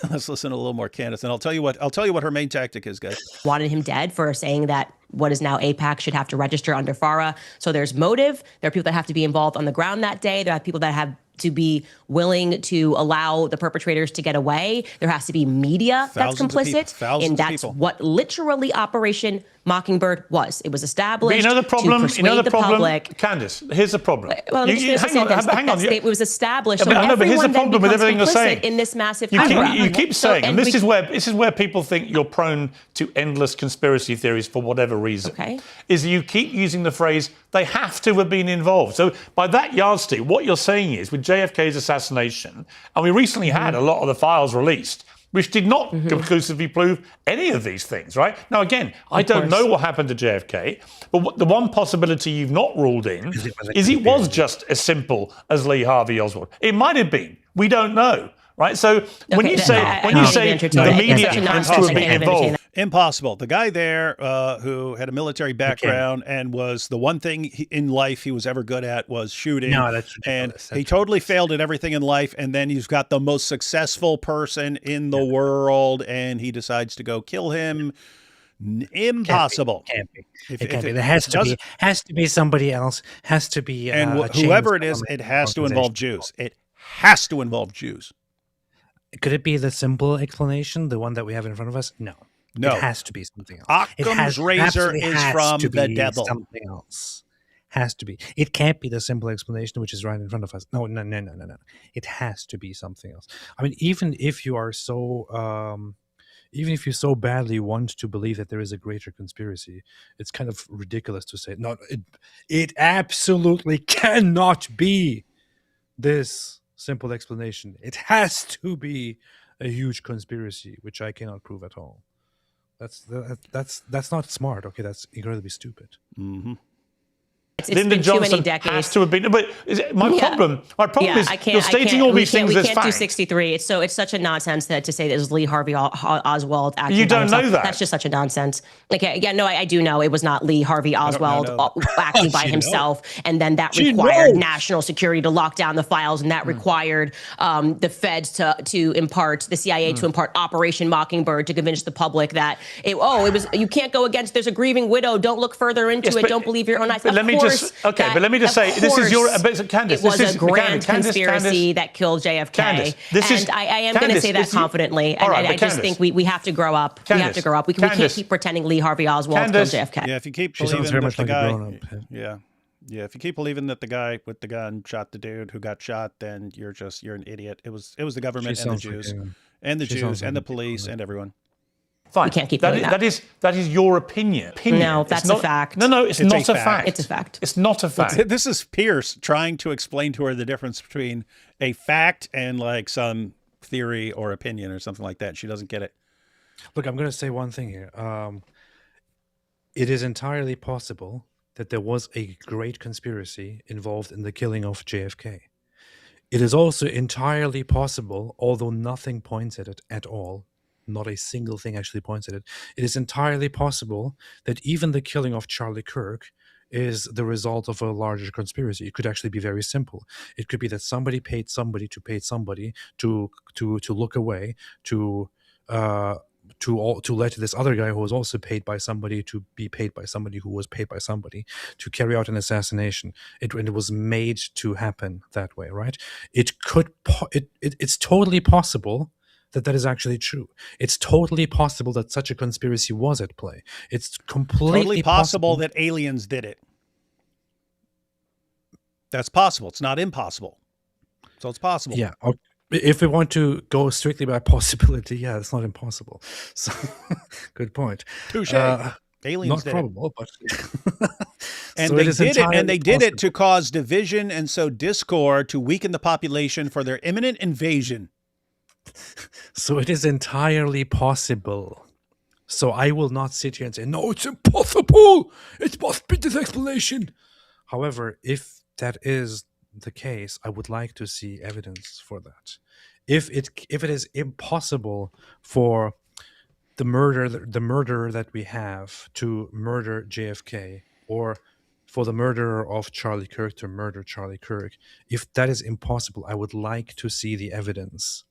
Let's listen a little more, Candace, and I'll tell you what her main tactic is, guys. Wanted him dead for saying that what is now AIPAC should have to register under FARA. So there's motive. There are people that have to be involved on the ground that day. There are people that have to be willing to allow the perpetrators to get away. There has to be media that's complicit. And that's what literally Operation Mockingbird was. It was established to persuade the public. Candace, here's the problem. Well, hang on. It was established. Yeah, but here's the problem with everything you're saying. In this massive you keep saying, and this is where people think you're prone to endless conspiracy theories for whatever reason. Okay. Is you keep using the phrase, they have to have been involved. So by that yardstick, what you're saying is, with JFK's assassination, and we recently had a lot of the files released, which did not conclusively prove any of these things, right? Now, again, I don't know what happened to JFK, but the one possibility you've not ruled in is it was just as simple as Lee Harvey Oswald. It might have been. We don't know, right? So when you say the media has to have been involved, impossible. The guy there who had a military background and was the one thing in life he was ever good at was shooting. No, that's ridiculous. And he totally failed at everything in life. And then he's got the most successful person in the world, and he decides to go kill him. Impossible. Can't be. It can't be. There has to be somebody else. Has to be. And whoever it is, it has to involve Jews. It has to involve Jews. Could it be the simple explanation, the one that we have in front of us? No. No. It has to be something else. Occam's razor is from the devil. Something else. Has to be. It can't be the simple explanation which is right in front of us. No. It has to be something else. I mean, even if you so badly want to believe that there is a greater conspiracy, it's kind of ridiculous to say, no, it absolutely cannot be this simple explanation. It has to be a huge conspiracy, which I cannot prove at all. That's not smart. Okay, that's incredibly stupid. Mm-hmm. It's Lyndon been Johnson too many decades. has to have been. But my problem is you're stating all these things as fact. We can't do fact. 63. It's such a nonsense to say that it was Lee Harvey Oswald acting You by don't himself. know that. That's just such a nonsense. I do know it was not Lee Harvey Oswald acting by himself, and then that required national security to lock down the files, and that required the feds to impart, the CIA to impart Operation Mockingbird to convince the public that it was, you can't go against, there's a grieving widow, don't look further into it, don't believe your own eyes. But let me just say, this is your, Candace. It was a grand conspiracy that killed JFK. I am going to say that confidently. And I just think we have to grow up. We have to grow up. We can't keep pretending Lee Harvey Oswald killed JFK. Yeah, if you keep believing that the guy, if you keep believing that the guy with the gun shot the dude who got shot, then you're an idiot. It was the government and the Jews and the police and everyone. Fine. We can't keep doing that. That is your opinion. No, that's a fact. No, it's not a fact. It's a fact. It's not a fact. This is Piers trying to explain to her the difference between a fact and like some theory or opinion or something like that. She doesn't get it. Look, I'm going to say one thing here. It is entirely possible that there was a great conspiracy involved in the killing of JFK. It is also entirely possible, although nothing points at it at all, not a single thing actually points at it, it is entirely possible that even the killing of Charlie Kirk is the result of a larger conspiracy. It could actually be very simple. It could be that somebody paid somebody to pay somebody to look away, to let this other guy who was also paid by somebody to be paid by somebody who was paid by somebody to carry out an assassination. It was made to happen that way, right? It's totally possible that is actually true. It's totally possible that such a conspiracy was at play. It's completely Totally possible that aliens did it. That's possible. It's not impossible. So it's possible. Yeah. If we want to go strictly by possibility, yeah, it's not impossible. So, good point. Touche. Aliens Not did probable, but and so they it is did it, and entirely they did it possible. to cause division and sow discord to weaken the population for their imminent invasion. So it is entirely possible. So I will not sit here and say, no, it's impossible. It must be this explanation. However, if that is the case, I would like to see evidence for that. If it is impossible for the murderer that we have to murder JFK, or for the murderer of Charlie Kirk to murder Charlie Kirk, if that is impossible, I would like to see the evidence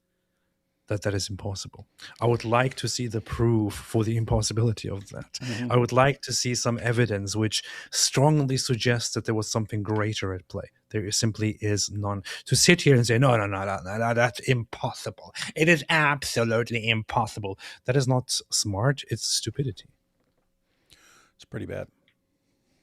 that is impossible. I would like to see the proof for the impossibility of that. Mm-hmm. I would like to see some evidence which strongly suggests that there was something greater at play. There simply is none. To sit here and say, no, that's impossible. It is absolutely impossible. That is not smart. It's stupidity. It's pretty bad.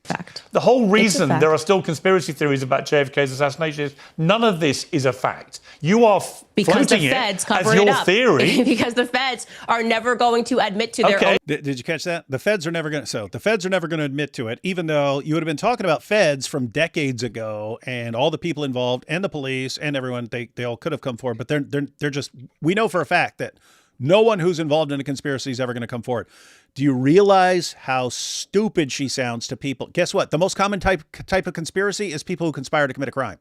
Fact. The whole reason fact. there are still conspiracy theories about JFK's assassination is none of this is a fact. You are Because the floating feds it as cover it your up. theory. Because the feds are never going to admit to their own. Did you catch that? The feds are never going to admit to it, even though you would have been talking about feds from decades ago and all the people involved and the police and everyone, they all could have come forward, but they're just, we know for a fact that no one who's involved in a conspiracy is ever going to come forward. Do you realize how stupid she sounds to people? Guess what? The most common type of conspiracy is people who conspire to commit a crime.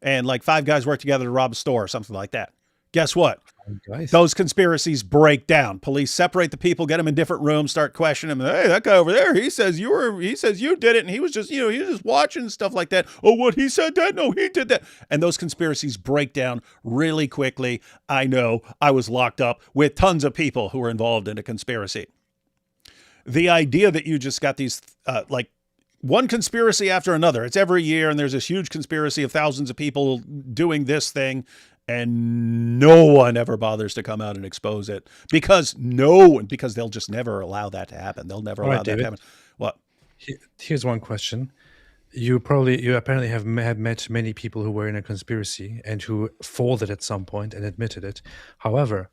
And like 5 guys work together to rob a store or something like that. Guess what? Guys. Those conspiracies break down. Police separate the people, get them in different rooms, start questioning them. Hey, that guy over there, he says you did it, and he was just, he was just watching and stuff like that. Oh, what, he said that? No, he did that. And those conspiracies break down really quickly. I know. I was locked up with tons of people who were involved in a conspiracy. The idea that you just got these like one conspiracy after another. It's every year, and there's this huge conspiracy of thousands of people doing this thing, and no one ever bothers to come out and expose it because they'll just never allow that to happen. They'll never allow that to happen. What? Here's one question. You apparently have met many people who were in a conspiracy and who folded at some point and admitted it. However,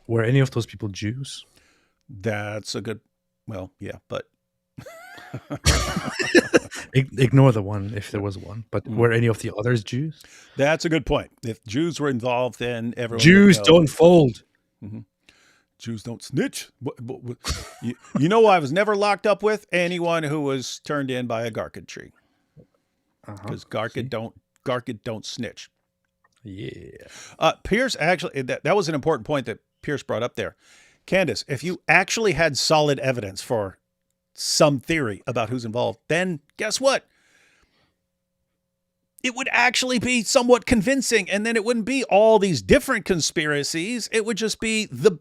were any of those people Jews? That's a good, well, yeah, but Ignore the one if there was one. But were any of the others Jews? that's a good point. If Jews were involved, then everyone Jews would know. don't fold. Jews don't snitch. You know, I was never locked up with anyone who was turned in by a garkid tree, because garkid don't snitch. Yeah. Piers, actually, that was an important point that Piers brought up there. Candace, if you actually had solid evidence for some theory about who's involved, then guess what? It would actually be somewhat convincing, and then it wouldn't be all these different conspiracies. It would just be the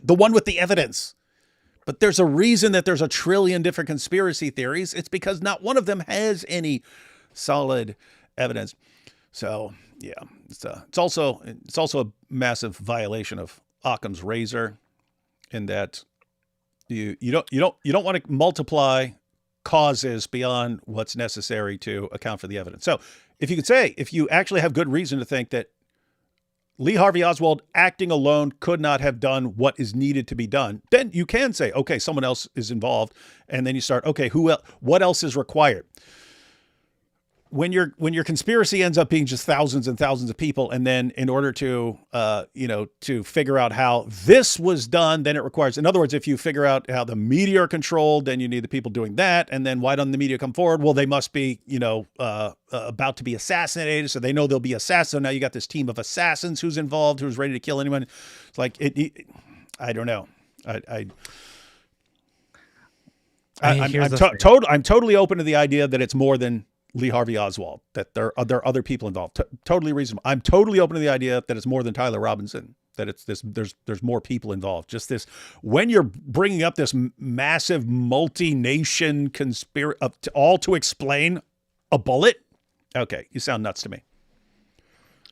one with the evidence. But there's a reason that there's a trillion different conspiracy theories. It's because not one of them has any solid evidence. So yeah, it's also a massive violation of Occam's razor, in that you don't want to multiply causes beyond what's necessary to account for the evidence. So if you actually have good reason to think that Lee Harvey Oswald acting alone could not have done what is needed to be done, then you can say, okay, someone else is involved. And then you start, okay, what else is required? When your conspiracy ends up being just thousands and thousands of people, and then in order to to figure out how this was done, then it requires, in other words, if you figure out how the media are controlled, then you need the people doing that. And then why don't the media come forward? Well, they must be about to be assassinated, so they know they'll be assassins. So now you got this team of assassins who's involved, who's ready to kill anyone. It's like I don't know. I'm totally open to the idea that it's more than Lee Harvey Oswald, that there are other people involved. Totally reasonable. I'm totally open to the idea that it's more than Tyler Robinson, that it's this, there's more people involved. Just this, when you're bringing up this massive multi-nation conspiracy, all to explain a bullet. Okay. You sound nuts to me.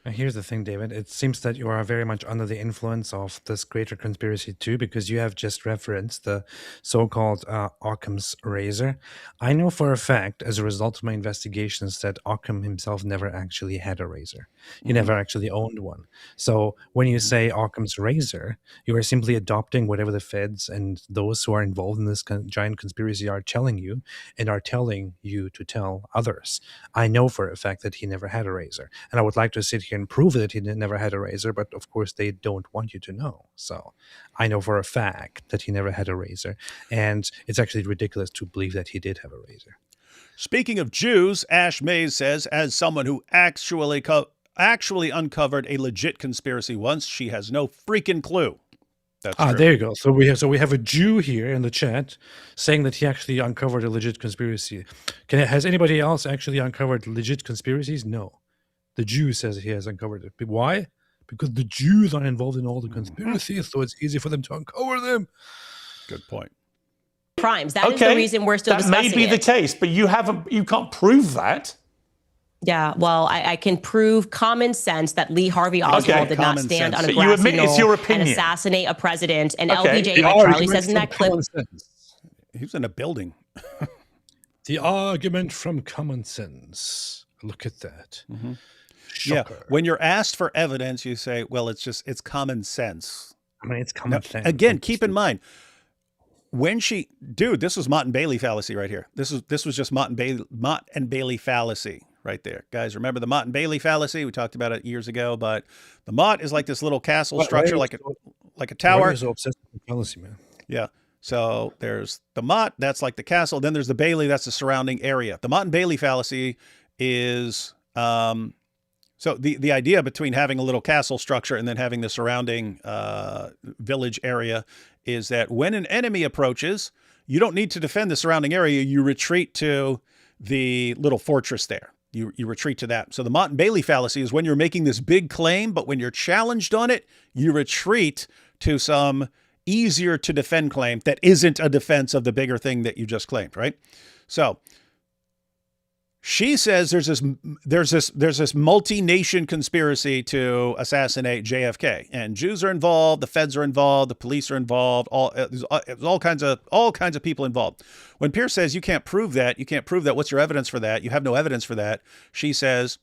Here's the thing, David. It seems that you are very much under the influence of this greater conspiracy too, because you have just referenced the so-called Occam's razor. I know for a fact, as a result of my investigations, that Occam himself never actually had a razor. He never actually owned one. So when you say Occam's razor, you are simply adopting whatever the feds and those who are involved in this giant conspiracy are telling you, and are telling you to tell others. I know for a fact that he never had a razor, and I would like to sit here and prove that he never had a razor, but of course they don't want you to know. So I know for a fact that he never had a razor, and it's actually ridiculous to believe that he did have a razor. Speaking of Jews, Ash Mays says, as someone who actually uncovered a legit conspiracy once, she has no freaking clue. That's true. There you go. So we have a Jew here in the chat saying that he actually uncovered a legit conspiracy. Has anybody else actually uncovered legit conspiracies? No. The Jew says he has uncovered it. Why? Because the Jews are involved in all the conspiracies, so it's easy for them to uncover them. Good point. Crimes. That is the reason we're still discussing it. That may be the case, but you can't prove that. Yeah, well, I can prove common sense that Lee Harvey Oswald did not stand on a you grassy admit it's your knoll opinion. and assassinate a president. And Okay. LBJ, like Charlie says in that clip, He was in a building. The argument from common sense. Look at that. Yeah. Shocker. When you're asked for evidence, you say, well, it's common sense. I mean, it's common sense. Again, keep in mind, when this was Mott and Bailey fallacy right here. This was just Mott and Bailey fallacy right there. Guys, remember the Mott and Bailey fallacy? We talked about it years ago, but the Mott is like this little castle structure, like a tower. Why are you so obsessed with fallacy, man? Yeah. So there's the Mott, that's like the castle. Then there's the Bailey, that's the surrounding area. The Mott and Bailey fallacy is so the idea between having a little castle structure and then having the surrounding village area is that when an enemy approaches, you don't need to defend the surrounding area. You retreat to the little fortress there. You retreat to that. So the Mott and Bailey fallacy is when you're making this big claim, but when you're challenged on it, you retreat to some easier to defend claim that isn't a defense of the bigger thing that you just claimed, right? So she says there's this multi-nation conspiracy to assassinate JFK, and Jews are involved, the feds are involved, the police are involved, there's all kinds of people involved. When Piers says you can't prove that, what's your evidence for that? You have no evidence for that. She says,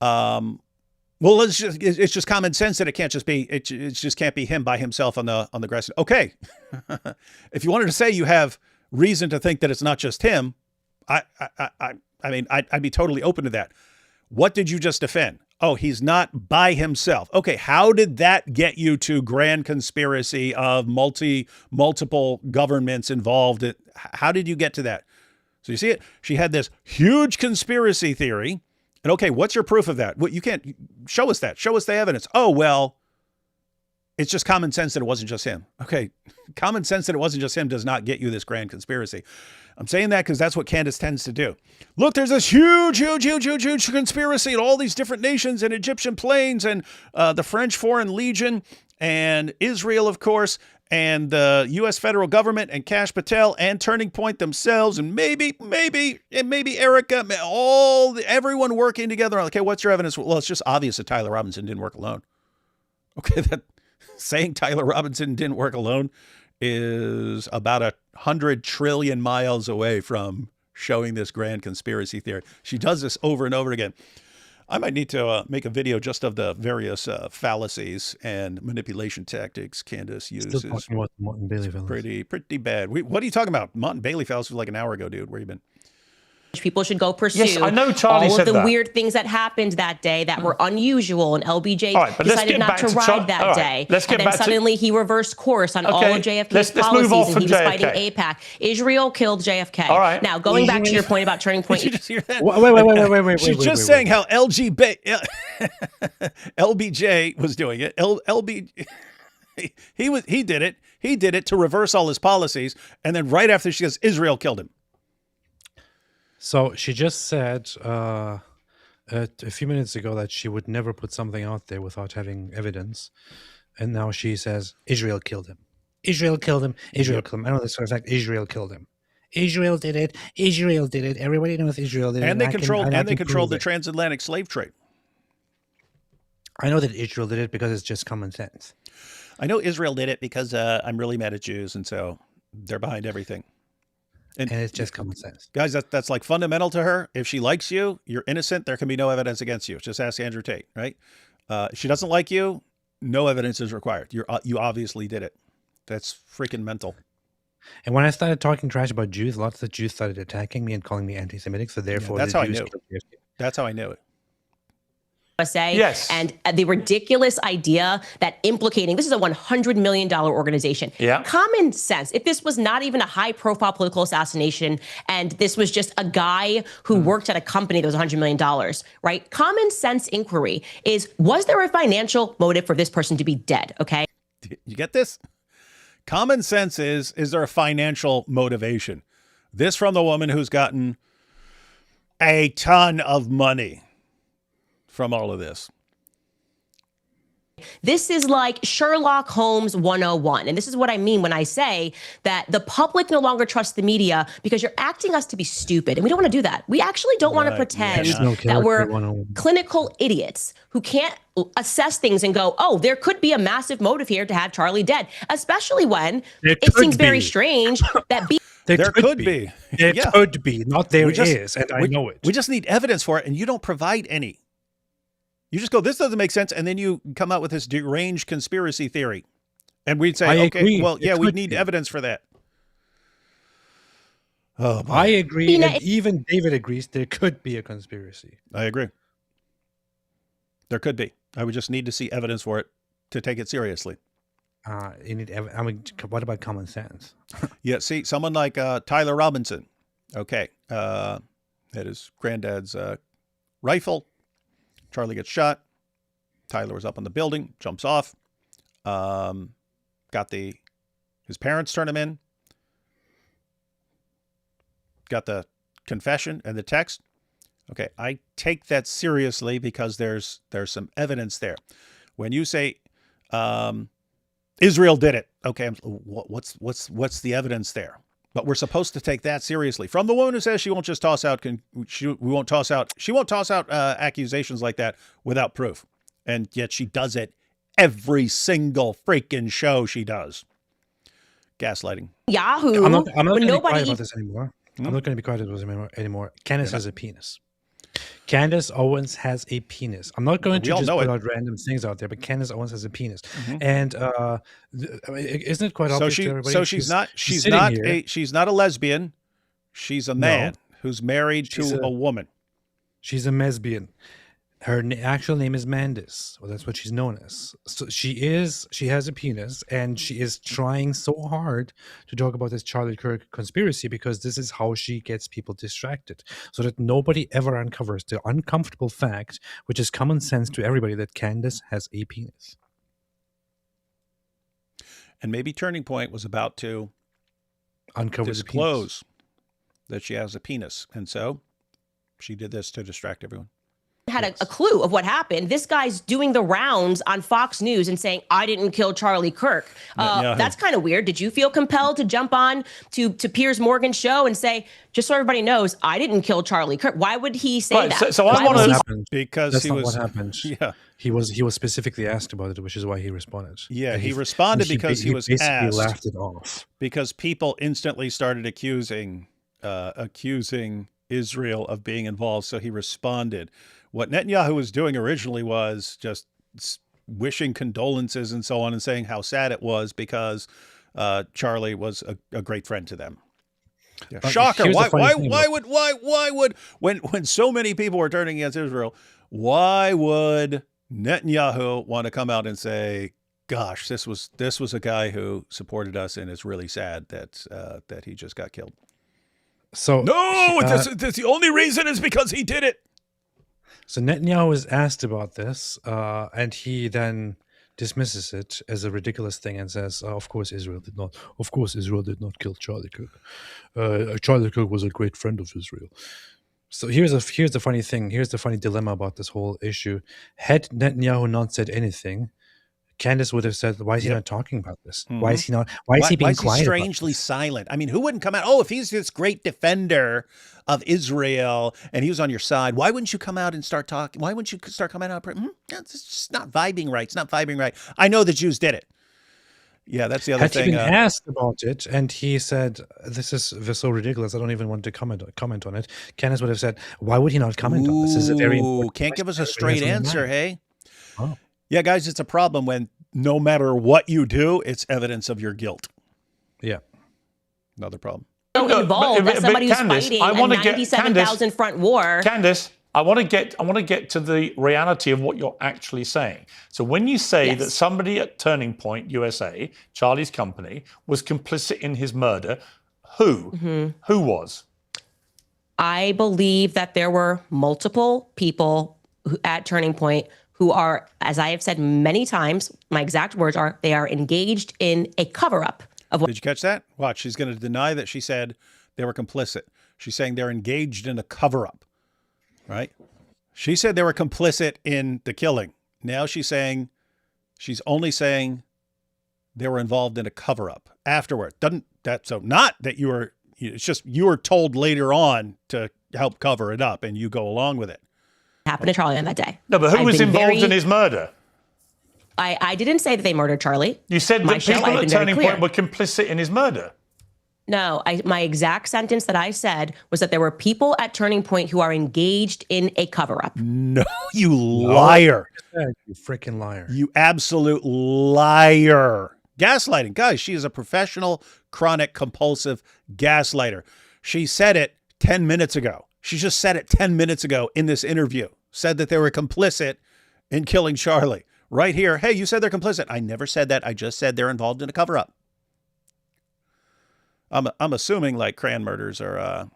well, it's just common sense that it just can't be him by himself on the grass. Okay, if you wanted to say you have reason to think that it's not just him, I mean, I'd be totally open to that. What did you just defend? Oh, he's not by himself. Okay, how did that get you to grand conspiracy of multiple governments involved? How did you get to that? So you see it? She had this huge conspiracy theory. And okay, what's your proof of that? What you can't show us that. Show us the evidence. Oh, well, it's just common sense that it wasn't just him. Okay, common sense that it wasn't just him does not get you this grand conspiracy. I'm saying that because that's what Candace tends to do. Look, there's this huge conspiracy in all these different nations and Egyptian planes and the French Foreign Legion and Israel, of course, and the U.S. federal government and Kash Patel and Turning Point themselves and maybe Erica, everyone working together. Okay, what's your evidence? Well, it's just obvious that Tyler Robinson didn't work alone. Okay, that saying Tyler Robinson didn't work alone is about 100 trillion miles away from showing this grand conspiracy theory. She does this over and over again. I might need to make a video just of the various fallacies and manipulation tactics Candace uses. Still talking about the Mott and Bailey fallacy. Pretty bad. What are you talking about? Mott and Bailey fallacy was like an hour ago, dude. Where you been? people should go pursue. Yes, I know Charlie all said of the that. weird things that happened that day that were unusual, and LBJ right, decided not to ride that day. Let's get and then back suddenly he reversed course on all of JFK's let's policies, move off and from he was JFK. fighting AIPAC. Israel killed JFK. All right. Now, going back to your point about Turning Point. Did you just hear that? Wait. She's just saying how LBJ was doing it. He did it. He did it to reverse all his policies, and then right after she says Israel killed him. So she just said a few minutes ago that she would never put something out there without having evidence, and now she says Israel killed him. Israel killed him. Israel killed him. I know this for a fact. Israel killed him. Israel did it. Israel did it. Everybody knows Israel did it. And they controlled the transatlantic slave trade. I know that Israel did it because it's just common sense. I know Israel did it because I'm really mad at Jews, and so they're behind everything. And it's just common sense. Guys, that's like fundamental to her. If she likes you, you're innocent. There can be no evidence against you. Just ask Andrew Tate, right? If she doesn't like you, no evidence is required. You obviously did it. That's freaking mental. And when I started talking trash about Jews, lots of Jews started attacking me and calling me anti-Semitic. So therefore, that's the how Jews I knew. That's how I knew it. USA. Yes. And the ridiculous idea that implicating, this is a $100 million organization. Yeah. Common sense. If this was not even a high profile political assassination and this was just a guy who worked at a company that was $100 million, right? Common sense inquiry is, was there a financial motive for this person to be dead? Okay. You get this? Common sense is there a financial motivation? This from the woman who's gotten a ton of money from all of this. This is like Sherlock Holmes 101. And this is what I mean when I say that the public no longer trusts the media because you're acting us to be stupid. And we don't want to do that. We actually don't want to pretend that we're clinical idiots who can't assess things and go, oh, there could be a massive motive here to have Charlie dead, especially when it seems very strange that There could be. There could be. Not there is, and I know it. We just need evidence for it, and you don't provide any. You just go, this doesn't make sense, and then you come out with this deranged conspiracy theory. And we'd say, okay, well, yeah, we need evidence for that. Oh, boy. I agree, and even David agrees there could be a conspiracy. I agree. There could be. I would just need to see evidence for it to take it seriously. You need. I mean, what about common sense? Yeah, see, someone like Tyler Robinson. Okay, that is granddad's rifle. Charlie gets shot. Tyler was up on the building, jumps off. His parents turn him in. Got the confession and the text. Okay, I take that seriously because there's some evidence there. When you say Israel did it, okay, what's the evidence there? But we're supposed to take that seriously. From the woman who says she won't just toss out accusations like that without proof, and yet she does it every single freaking show she does. Gaslighting. Yahoo. I'm not going to be quiet about this anymore. I'm not going to be quiet about this anymore. Candace has a penis. Candace Owens has a penis. I'm not going to just put out random things out there, but Candace Owens has a penis, and isn't it quite obvious to everybody? So she's not a lesbian. She's a man who's married to a woman. She's a lesbian. Her actual name is Mandis. Well, that's what she's known as. So she has a penis, and she is trying so hard to talk about this Charlie Kirk conspiracy because this is how she gets people distracted, so that nobody ever uncovers the uncomfortable fact, which is common sense to everybody, that Candace has a penis. And maybe Turning Point was about to disclose that she has a penis, and so she did this to distract everyone. Had a clue of what happened. This guy's doing the rounds on Fox News and saying, I didn't kill Charlie Kirk. That's kind of weird. Did you feel compelled to jump on to Piers Morgan's show and say, just so everybody knows, I didn't kill Charlie Kirk? Why would he say that? So I want to... Because that's he not was... what happened. Yeah. He was specifically asked about it, which is why he responded. Yeah, he responded because he was basically asked. Laughed it off. Because people instantly started accusing Israel of being involved, so he responded. What Netanyahu was doing originally was just wishing condolences and so on and saying how sad it was because Charlie was a great friend to them. Yeah. Shocker. Why would when so many people were turning against Israel, why would Netanyahu want to come out and say, gosh, this was a guy who supported us and it's really sad that he just got killed. So that's the only reason is because he did it. So Netanyahu was asked about this, and he then dismisses it as a ridiculous thing and says, "Of course, Israel did not. Of course, Israel did not kill Charlie Kirk. Charlie Kirk was a great friend of Israel." So here's the funny thing. Here's the funny dilemma about this whole issue. Had Netanyahu not said anything, Candace would have said, "Why is he not talking about this? Why is he not? Why Why is he being is he quiet? about strangely this?" silent? I mean, who wouldn't come out? Oh, if he's this great defender of Israel and he was on your side, why wouldn't you come out and start talking? Why wouldn't you start coming out? It's just not vibing right. It's not vibing right. I know the Jews did it. Yeah, that's the other Had thing. he been asked about it, and he said, "This is so ridiculous. I don't even want to comment on it." Candace would have said, "Why would he not comment on this? This is a very important Can't give us question a straight everybody has on answer, their mind." hey? Oh. Yeah, guys, it's a problem when no matter what you do, it's evidence of your guilt. Yeah. Another problem. So involved as somebody who's Candace, fighting I a wanna get- 97,000 front war. Candace, I want to get to the reality of what you're actually saying. So when you say Yes. that somebody at Turning Point USA, Charlie's company, was complicit in his murder, who? Who was? I believe that there were multiple people at Turning Point who are, as I have said many times, my exact words are, they are engaged in a cover-up of what. Did you catch that? Watch, she's going to deny that she said they were complicit. She's saying they're engaged in a cover-up, right? She said they were complicit in the killing. Now she's only saying they were involved in a cover-up afterward. Doesn't that, so not that you were, it's just you were told later on to help cover it up and you go along with it. happened to Charlie on that day. No, but who I've was been involved very- in his murder? I didn't say that they murdered Charlie. You said My that show, people I've at been very Turning clear. Point were complicit in his murder. No, my exact sentence that I said was that there were people at Turning Point who are engaged in a cover-up. No, you liar. You freaking liar. You absolute liar. Gaslighting. Guys, she is a professional, chronic, compulsive gaslighter. She said it 10 minutes ago. She just said it 10 minutes ago in this interview. Said that they were complicit in killing Charlie. Right here. Hey, you said they're complicit. I never said that. I just said they're involved in a cover-up. I'm assuming like Cran murders or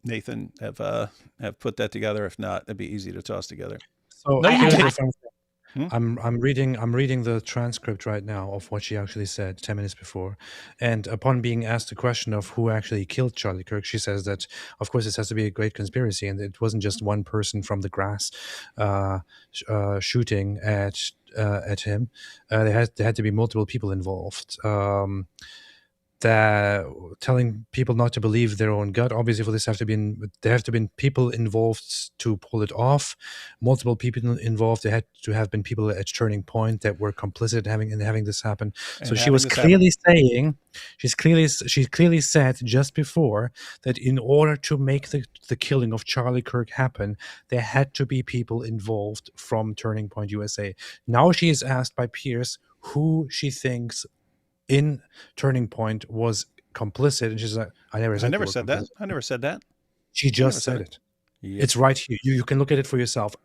Nathan have put that together. If not, it'd be easy to toss together. So No, you didn't. I'm reading the transcript right now of what she actually said 10 minutes before, and upon being asked the question of who actually killed Charlie Kirk, she says that of course this has to be a great conspiracy, and it wasn't just one person from the grass shooting at him. There had to be multiple people involved. That telling people not to believe their own gut. Obviously, for this there have to be people involved to pull it off. Multiple people involved. There had to have been people at Turning Point that were complicit in having this happen. So she was clearly saying, she clearly said just before that in order to make the killing of Charlie Kirk happen, there had to be people involved from Turning Point USA. Now she is asked by Piers who she thinks in Turning Point was complicit, and she's like, I never said that. I never said that. She just said it. Yep. It's right here. You can look at it for yourself.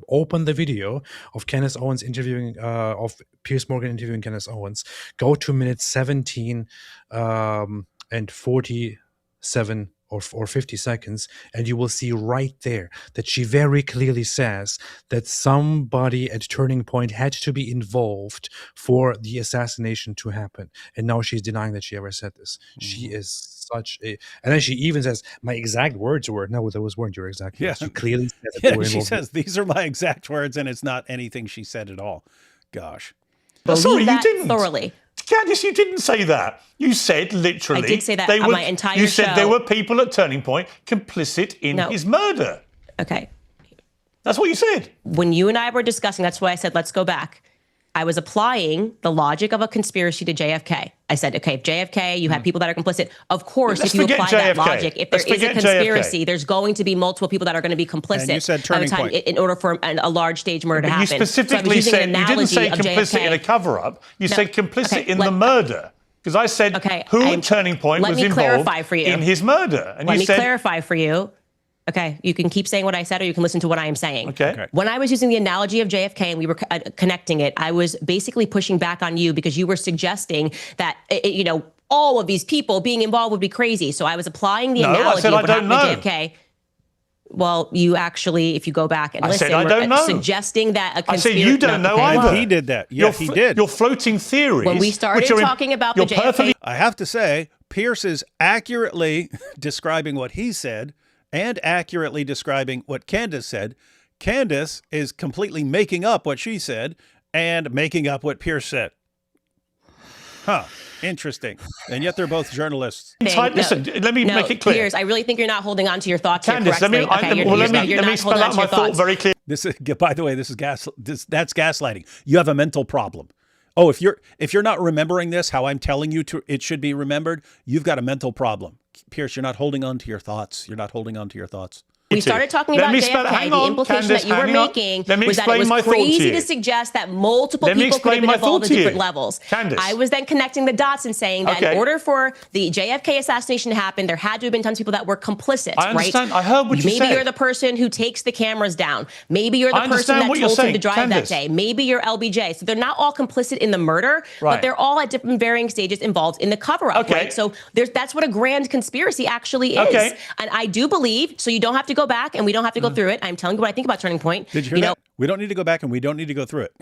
Open the video of Candace Owens interviewing, of Piers Morgan interviewing Candace Owens. Go to minute 17 and 47 or 50 seconds, and you will see right there that she very clearly says that somebody at Turning Point had to be involved for the assassination to happen. And now she's denying that she ever said this. She is such a... And then she even says, my exact words were... No, those weren't your exact words. You clearly said that they were she involved. says, these are my exact words, and it's not anything she said at all. Gosh. Sorry, you didn't. Thoroughly. Candace, you didn't say that. You said literally. I did say that on my entire You said show. there were people at Turning Point complicit in his murder. Okay. That's what you said. When you and I were discussing, that's why I said, let's go back. I was applying the logic of a conspiracy to JFK. I said, okay, if JFK, you have people that are complicit. Of course, Let's if you forget apply that JFK. logic, if there Let's is a forget conspiracy, JFK. there's going to be multiple people that are going to be complicit. And you said by the Turning time, Point. in order for a large stage murder to But you happen. specifically so said, you didn't say of complicit JFK. in a cover-up. You said complicit okay, in the murder. Because I said, who at Turning Point was involved clarify for you. in his murder? And Let you me said, clarify for you. Okay, you can keep saying what I said, or you can listen to what I am saying. Okay. When I was using the analogy of JFK and we were connecting it, I was basically pushing back on you because you were suggesting that, all of these people being involved would be crazy. So I was applying the analogy I said, of what I don't happened to know. JFK. Well, you actually, if you go back and I listen, said, I were don't know. suggesting that a I conspiracy. said, you don't know either. He did that. Yeah, he did. Your floating theories. When we started which are talking about the JFK. I have to say, Piers is accurately describing what he said and accurately describing what Candace said. Candace is completely making up what she said and making up what Piers said. Huh. Interesting. And yet they're both journalists. Listen, let me make it clear. Piers, I really think you're not holding on to your thoughts Candace, here correctly. let me spell out my thought very clearly. This is, by the way, that's gaslighting. You have a mental problem. Oh, if you're not remembering this, how I'm telling you it should be remembered, you've got a mental problem. Piers, you're not holding on to your thoughts. You're not holding on to your thoughts. We started talking about JFK. The implication that you were making was that it was crazy to suggest that multiple people could have been involved at different levels. Candace. I was then connecting the dots and saying that in order for the JFK assassination to happen, there had to have been tons of people that were complicit. I understand. Right? I heard what you said. Maybe you're the person who takes the cameras down. Maybe you're the person that told him to drive that day. Maybe you're LBJ. So they're not all complicit in the murder, but they're all at different varying stages involved in the cover-up. Right? So that's what a grand conspiracy actually is. And I do believe, so you don't have to go back and we don't have to go through it. I'm telling you what I think about Turning Point. Did you hear that? We don't need to go back and we don't need to go through it.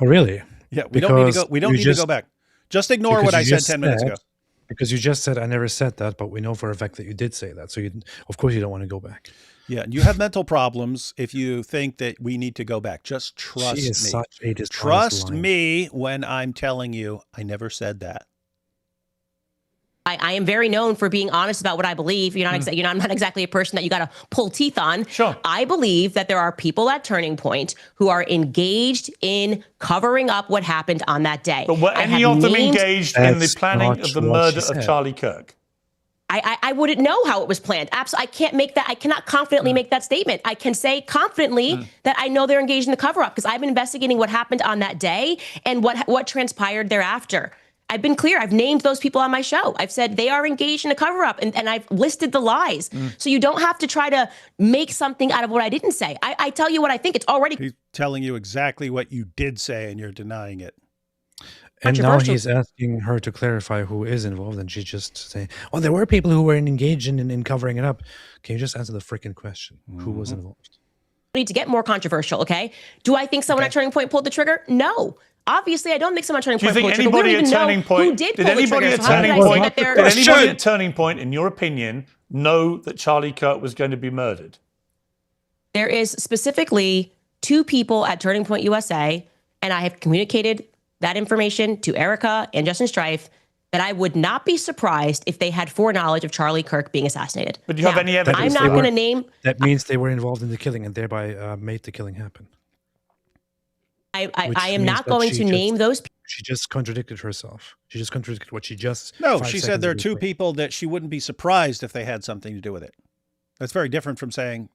Oh, really? Yeah, we don't need to go. We don't need to go back. Just ignore what I said 10 minutes ago. Because you just said I never said that, but we know for a fact that you did say that. So of course you don't want to go back. Yeah, and you have mental problems if you think that we need to go back. Just trust me. Such a trust me when I'm telling you I never said that. I am very known for being honest about what I believe. I'm not exactly a person that you got to pull teeth on. Sure. I believe that there are people at Turning Point who are engaged in covering up what happened on that day. But were any of them engaged in the planning of the murder of Charlie Kirk? I wouldn't know how it was planned. Absolutely, I can't make that. I cannot confidently make that statement. I can say confidently that I know they're engaged in the cover-up because I've been investigating what happened on that day and what transpired thereafter. I've been clear. I've named those people on my show. I've said they are engaged in a cover-up, and I've listed the lies. So you don't have to try to make something out of what I didn't say. I tell you what I think. It's already... He's telling you exactly what you did say, and you're denying it. And now he's asking her to clarify who is involved, and she's just saying, "Oh, there were people who were engaged in covering it up." Can you just answer the freaking question? Who was involved? Need to get more controversial, okay? Do I think someone at Turning Point pulled the trigger? No. Obviously, I don't think someone at Turning Point pulled the trigger. Do you think anybody at Turning Point... Did anybody at Turning Point, in your opinion, know that Charlie Kirk was going to be murdered? There is specifically 2 people at Turning Point USA, and I have communicated that information to Erica and Justin Strife, that I would not be surprised if they had foreknowledge of Charlie Kirk being assassinated. But do you have any evidence? I'm not going to name... That means they were involved in the killing and thereby made the killing happen. I am not going to name those people. She just contradicted herself. She just contradicted what she just... No, she said there are 2 people that she wouldn't be surprised if they had something to do with it. That's very different from saying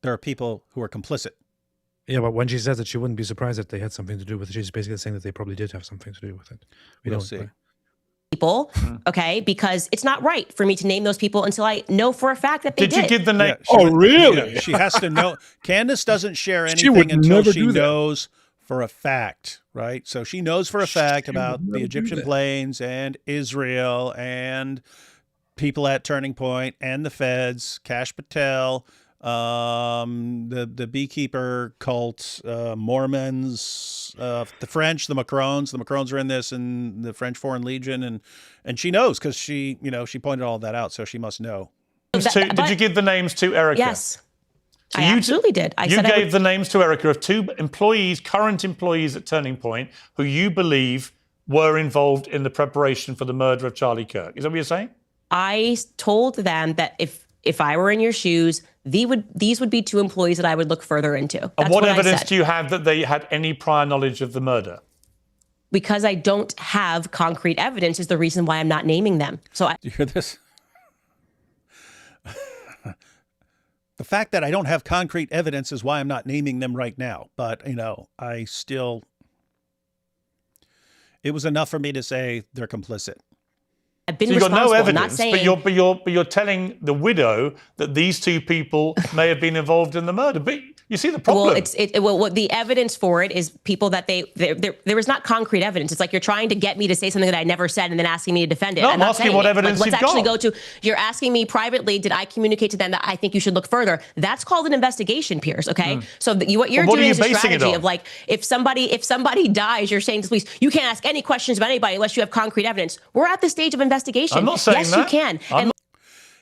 there are people who are complicit. Yeah, but when she says that she wouldn't be surprised if they had something to do with it, she's basically saying that they probably did have something to do with it. We'll see. People, okay, because it's not right for me to name those people until I know for a fact that they did. Did you give the name? Yeah, really? Yeah, she has to know. Candace doesn't share anything until she knows for a fact, right? So she knows for a fact about the Egyptian planes and Israel and people at Turning Point and the feds, Kash Patel, the beekeeper cult, Mormons, the French, the Macrons are in this, and the French Foreign Legion, and she knows because she pointed all that out, so she must know. Did you give the names to Erica? Yes, so I absolutely did. You gave the names to Erica of 2 employees, current employees at Turning Point, who you believe were involved in the preparation for the murder of Charlie Kirk. Is that what you're saying? I told them that if I were in your shoes, these would be 2 employees that I would look further into. That's and what evidence do you have that they had any prior knowledge of the murder? Because I don't have concrete evidence is the reason why I'm not naming them. So do you hear this? The fact that I don't have concrete evidence is why I'm not naming them right now. But, I still... It was enough for me to say they're complicit. I've been you've got no evidence, saying... but you're telling the widow that these 2 people may have been involved in the murder. But you see the problem. Well, the evidence for it is people that there was not concrete evidence. It's like you're trying to get me to say something that I never said and then asking me to defend it. No, I'm asking what evidence you've got. Let's actually go to, you're asking me privately, did I communicate to them that I think you should look further? That's called an investigation, Piers, okay? So what you're doing is a strategy of like, if somebody dies, you're saying to the police, you can't ask any questions about anybody unless you have concrete evidence. We're at the stage of investigation. I'm not saying yes, that. you can.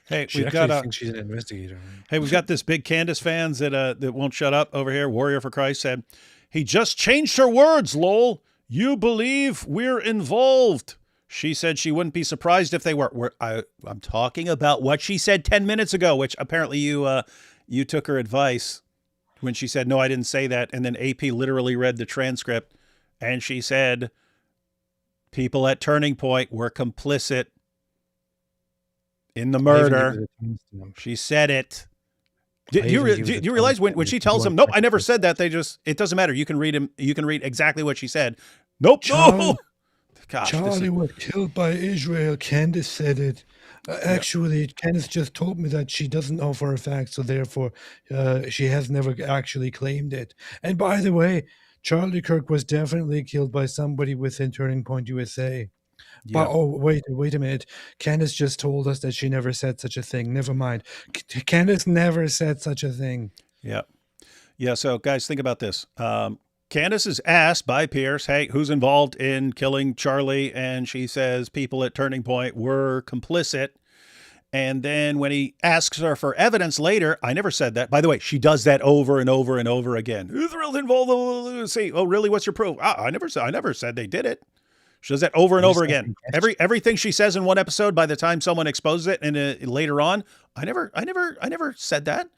Hey, She thinks she's an investigator. Hey, we've got this big Candace fans that won't shut up over here. Warrior for Christ said, He just changed her words, lol. You believe we're involved. She said she wouldn't be surprised if they were. I'm talking about what she said 10 minutes ago, which apparently you took her advice when she said, no, I didn't say that. And then AP literally read the transcript, and she said people at Turning Point were complicit in the murder. She said it. Do you realize when she tells him, nope, I never said that, it doesn't matter. You can read exactly what she said. Nope, no. Gosh, Charlie was killed by Israel. Candace said it. Actually, Candace just told me that she doesn't know for a fact, so therefore she has never actually claimed it. And by the way, Charlie Kirk was definitely killed by somebody within Turning Point USA. Yeah. But wait a minute. Candace just told us that she never said such a thing. Never mind. Candace never said such a thing. Yeah. Yeah, so guys, think about this. Candace is asked by Piers, hey, who's involved in killing Charlie? And she says people at Turning Point were complicit. And then when he asks her for evidence later, I never said that. By the way, she does that over and over and over again. Israel's involved. Say, oh, really? What's your proof? I never said they did it. She does that over and over again. Everything she says in one episode, by the time someone exposes it and later on, I never said that.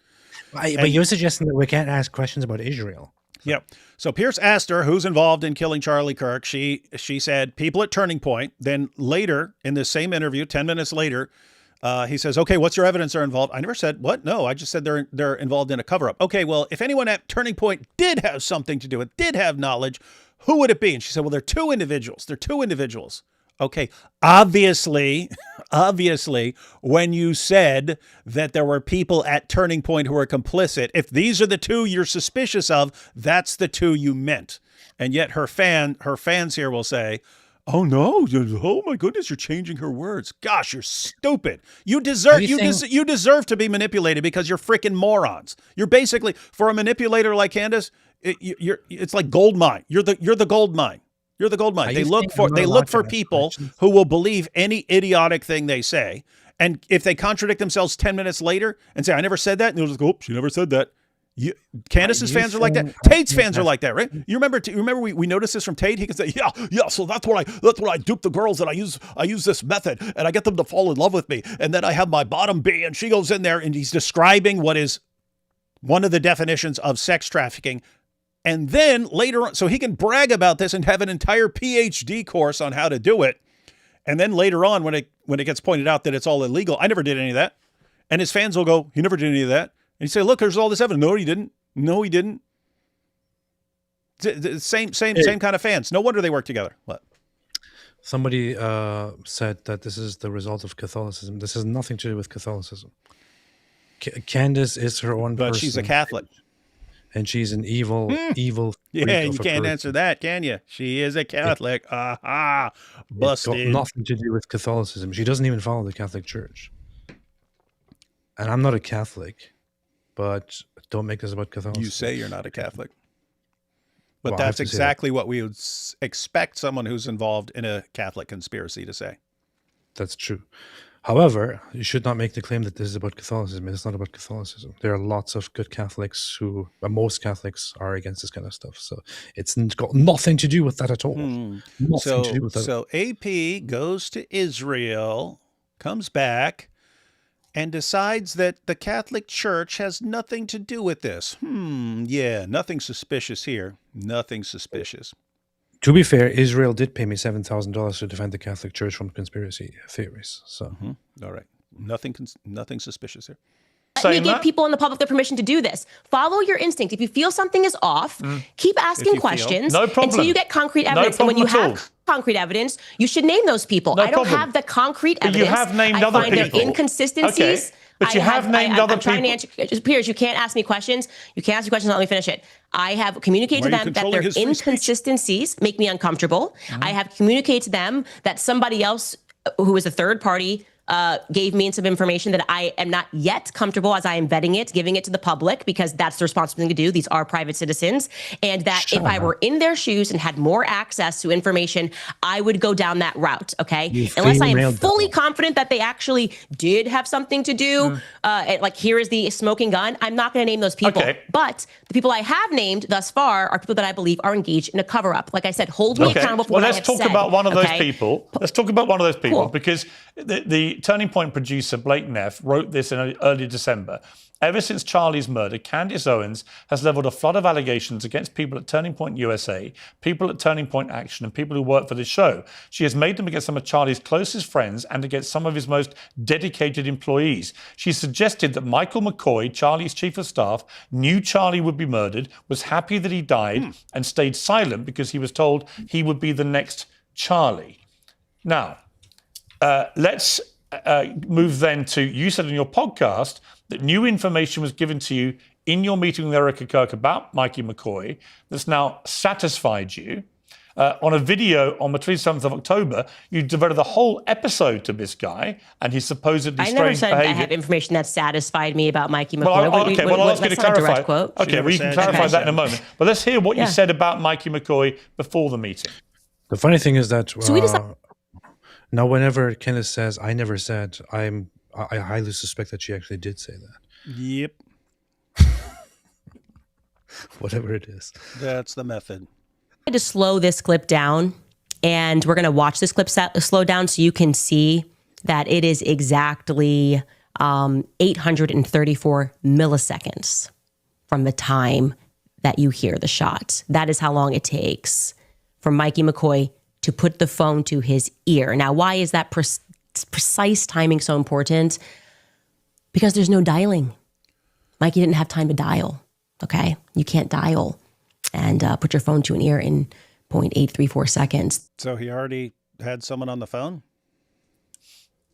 But you're suggesting that we can't ask questions about Israel. Yeah. So Piers asked her who's involved in killing Charlie Kirk. She said people at Turning Point. Then later in the same interview, 10 minutes later, he says, okay, what's your evidence they're involved? I never said what? No, I just said they're involved in a cover up. Okay, well, if anyone at Turning Point did have something to do with, did have knowledge, who would it be? And she said, well, they're two individuals. Okay. Obviously, when you said that there were people at Turning Point who were complicit, if these are the two you're suspicious of, that's the two you meant. And yet her fans here will say, oh no, oh my goodness, you're changing her words. Gosh, you're stupid. You deserve to be manipulated because you're freaking morons. You're basically, for a manipulator like Candace, it's like gold mine. You're the gold mine. You're the gold mine. They look for people who will believe any idiotic thing they say. And if they contradict themselves 10 minutes later and say, I never said that, and they'll just go, oops, she never said that. Candace's fans are like that. Tate's fans are like that, right? You remember we noticed this from Tate? He can say, yeah, so that's what I dupe the girls, and I use this method and I get them to fall in love with me. And then I have my bottom B and she goes in there and he's describing what is one of the definitions of sex trafficking. And then later on, so he can brag about this and have an entire PhD course on how to do it. And then later on, when it gets pointed out that it's all illegal, I never did any of that. And his fans will go, he never did any of that. And you say, look, there's all this evidence. No, he didn't. No, he didn't. Same kind of fans. No wonder they work together. What? Somebody said that this is the result of Catholicism. This has nothing to do with Catholicism. Candace is her own person. But she's a Catholic. And she's an evil. Yeah, you can't answer that, can you? She is a Catholic. Aha, busted. It's got nothing to do with Catholicism. She doesn't even follow the Catholic Church. And I'm not a Catholic, but don't make this about Catholicism. You say you're not a Catholic. But that's exactly what we would expect someone who's involved in a Catholic conspiracy to say. That's true. However, you should not make the claim that this is about Catholicism. It's not about Catholicism. There are lots of good Catholics who, most Catholics are against this kind of stuff. So it's got nothing to do with that at all. Nothing to do with that. So AP goes to Israel, comes back, and decides that the Catholic Church has nothing to do with this. Yeah, nothing suspicious here. Nothing suspicious. To be fair, Israel did pay me $7,000 to defend the Catholic Church from conspiracy theories. So, all right, nothing suspicious here. We give people in the public the permission to do this. Follow your instinct. If you feel something is off, keep asking questions until you get concrete evidence. And when you have concrete evidence, you should name those people. I don't have the concrete evidence. You have named other people. I find there inconsistencies. Okay. But you have named other people. I'm trying to answer. Piers, you can't ask me questions. You can't ask me questions. Let me finish it. I have communicated to them that their inconsistencies make me uncomfortable. I have communicated to them that somebody else who is a third party gave me some information that I am not yet comfortable as I am vetting it, giving it to the public, because that's the responsible thing to do. These are private citizens. And that if I were in their shoes and had more access to information, I would go down that route, okay? Unless I am fully confident that they actually did have something to do, like here is the smoking gun, I'm not going to name those people. Okay. But the people I have named thus far are people that I believe are engaged in a cover-up. Like I said, hold me accountable for what I have said. Let's talk about one of those people. Let's talk about one of those people, Cool. because the Turning Point producer, Blake Neff, wrote this in early December. Ever since Charlie's murder, Candace Owens has leveled a flood of allegations against people at Turning Point USA, people at Turning Point Action, and people who work for this show. She has made them against some of Charlie's closest friends and against some of his most dedicated employees. She suggested that Michael McCoy, Charlie's chief of staff, knew Charlie would be murdered, was happy that he died, and stayed silent because he was told he would be the next Charlie. Now, let's move then to, you said in your podcast that new information was given to you in your meeting with Erica Kirk about Mikey McCoy that's now satisfied you. On a video on the 27th of October, you devoted the whole episode to this guy and his supposedly strange behavior. I never said I have information that satisfied me about Mikey McCoy. Well, I'll ask you to clarify. Okay, well, you can clarify that in a moment. But let's hear what you said about Mikey McCoy before the meeting. The funny thing is that So we decided- now, whenever Candace says, "I never said," I highly suspect that she actually did say that. Yep. Whatever it is. That's the method. To slow this clip down, and we're going to watch this clip slow down so you can see that it is exactly 834 milliseconds from the time that you hear the shot. That is how long it takes for Mikey McCoy to put the phone to his ear. Now, why is that precise timing so important? Because there's no dialing. Mikey didn't have time to dial, okay? You can't dial and put your phone to an ear in 0.834 seconds. So he already had someone on the phone?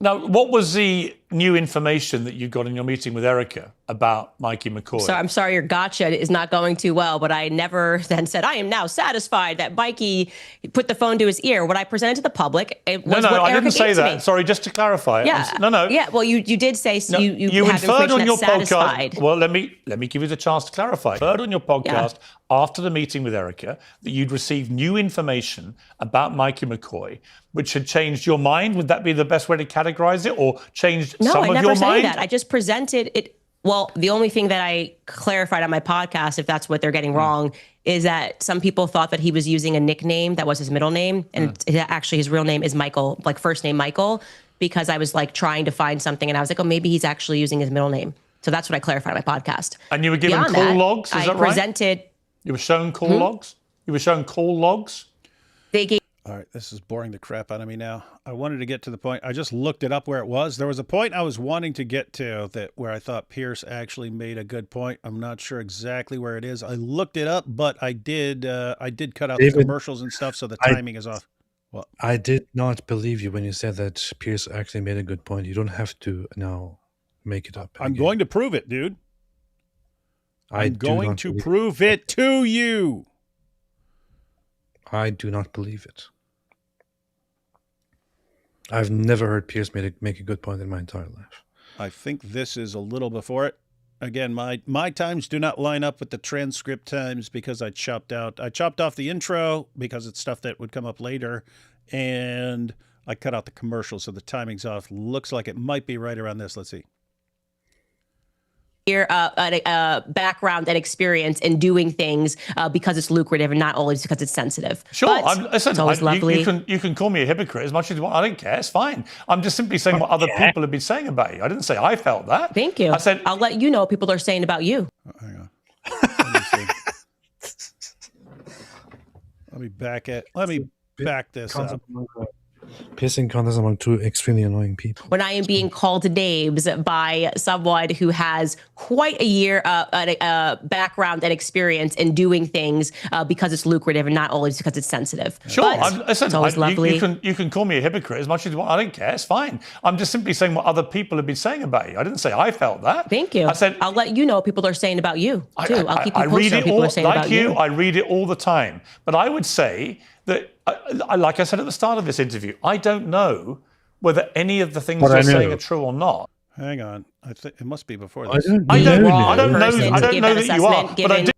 Now, what was the new information that you got in your meeting with Erica about Mikey McCoy? So I'm sorry your gotcha is not going too well, but I never then said, I am now satisfied that Mikey put the phone to his ear. What I presented to the public, it was what I Erica didn't say gave to that. me. Sorry, just to clarify. Yeah. No. Well, you did say you have inferred information on your that's satisfied. podcast. Well, let me give you the chance to clarify. You inferred on your podcast after the meeting with Erica that you'd received new information about Mikey McCoy, which had changed your mind. Would that be the best way to categorize it, or changed No, some I of never your said mind? that. I just presented it. Well, the only thing that I clarified on my podcast, if that's what they're getting wrong, is that some people thought that he was using a nickname that was his middle name. And actually his real name is Michael, like first name Michael, because I was like trying to find something and I was like, oh, maybe he's actually using his middle name. So that's what I clarified on my podcast. And you were given Beyond call that, logs, is I that right? presented. You were shown call logs? You were shown call logs? They gave. All right, this is boring the crap out of me now. I wanted to get to the point. I just looked it up where it was. There was a point I was wanting to get to that where I thought Piers actually made a good point. I'm not sure exactly where it is. I looked it up, but I did cut out the commercials and stuff, so the timing is off. Well, I did not believe you when you said that Piers actually made a good point. You don't have to now make it up. I'm again. going to prove it, dude. I'm do going not to believe prove it to you. I do not believe it. I've never heard Piers make a good point in my entire life. I think this is a little before it. Again, my times do not line up with the transcript times because I chopped off the intro because it's stuff that would come up later, and I cut out the commercials, so the timing's off. Looks like it might be right around this. Let's see. Background and experience in doing things because it's lucrative and not always because it's sensitive. Sure, But listen, it's always lovely. you can call me a hypocrite as much as you want. I don't care. It's fine. I'm just simply saying what other people have been saying about you. I didn't say I felt that. Thank you. I said I'll let you know what people are saying about you. Hang on. Let me back this up. Pissing contests among two extremely annoying people. When I am being called names by someone who has quite a year background and experience in doing things because it's lucrative and not always because it's sensitive. Sure, But listen, it's always lovely. you can call me a hypocrite as much as you want. I don't care. It's fine. I'm just simply saying what other people have been saying about you. I didn't say I felt that. Thank you. I said I'll let you know what people are saying about you too. I'll keep you I read posted on it what people all, are saying like about you. you. I read it all the time. But I would say that, like I said at the start of this interview, I don't know whether any of the things But I they're saying knew. are true or not. Hang on. I think it must be before I this. don't I don't, know. I don't know. person I to don't give know that that you are, assessment, but I do.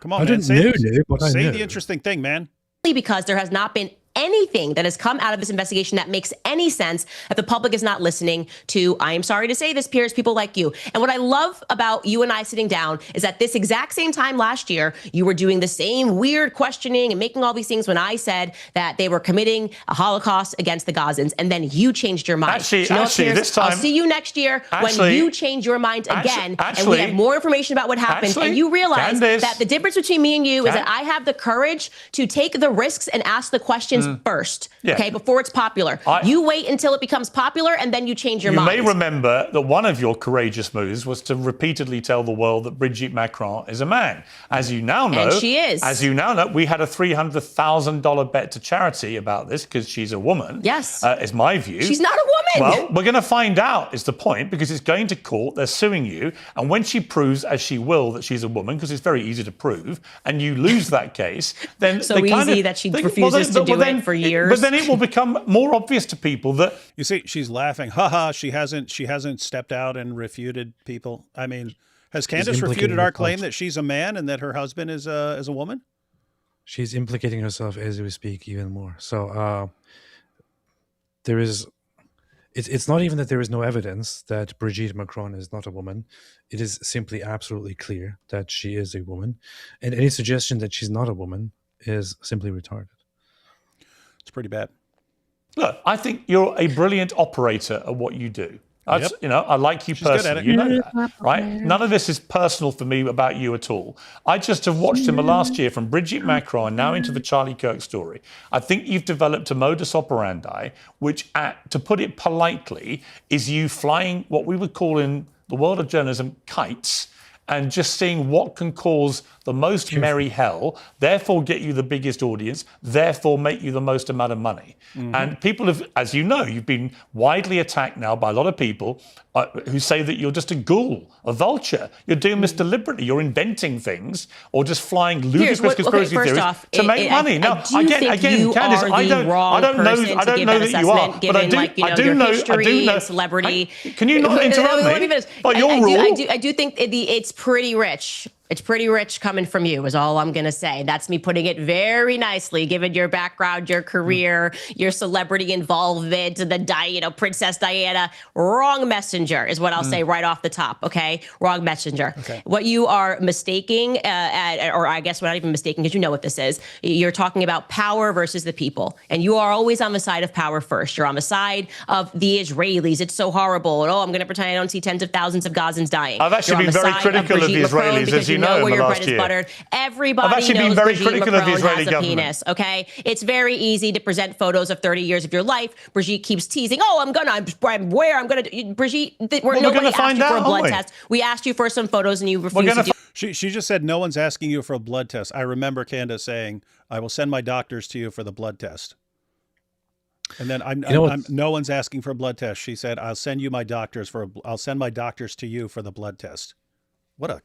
Come on, I man. didn't know, but I say knew. the interesting thing, man. because there has not been anything that has come out of this investigation that makes any sense that the public is not listening to. I am sorry to say this, Piers, people like you. And what I love about you and I sitting down is that this exact same time last year, you were doing the same weird questioning and making all these things when I said that they were committing a Holocaust against the Gazans, and then you changed your mind. Actually, So you know what, Piers? this time, I'll see you next year when you change your mind again, and we have more information about what happened, and you realize Candace, that the difference between me and you is that I have the courage to take the risks and ask the questions first. Yeah. Okay, before it's popular. You wait until it becomes popular and then you change your mind. You may remember that one of your courageous moves was to repeatedly tell the world that Brigitte Macron is a man. As you now know, And she is. As you now know, we had a $300,000 bet to charity about this because she's a woman. Yes. Is my view. She's not a woman. Well, we're going to find out is the point, because it's going to court. They're suing you. And when she proves, as she will, that she's a woman, because it's very easy to prove, and you lose that case, then so easy that she refuses to do it for years. But then it will become more obvious to people that You see, she's laughing. Ha. She hasn't stepped out and refuted people. I mean, has Candace refuted our claim that she's a man and that her husband is a woman? She's implicating herself as we speak even more. So there is. It's not even that there is no evidence that Brigitte Macron is not a woman. It is simply absolutely clear that she is a woman, and any suggestion that she's not a woman is simply retarded. It's pretty bad. look, I think you're a brilliant operator at what you do. That's, Yep. You know, I like you She's good at personally. it. You know that, right? None of this is personal for me about you at all. I just have watched him last year from Brigitte Macron now into the Charlie Kirk story. I think you've developed a modus operandi, which, to put it politely, is you flying what we would call in the world of journalism kites, and just seeing what can cause the most merry hell, therefore get you the biggest audience, therefore make you the most amount of money. And people have, as you know, you've been widely attacked now by a lot of people who say that you're just a ghoul, a vulture. You're doing this deliberately. You're inventing things or just flying ludicrous conspiracy theories to make money. Now, again, Candace, I don't know that you are, but I do know. Celebrity. Can you not interrupt me? By your rule. I do think it's pretty rich. It's pretty rich coming from you, is all I'm going to say. That's me putting it very nicely, given your background, your career, your celebrity involvement, Princess Diana. Wrong messenger is what I'll say right off the top, okay? Wrong messenger. Okay. What you are mistaking, or I guess we're not even mistaking because you know what this is, you're talking about power versus the people. And you are always on the side of power first. You're on the side of the Israelis. It's so horrible. And, I'm going to pretend I don't see tens of thousands of Gazans dying. I've actually been very critical of the Israelis, as you know, where in the your last bread is year. buttered. Everybody I've actually knows been very Brigitte critical of the Macron Israeli has a government. penis, okay? It's very easy to present photos of 30 years of your life. Brigitte keeps teasing, Brigitte, nobody asked you for a blood test. We asked you for some photos and you refused to do. She just said no one's asking you for a blood test. I remember Candace saying, I will send my doctors to you for the blood test. And then no one's asking for a blood test. She said, I'll send my doctors to you for the blood test. What a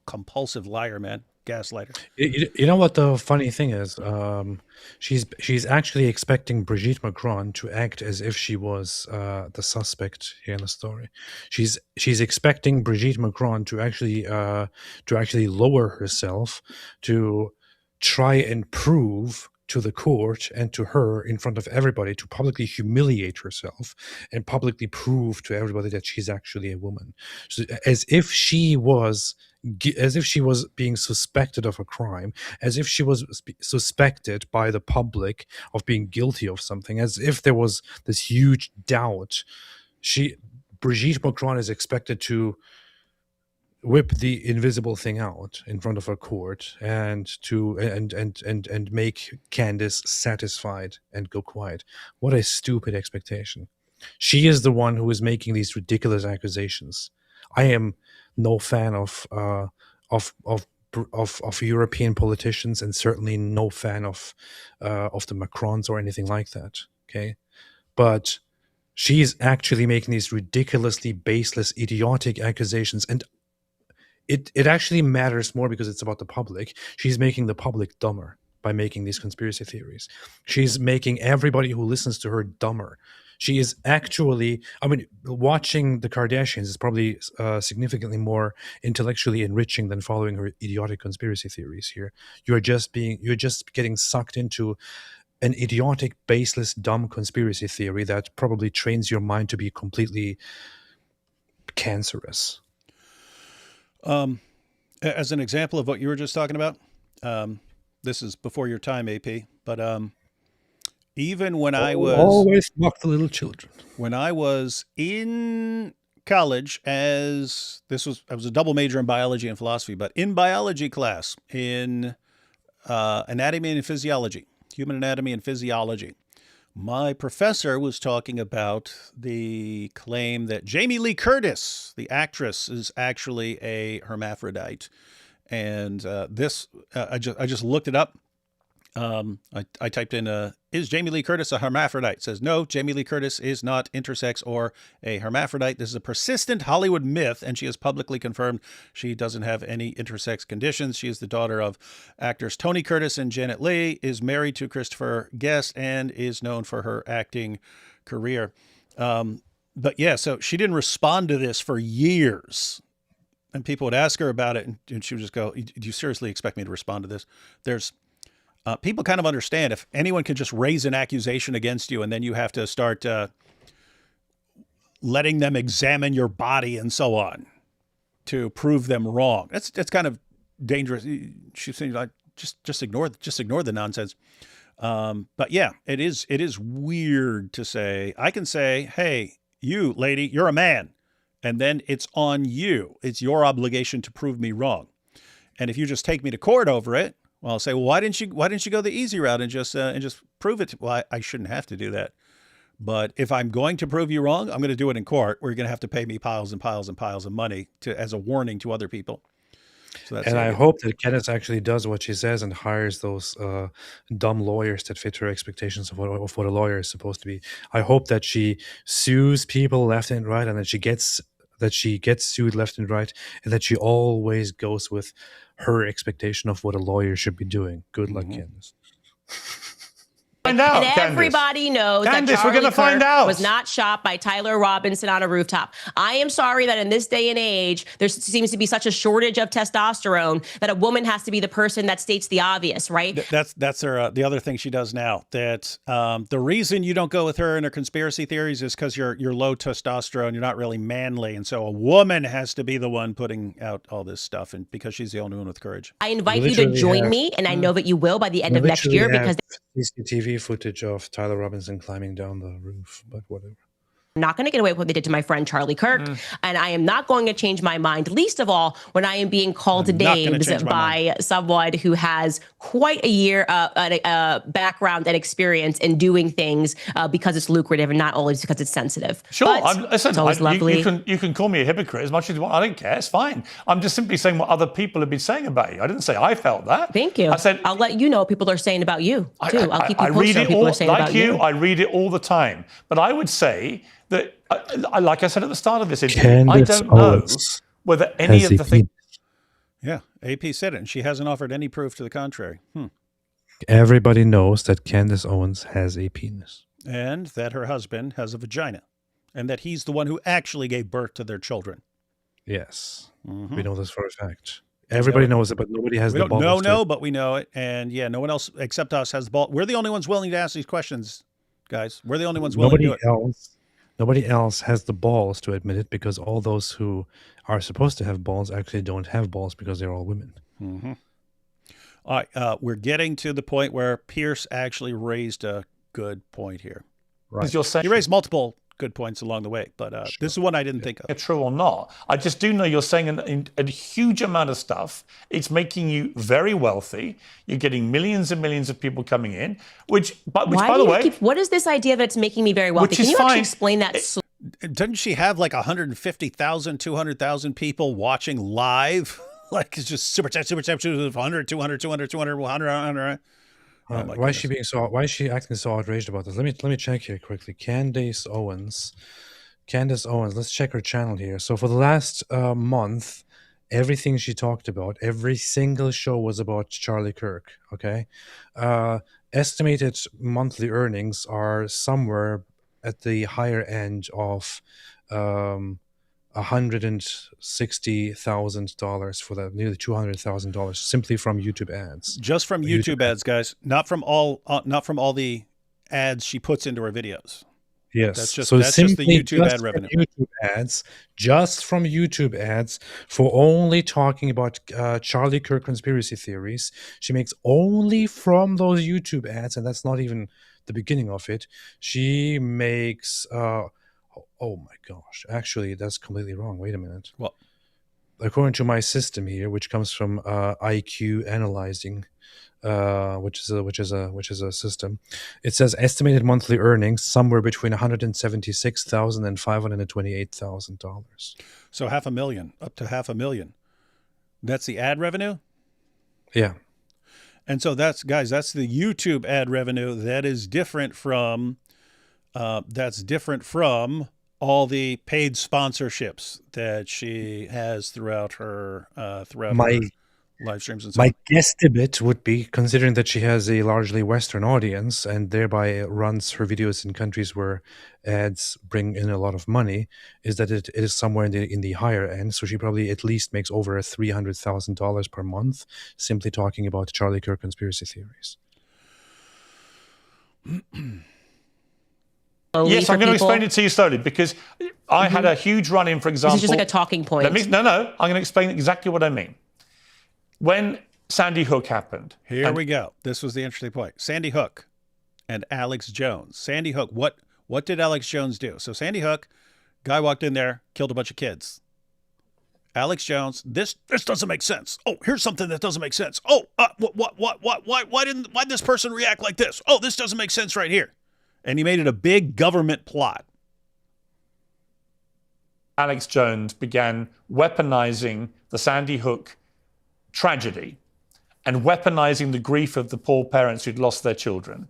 compulsive liar, man. Gaslighter. You know what the funny thing is? She's actually expecting Brigitte Macron to act as if she was the suspect here in the story. She's expecting Brigitte Macron to actually lower herself, to try and prove to the court and to her in front of everybody, to publicly humiliate herself and publicly prove to everybody that she's actually a woman, so, as if she was being suspected of a crime, as if she was suspected by the public of being guilty of something, as if there was this huge doubt. Brigitte Macron is expected to whip the invisible thing out in front of a court and make Candace satisfied and go quiet. What a stupid expectation. She is the one who is making these ridiculous accusations. I am no fan of European politicians, and certainly no fan of the Macrons or anything like that. Okay, but she's actually making these ridiculously baseless, idiotic accusations, and it actually matters more because it's about the public. She's making the public dumber. by making these conspiracy theories. She's making everybody who listens to her dumber. She is actually, I mean, watching the Kardashians is probably significantly more intellectually enriching than following her idiotic conspiracy theories here. You're just getting sucked into an idiotic, baseless, dumb conspiracy theory that probably trains your mind to be completely cancerous. As an example of what you were just talking about, this is before your time, AP, but even when I was always mock the little children. When I was in college, I was a double major in biology and philosophy, but in biology class, in anatomy and physiology, human anatomy and physiology, my professor was talking about the claim that Jamie Lee Curtis, the actress, is actually a hermaphrodite. And I just looked it up. I typed in, is Jamie Lee Curtis a hermaphrodite? It says, no, Jamie Lee Curtis is not intersex or a hermaphrodite. This is a persistent Hollywood myth, and she has publicly confirmed she doesn't have any intersex conditions. She is the daughter of actors Tony Curtis and Janet Leigh, is married to Christopher Guest, and is known for her acting career. But yeah, so she didn't respond to this for years. And people would ask her about it, and she would just go, do you seriously expect me to respond to this? People kind of understand if anyone can just raise an accusation against you, and then you have to start letting them examine your body and so on to prove them wrong. That's kind of dangerous. She's saying, like, just ignore the nonsense. But yeah, it is weird to say. I can say, hey, you lady, you're a man, and then it's on you. It's your obligation to prove me wrong. And if you just take me to court over it, well, I'll say, well, why didn't you go the easy route and just prove it? Well, I shouldn't have to do that. But if I'm going to prove you wrong, I'm going to do it in court, where you're going to have to pay me piles and piles and piles of money as a warning to other people. So that's I hope that Candace actually does what she says and hires those dumb lawyers that fit her expectations of what a lawyer is supposed to be. I hope that she sues people left and right, and that she gets sued left and right, and that she always goes with her expectation of what a lawyer should be doing. Good luck, Candace. Find out, and everybody knows Candace, that we're Charlie gonna find Kirk out. was not shot by Tyler Robinson on a rooftop. I am sorry that in this day and age, there seems to be such a shortage of testosterone that a woman has to be the person that states the obvious, right? That's her. The other thing she does now. That the reason you don't go with her in her conspiracy theories is because you're low testosterone. You're not really manly, and so a woman has to be the one putting out all this stuff, and because she's the only one with courage. I invite you to join me, and I know that you will by the end of next year, because CCTV footage of Tyler Robinson climbing down the roof, but whatever. I'm not going to get away with what they did to my friend Charlie Kirk, and I am not going to change my mind, least of all when I am being called names by someone who has quite a year, background and experience in doing things because it's lucrative and not always because it's sensitive. Sure, listen, it's always lovely. You can call me a hypocrite as much as you want. I don't care. It's fine. I'm just simply saying what other people have been saying about you. I didn't say I felt that. Thank you. I said I'll let you know what people are saying about you too. I'll keep you posted on what people are saying about you. I read it all the time, but I would say that, like I said at the start of this interview, I don't know whether any of the things. Yeah, AP said it, and she hasn't offered any proof to the contrary. Everybody knows that Candace Owens has a penis. And that her husband has a vagina. And that he's the one who actually gave birth to their children. Yes. We know this for a fact. Everybody knows it, but nobody has the balls. No, but we know it. And yeah, no one else except us has the ball. We're the only ones willing to ask these questions, guys. We're the only ones willing to do it. Nobody else has the balls to admit it, because all those who are supposed to have balls actually don't have balls because they're all women. All right, we're getting to the point where Piers actually raised a good point here. Right. He raised multiple good points along the way, but this is one I didn't think of. True or not, I just do know you're saying a huge amount of stuff. It's making you very wealthy. You're getting millions and millions of people coming in, which by the way, what is this idea that it's making me very wealthy? Can you actually explain that? Doesn't she have like 150,000, 200,000 people watching live? Like, it's just super chat, 100, 200, 200, 200, 100. Why is she acting so outraged about this? Let me check here quickly. Candace Owens. Let's check her channel here. So for the last month, everything she talked about, every single show was about Charlie Kirk. Okay, estimated monthly earnings are somewhere at the higher end of $160,000 for that, nearly $200,000 simply from YouTube ads. Just from YouTube ads, guys, not from all the ads she puts into her videos. Yes, that's just so the simply YouTube ad just from revenue. YouTube ads, just from YouTube ads, for only talking about Charlie Kirk conspiracy theories, she makes only from those YouTube ads, and that's not even the beginning of it. She makes, oh my gosh, actually, that's completely wrong. Wait a minute. Well, according to my system here, which comes from IQ Analyzing, which is a system, it says estimated monthly earnings somewhere between $176,000 and $528,000. So $500,000, up to $500,000. That's the ad revenue. Yeah, and so that's the YouTube ad revenue. That is different from all the paid sponsorships that she has throughout her her live streams and so my guesstimate would be, considering that she has a largely Western audience and thereby runs her videos in countries where ads bring in a lot of money, is that it is somewhere in the higher end. So she probably at least makes over $300,000 per month simply talking about Charlie Kirk conspiracy theories. Yes, I'm going to explain it to you slowly, because I had a huge run-in, for example. This is just like a talking point. I'm going to explain exactly what I mean. When Sandy Hook happened. Here we go. This was the interesting point. Sandy Hook and Alex Jones. Sandy Hook, what did Alex Jones do? So Sandy Hook, guy walked in there, killed a bunch of kids. Alex Jones, this doesn't make sense. Oh, here's something that doesn't make sense. Oh, why didn't this person react like this? Oh, this doesn't make sense right here. And he made it a big government plot. Alex Jones began weaponizing the Sandy Hook tragedy and weaponizing the grief of the poor parents who'd lost their children.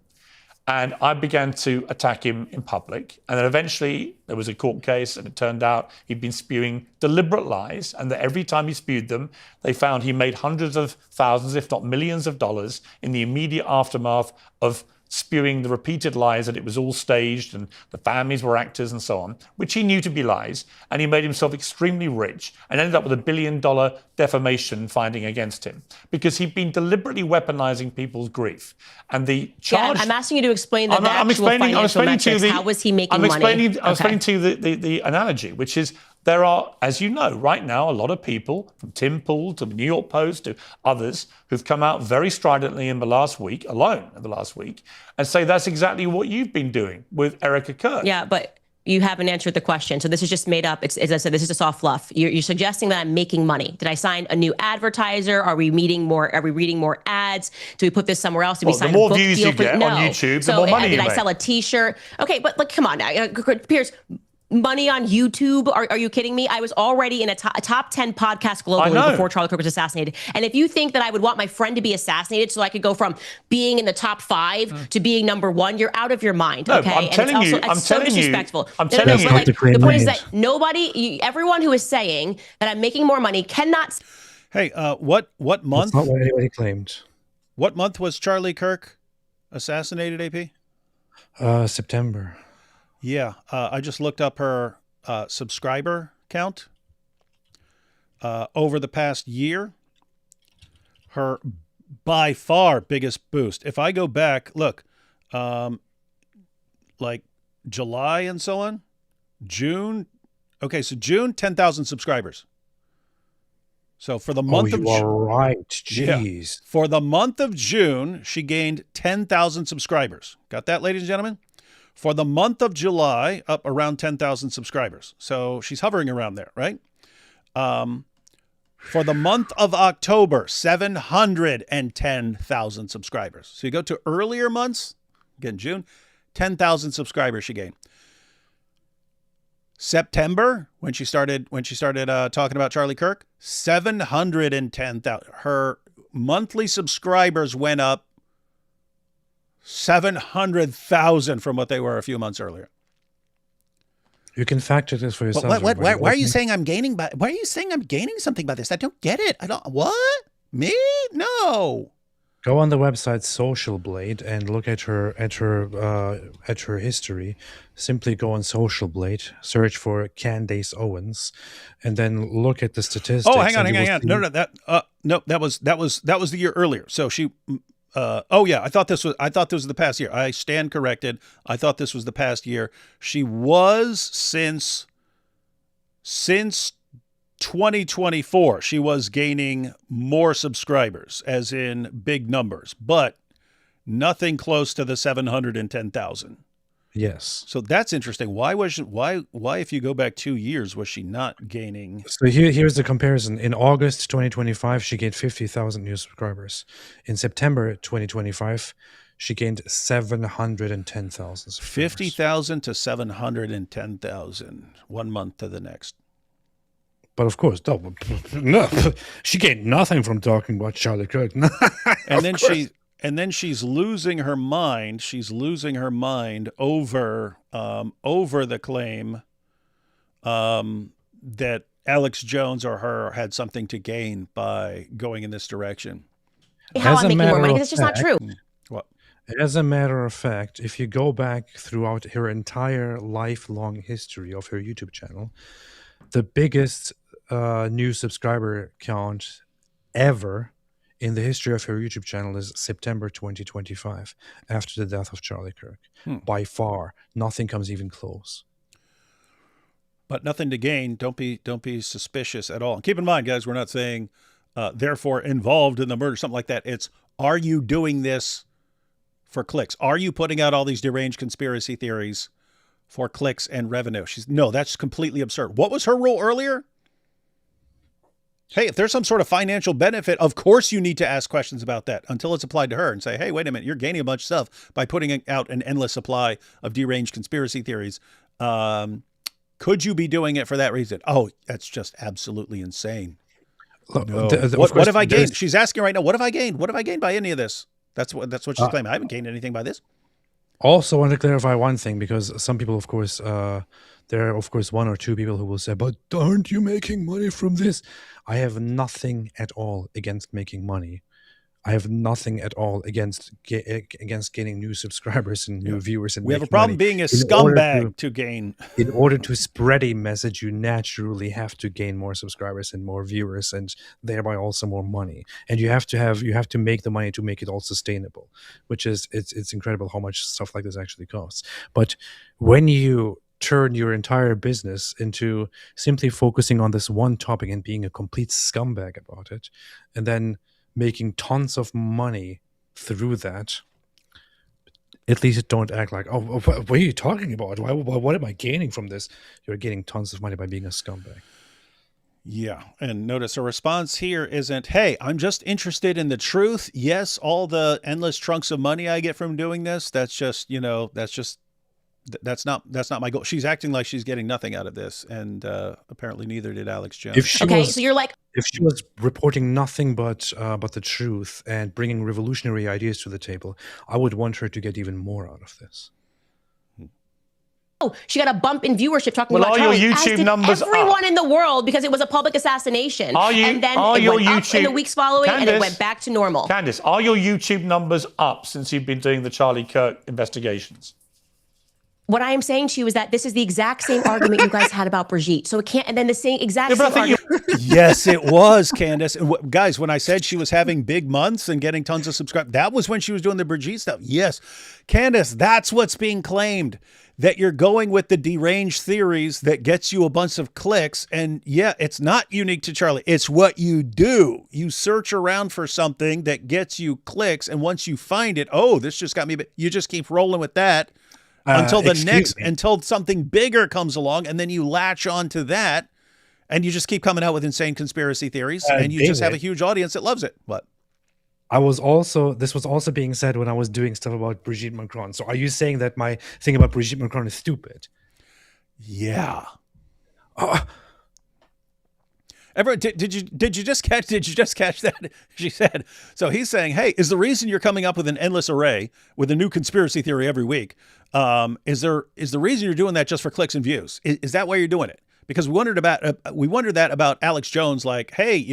And I began to attack him in public. And then eventually there was a court case, and it turned out he'd been spewing deliberate lies, and that every time he spewed them, they found he made hundreds of thousands, if not millions of dollars in the immediate aftermath of spewing the repeated lies that it was all staged and the families were actors and so on, which he knew to be lies. And he made himself extremely rich and ended up with $1 billion defamation finding against him because he'd been deliberately weaponizing people's grief. And the charge... Yeah, I'm asking you to explain the actual financial metrics. How was he making money? I'm explaining to you the analogy, which is there are, as you know, right now, a lot of people, from Tim Pool to the New York Post to others, who've come out very stridently in the last week, and say that's exactly what you've been doing with Erica Kirk. Yeah, but you haven't answered the question. So this is just made up. It's, as I said, this is just all fluff. You're suggesting that I'm making money. Did I sign a new advertiser? Are we reading more? Are we reading more ads? Do we put this somewhere else? Do we sign a book deal? The more views you get on YouTube, the more money you make. Did I sell a T-shirt? Okay, but like, come on now, Piers. Money on YouTube? Are you kidding me? I was already in a top 10 podcast globally before Charlie Kirk was assassinated. And if you think that I would want my friend to be assassinated so I could go from being in the top 5 to being number 1, you're out of your mind. No, okay, I'm telling you, it's so disrespectful. The point is that everyone who is saying that I'm making more money cannot. Hey, what month? That's not what anybody claimed. What month was Charlie Kirk assassinated, AP? September. Yeah, I just looked up her subscriber count over the past year. Her by far biggest boost. If I go back, look, like July and so on, June. Okay, so June, 10,000 subscribers. So for the month of June, you are right. Jeez. Yeah, for the month of June, she gained 10,000 subscribers. Got that, ladies and gentlemen? For the month of July, up around 10,000 subscribers. So she's hovering around there, right? For the month of October, 710,000 subscribers. So you go to earlier months, again, June, 10,000 subscribers she gained. September, when she started talking about Charlie Kirk, 710,000. Her monthly subscribers went up 700,000 from what they were a few months earlier. You can fact check this for yourself. Why are you saying I'm gaining why are you saying I'm gaining something by this? I don't get it. What? Me? No. Go on the website Social Blade and look at her history. Simply go on Social Blade, search for Candace Owens, and then look at the statistics. Oh, hang on. No, that was the year earlier. So she I thought this was the past year. I stand corrected. I thought this was the past year. She was since 2024, she was gaining more subscribers, as in big numbers, but nothing close to the 710,000. Yes. So that's interesting. Why if you go back 2 years was she not gaining? So here's the comparison. In August 2025, she gained 50,000 new subscribers. In September 2025, she gained 710,000 subscribers. 50,000 to 710,000, 1 month to the next. But of course, no, she gained nothing from talking about Charlie Kirk. And then she's losing her mind. She's losing her mind over the claim that Alex Jones or her had something to gain by going in this direction. How I'm making more money, because it's just not true. What? As a matter of fact, if you go back throughout her entire lifelong history of her YouTube channel, the biggest new subscriber count ever in the history of her YouTube channel is September 2025, after the death of Charlie Kirk. By far, nothing comes even close. But nothing to gain. Don't be suspicious at all. And keep in mind, guys, we're not saying therefore involved in the murder, something like that. It's, are you doing this for clicks? Are you putting out all these deranged conspiracy theories for clicks and revenue? No, that's completely absurd. What was her rule earlier? Hey, if there's some sort of financial benefit, of course you need to ask questions about that until it's applied to her and say, hey, wait a minute, you're gaining a bunch of stuff by putting out an endless supply of deranged conspiracy theories. Could you be doing it for that reason? Oh, that's just absolutely insane. Look, no. What have I gained? She's asking right now, what have I gained? What have I gained by any of this? That's what she's claiming. I haven't gained anything by this. Also, want to clarify one thing, because some people, of course, there are, of course, one or two people who will say, but aren't you making money from this? I have nothing at all against making money. I have nothing at all against gaining new subscribers and new viewers. And we have a problem being a scumbag to gain. In order to spread a message, you naturally have to gain more subscribers and more viewers, and thereby also more money. And you have to make the money to make it all sustainable, which is it's incredible how much stuff like this actually costs. But when you turn your entire business into simply focusing on this one topic and being a complete scumbag about it, and then making tons of money through that, at least don't act like, oh, what are you talking about? What am I gaining from this? You're gaining tons of money by being a scumbag. Yeah. And notice her response here isn't, hey, I'm just interested in the truth. Yes, all the endless trunks of money I get from doing this, that's not my goal. She's acting like she's getting nothing out of this, and apparently neither did Alex Jones. So you're like, if she was reporting nothing but the truth and bringing revolutionary ideas to the table, I would want her to get even more out of this. Oh, she got a bump in viewership talking about Charlie. Your YouTube numbers everyone in the world, because it was a public assassination. And then it went up in the weeks following, Candace, and it went back to normal. Candace, are your YouTube numbers up since you've been doing the Charlie Kirk investigations? What I am saying to you is that this is the exact same argument you guys had about Brigitte. So it can't, and then the same exact same argument. Yes, it was, Candace. And guys, when I said she was having big months and getting tons of subscribers, that was when she was doing the Brigitte stuff. Yes, Candace, that's what's being claimed, that you're going with the deranged theories that gets you a bunch of clicks. And yeah, it's not unique to Charlie. It's what you do. You search around for something that gets you clicks. And once you find it, oh, this just got me. You just keep rolling with that. Until something bigger comes along, and then you latch onto that, and you just keep coming out with insane conspiracy theories, and you just have a huge audience that loves it. What? This was also being said when I was doing stuff about Brigitte Macron. So are you saying that my thing about Brigitte Macron is stupid? Yeah. Everyone, did you just catch that? She said. So he's saying, hey, is the reason you're coming up with an endless array with a new conspiracy theory every week? Is the reason you're doing that just for clicks and views? Is that why you're doing it? Because we wondered that about Alex Jones. Like, hey,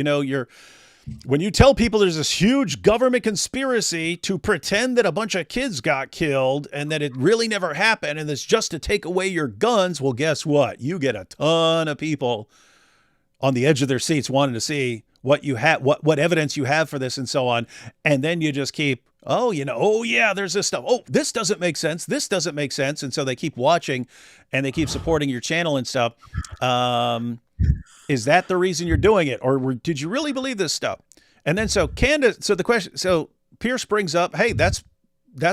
when you tell people there's this huge government conspiracy to pretend that a bunch of kids got killed and that it really never happened and it's just to take away your guns, well, guess what? You get a ton of people on the edge of their seats wanting to see what you have, what evidence you have for this and so on. And then you just keep, oh yeah, there's this stuff. Oh, this doesn't make sense. This doesn't make sense. And so they keep watching and they keep supporting your channel and stuff. Is that the reason you're doing it? Or did you really believe this stuff? And then so Piers brings up, hey, that's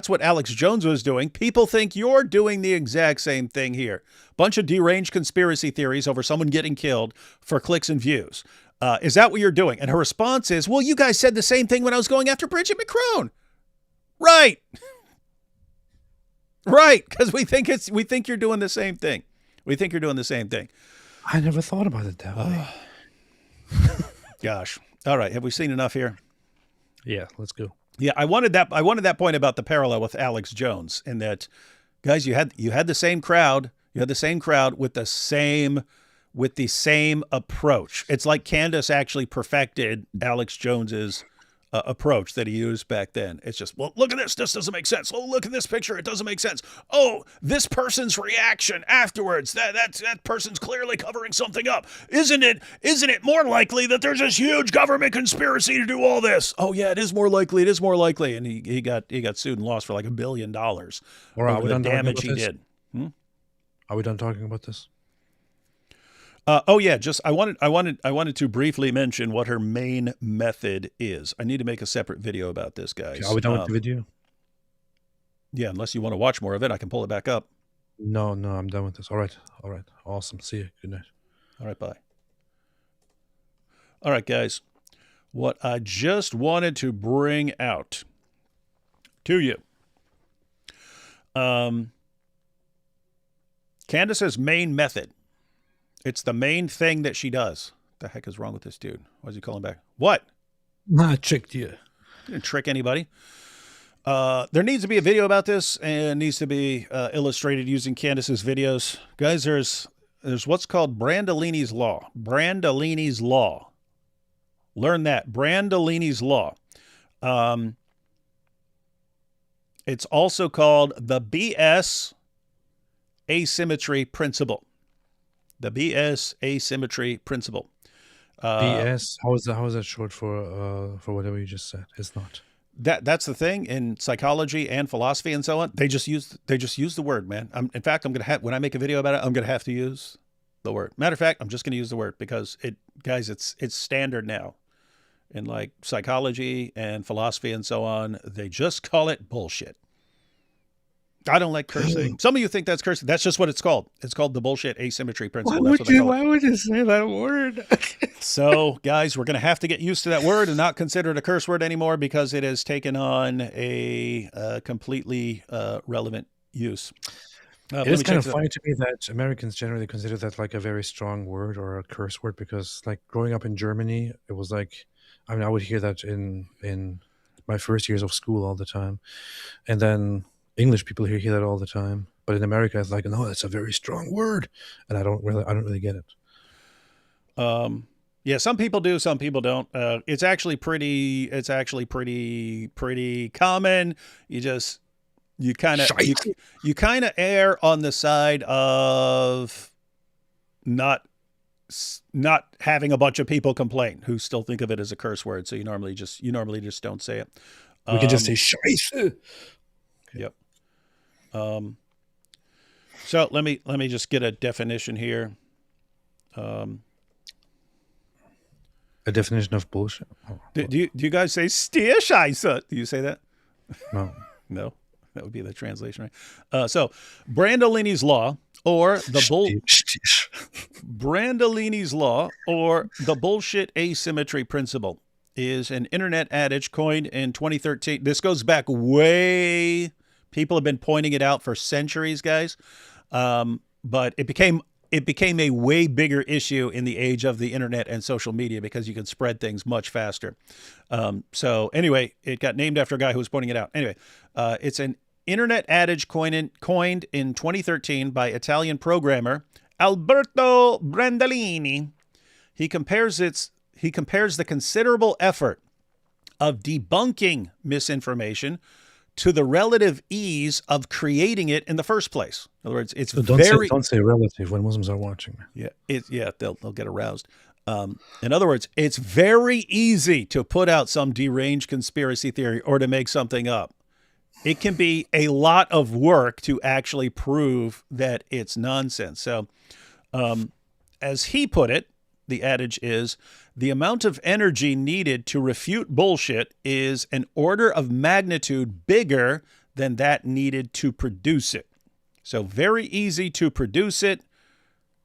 what Alex Jones was doing. People think you're doing the exact same thing here. Bunch of deranged conspiracy theories over someone getting killed for clicks and views. Is that what you're doing? And her response is, well, you guys said the same thing when I was going after Bridget McCrone. Right. Right. Because we think you're doing the same thing. We think you're doing the same thing. I never thought about it that way. Gosh. All right. Have we seen enough here? Yeah, let's go. Yeah, I wanted that point about the parallel with Alex Jones, in that, guys, you had the same crowd. You had the same crowd with the same approach. It's like Candace actually perfected Alex Jones's approach that he used back then. It's just, well, look at this. This doesn't make sense. Oh, look at this picture. It doesn't make sense. Oh, this person's reaction afterwards. That person's clearly covering something up. Isn't it more likely that there's this huge government conspiracy to do all this? Oh yeah, it is more likely. It is more likely. And he got sued and lost for like $1 billion over the damage he did. Are we done talking about this? Oh yeah, just I wanted to briefly mention what her main method is. I need to make a separate video about this, guys. Okay, are we done with the video? Yeah, unless you want to watch more of it, I can pull it back up. No, I'm done with this. All right, awesome. See you. Good night. All right, bye. All right, guys. What I just wanted to bring out to you, Candace's main method. It's the main thing that she does. What the heck is wrong with this dude? Why is he calling back? What? I tricked you. Didn't trick anybody. There needs to be a video about this, and it needs to be illustrated using Candace's videos. Guys, there's what's called Brandolini's Law. Brandolini's Law. Learn that. Brandolini's Law. It's also called the BS asymmetry principle. The BS asymmetry principle. BS. How is that short for whatever you just said? It's not. That's the thing in psychology and philosophy and so on. They just use the word, man. In fact, I'm gonna have, when I make a video about it, I'm gonna have to use the word. Matter of fact, I'm just gonna use the word because it's standard now in like psychology and philosophy and so on. They just call it bullshit. I don't like cursing. Some of you think that's cursing. That's just what it's called. It's called the bullshit asymmetry principle. Why would you say that word? So, guys, we're going to have to get used to that word and not consider it a curse word anymore because it has taken on a completely relevant use. It is kind of funny to me that Americans generally consider that like a very strong word or a curse word because, like, growing up in Germany, it was like, I mean, I would hear that in my first years of school all the time, and then English people hear that all the time, but in America, it's like, no, that's a very strong word, and I don't really get it. Yeah, some people do, some people don't. It's actually pretty common. You kind of err on the side of not having a bunch of people complain who still think of it as a curse word. So you normally just don't say it. We can just say Scheiße. Yep. So let me just get a definition here. A definition of bullshit. Do you guys say "steer Scheiße"? Do you say that? No. No, that would be the translation, right? So Brandolini's Law, or the Brandolini's Law, or the bullshit asymmetry principle, is an internet adage coined in 2013. This goes back People have been pointing it out for centuries, guys. But it became it became a way bigger issue in the age of the internet and social media because you could spread things much faster. So anyway, it got named after a guy who was pointing it out. Anyway, it's an internet adage coined in 2013 by Italian programmer Alberto Brandolini. He compares the considerable effort of debunking misinformation to the relative ease of creating it in the first place. In other words, it's So don't say relative when Muslims are watching. Yeah, they'll get aroused. In other words, it's very easy to put out some deranged conspiracy theory or to make something up. It can be a lot of work to actually prove that it's nonsense. So, as he put it, the adage is, the amount of energy needed to refute bullshit is an order of magnitude bigger than that needed to produce it. So very easy to produce it,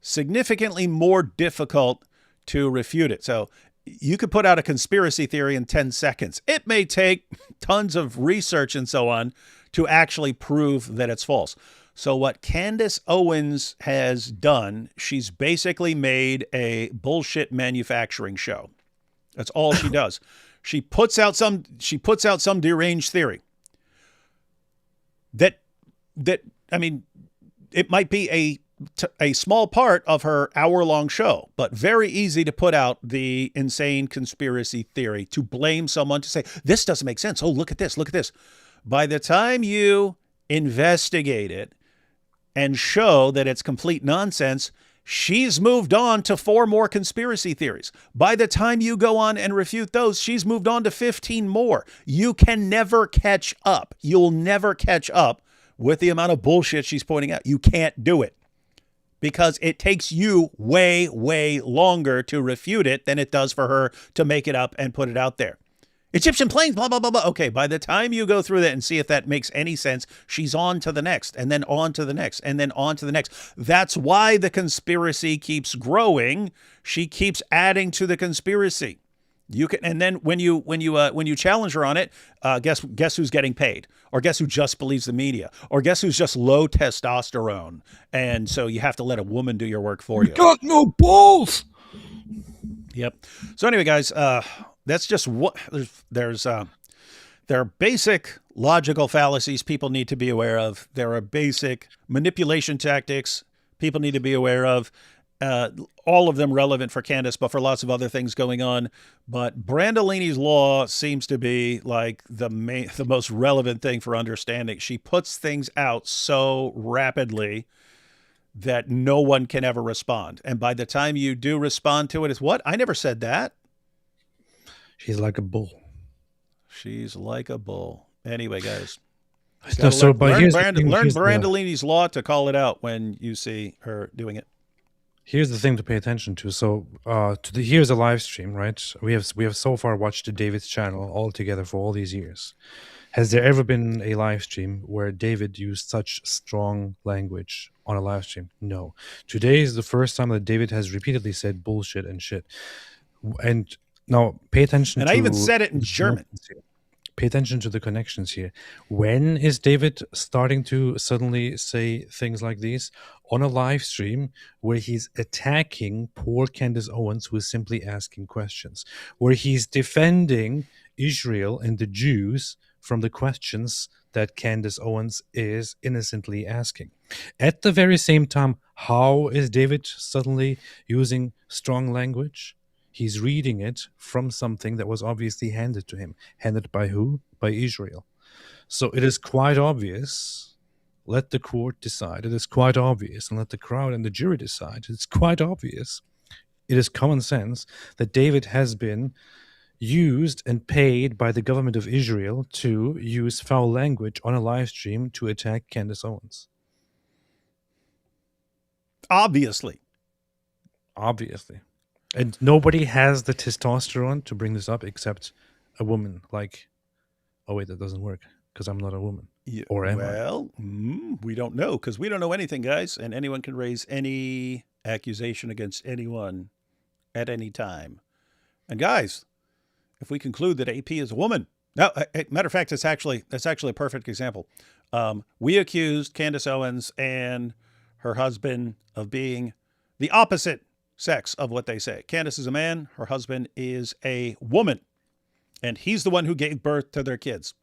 significantly more difficult to refute it. So you could put out a conspiracy theory in 10 seconds. It may take tons of research and so on to actually prove that it's false. So what Candace Owens has done, she's basically made a bullshit manufacturing show. That's all she does. She puts out some deranged theory that I mean, it might be a small part of her hour-long show, but very easy to put out the insane conspiracy theory, to blame someone, to say, this doesn't make sense. Oh, look at this, look at this. By the time you investigate it and show that it's complete nonsense, she's moved on to 4 more conspiracy theories. By the time you go on and refute those, she's moved on to 15 more. You can never catch up. You'll never catch up with the amount of bullshit she's pointing out. You can't do it because it takes you way, way longer to refute it than it does for her to make it up and put it out there. Egyptian planes, blah, blah, blah, blah. Okay, by the time you go through that and see if that makes any sense, she's on to the next, and then on to the next, and then on to the next. That's why the conspiracy keeps growing. She keeps adding to the conspiracy. You can, and then when you challenge her on it, guess who's getting paid, or guess who just believes the media, or guess who's just low testosterone, and so you have to let a woman do your work for you. Got no balls. Yep. So anyway, guys, that's just what there are basic logical fallacies people need to be aware of. There are basic manipulation tactics people need to be aware of. All of them relevant for Candace, but for lots of other things going on. But Brandolini's law seems to be like the most relevant thing for understanding. She puts things out so rapidly that no one can ever respond. And by the time you do respond to it, it's what? I never said that. She's like a bull. She's like a bull. Anyway, guys. Learn Brandolini's law to call it out when you see her doing it. Here's the thing to pay attention to. So, here's a live stream, right? We have so far watched David's channel all together for all these years. Has there ever been a live stream where David used such strong language on a live stream? No. Today is the first time that David has repeatedly said bullshit and shit. And now, pay attention. And I even said it in German. Pay attention to the connections here. When is David starting to suddenly say things like these? On a live stream where he's attacking poor Candace Owens, who is simply asking questions, where he's defending Israel and the Jews from the questions that Candace Owens is innocently asking. At the very same time, how is David suddenly using strong language? He's reading it from something that was obviously handed to him. Handed by who? By Israel. So it is quite obvious. Let the court decide. It is quite obvious. And let the crowd and the jury decide. It's quite obvious. It is common sense that David has been used and paid by the government of Israel to use foul language on a live stream to attack Candace Owens. Obviously. And nobody has the testosterone to bring this up except a woman. Like, oh wait, that doesn't work because I'm not a woman. Yeah, or am I? Well, we don't know because we don't know anything, guys. And anyone can raise any accusation against anyone at any time. And guys, if we conclude that AP is a woman, now, matter of fact, that's actually a perfect example. We accused Candace Owens and her husband of being the opposite sex of what they say. Candace is a man. Her husband is a woman. And he's the one who gave birth to their kids.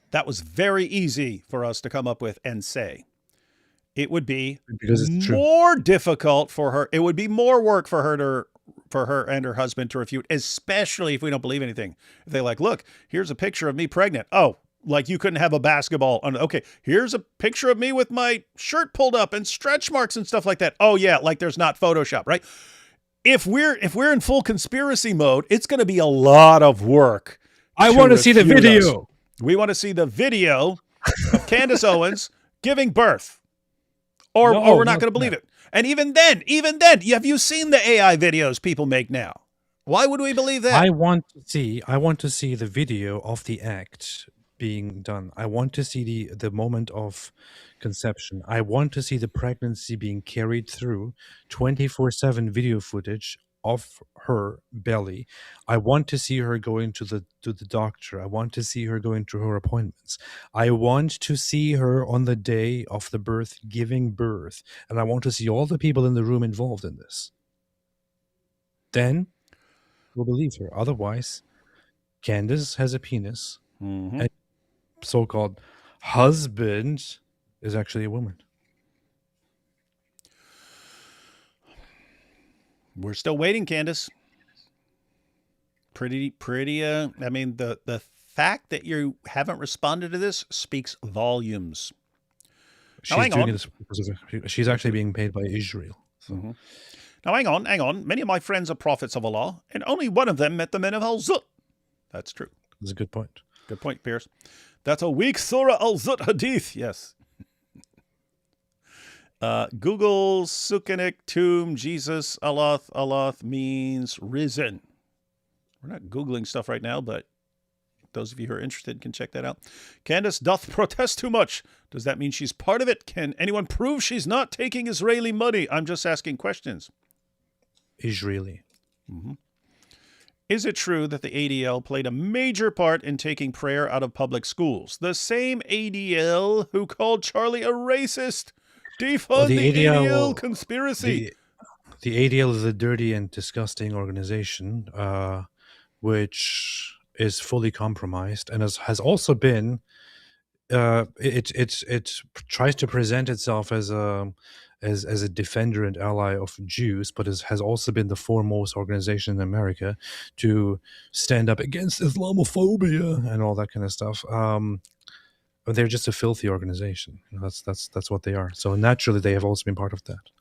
That was very easy for us to come up with and say. It would be more difficult for her. It would be more work for her and her husband to refute, especially if we don't believe anything. If they're like, look, here's a picture of me pregnant. Oh, like you couldn't have a basketball. Okay, here's a picture of me with my shirt pulled up and stretch marks and stuff like that. Oh yeah, like there's not Photoshop, right? If we're in full conspiracy mode, it's going to be a lot of work. I want to see the video. We want to see the video of Candace Owens giving birth, or we're not going to believe it. And even then, have you seen the AI videos people make now? Why would we believe that? I want to see the video of the act being done. I want to see the moment of conception. I want to see the pregnancy being carried through 24/7 video footage of her belly. I want to see her going to the doctor. I want to see her going to her appointments. I want to see her on the day of the birth giving birth, and I want to see all the people in the room involved in this. Then we'll believe her. Otherwise, Candace has a penis, and so-called husband is actually a woman. We're still waiting, Candace. Pretty. I mean, the fact that you haven't responded to this speaks volumes. She's doing this because she's actually being paid by Israel. So. Now, hang on. Many of my friends are prophets of Allah, and only one of them met the men of Al-Zut. That's true. That's a good point. Good point, Piers. That's a weak Surah Al-Zut hadith. Yes. Google Sukkanik tomb Jesus Allah means risen. We're not Googling stuff right now, but those of you who are interested can check that out. Candace doth protest too much. Does that mean she's part of it? Can anyone prove she's not taking Israeli money? I'm just asking questions. Israeli. Is it true that the ADL played a major part in taking prayer out of public schools? The same ADL who called Charlie a racist. Defund the ADL conspiracy. The ADL is a dirty and disgusting organization, which is fully compromised and has also been. It tries to present itself as a defender and ally of Jews, but has also been the foremost organization in America to stand up against Islamophobia and all that kind of stuff. But they're just a filthy organization. That's what they are. So naturally, they have also been part of that.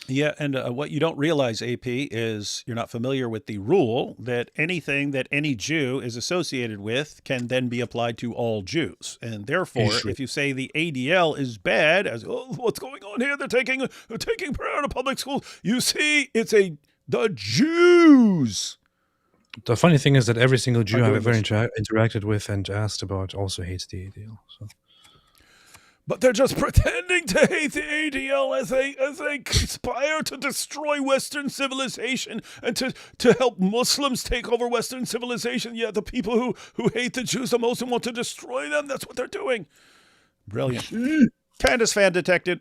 Yeah, and what you don't realize, AP, is you're not familiar with the rule that anything that any Jew is associated with can then be applied to all Jews. And therefore, if you say the ADL is bad, as what's going on here? They're taking prayer out of public schools. You see, it's the Jews. The funny thing is that every single Jew I've ever interacted with and asked about also hates the ADL. So. But they're just pretending to hate the ADL as they conspire to destroy Western civilization and to help Muslims take over Western civilization. Yeah, the people who hate the Jews the most and want to destroy them, that's what they're doing. Brilliant. Candace fan detected.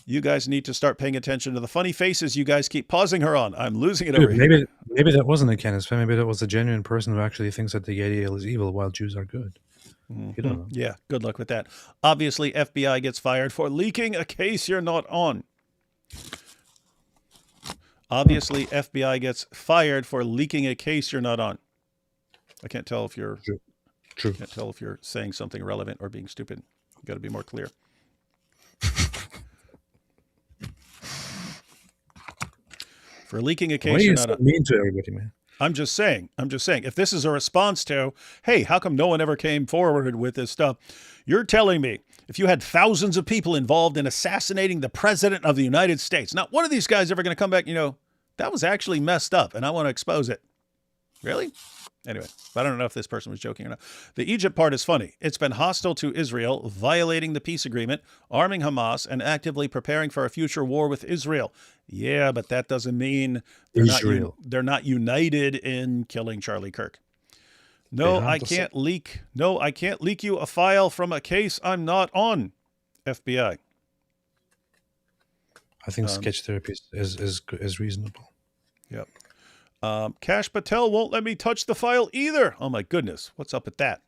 You guys need to start paying attention to the funny faces you guys keep pausing her on. I'm losing it over here. Maybe that wasn't a Candace fan. Maybe that was a genuine person who actually thinks that the ADL is evil while Jews are good. You don't know. Yeah, good luck with that. Obviously, FBI gets fired for leaking a case you're not on. Obviously, FBI gets fired for leaking a case you're not on. I can't tell if you're True. Can't tell if you're saying something relevant or being stupid. You've got to be more clear. For leaking a case, Why are you're you not so on. mean to everybody, man? I'm just saying, if this is a response to, hey, how come no one ever came forward with this stuff? You're telling me if you had thousands of people involved in assassinating the president of the United States, not one of these guys ever going to come back, that was actually messed up and I want to expose it. Really? Anyway, I don't know if this person was joking or not. The Egypt part is funny. It's been hostile to Israel, violating the peace agreement, arming Hamas, and actively preparing for a future war with Israel. Yeah, but that doesn't mean they're not united in killing Charlie Kirk. No, I can't leak you a file from a case I'm not on. FBI. I think sketch therapy is reasonable. Yep. Kash Patel won't let me touch the file either. Oh my goodness, what's up with that?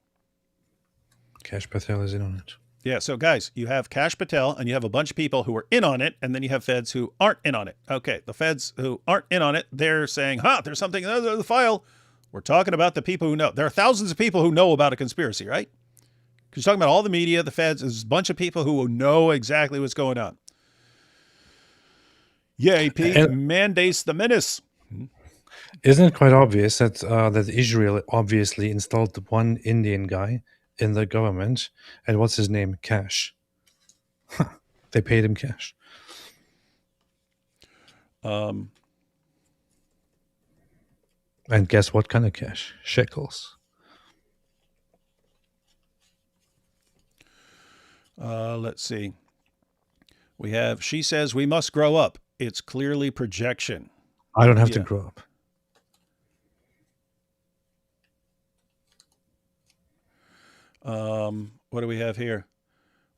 Kash Patel is in on it. Yeah, so guys, you have Kash Patel and you have a bunch of people who are in on it, and then you have feds who aren't in on it. Okay, the feds who aren't in on it, they're saying, there's something in the file. We're talking about the people who know. There are thousands of people who know about a conspiracy, right? Because you're talking about all the media, the feds, there's a bunch of people who will know exactly what's going on. Yay, Pete, mandates the menace. Isn't it quite obvious that that Israel obviously installed the one Indian guy in the government, and what's his name? Cash. They paid him cash. Um, And guess what kind of cash? Shekels. Let's see. We have, she says, we must grow up. It's clearly projection. I don't have to grow up. What do we have here?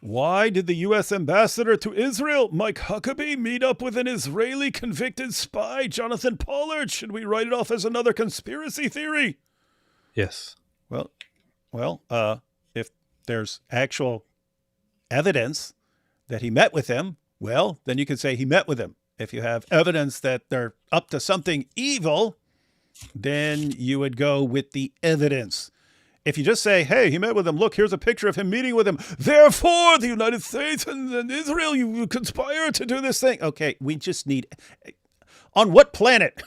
Why did the U.S. ambassador to Israel, Mike Huckabee, meet up with an Israeli convicted spy, Jonathan Pollard? Should we write it off as another conspiracy theory? Yes. Well, if there's actual evidence that he met with him, well, then you could say he met with him. If you have evidence that they're up to something evil, then you would go with the evidence. If you just say, hey, he met with him, look, here's a picture of him meeting with him, therefore the United States and Israel, you conspire to do this thing. Okay, we just need, on what planet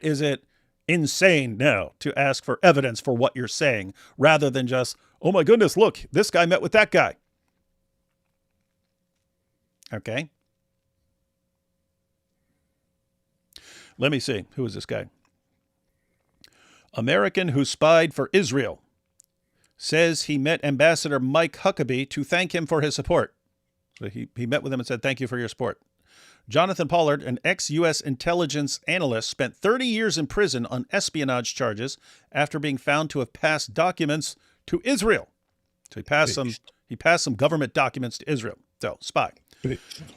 is it insane now to ask for evidence for what you're saying, rather than just, oh my goodness, look, this guy met with that guy. Okay. Let me see. Who is this guy? American who spied for Israel says he met Ambassador Mike Huckabee to thank him for his support. So he met with him and said, thank you for your support. Jonathan Pollard, an ex-U.S. intelligence analyst, spent 30 years in prison on espionage charges after being found to have passed documents to Israel. So he passed some government documents to Israel. So, spy.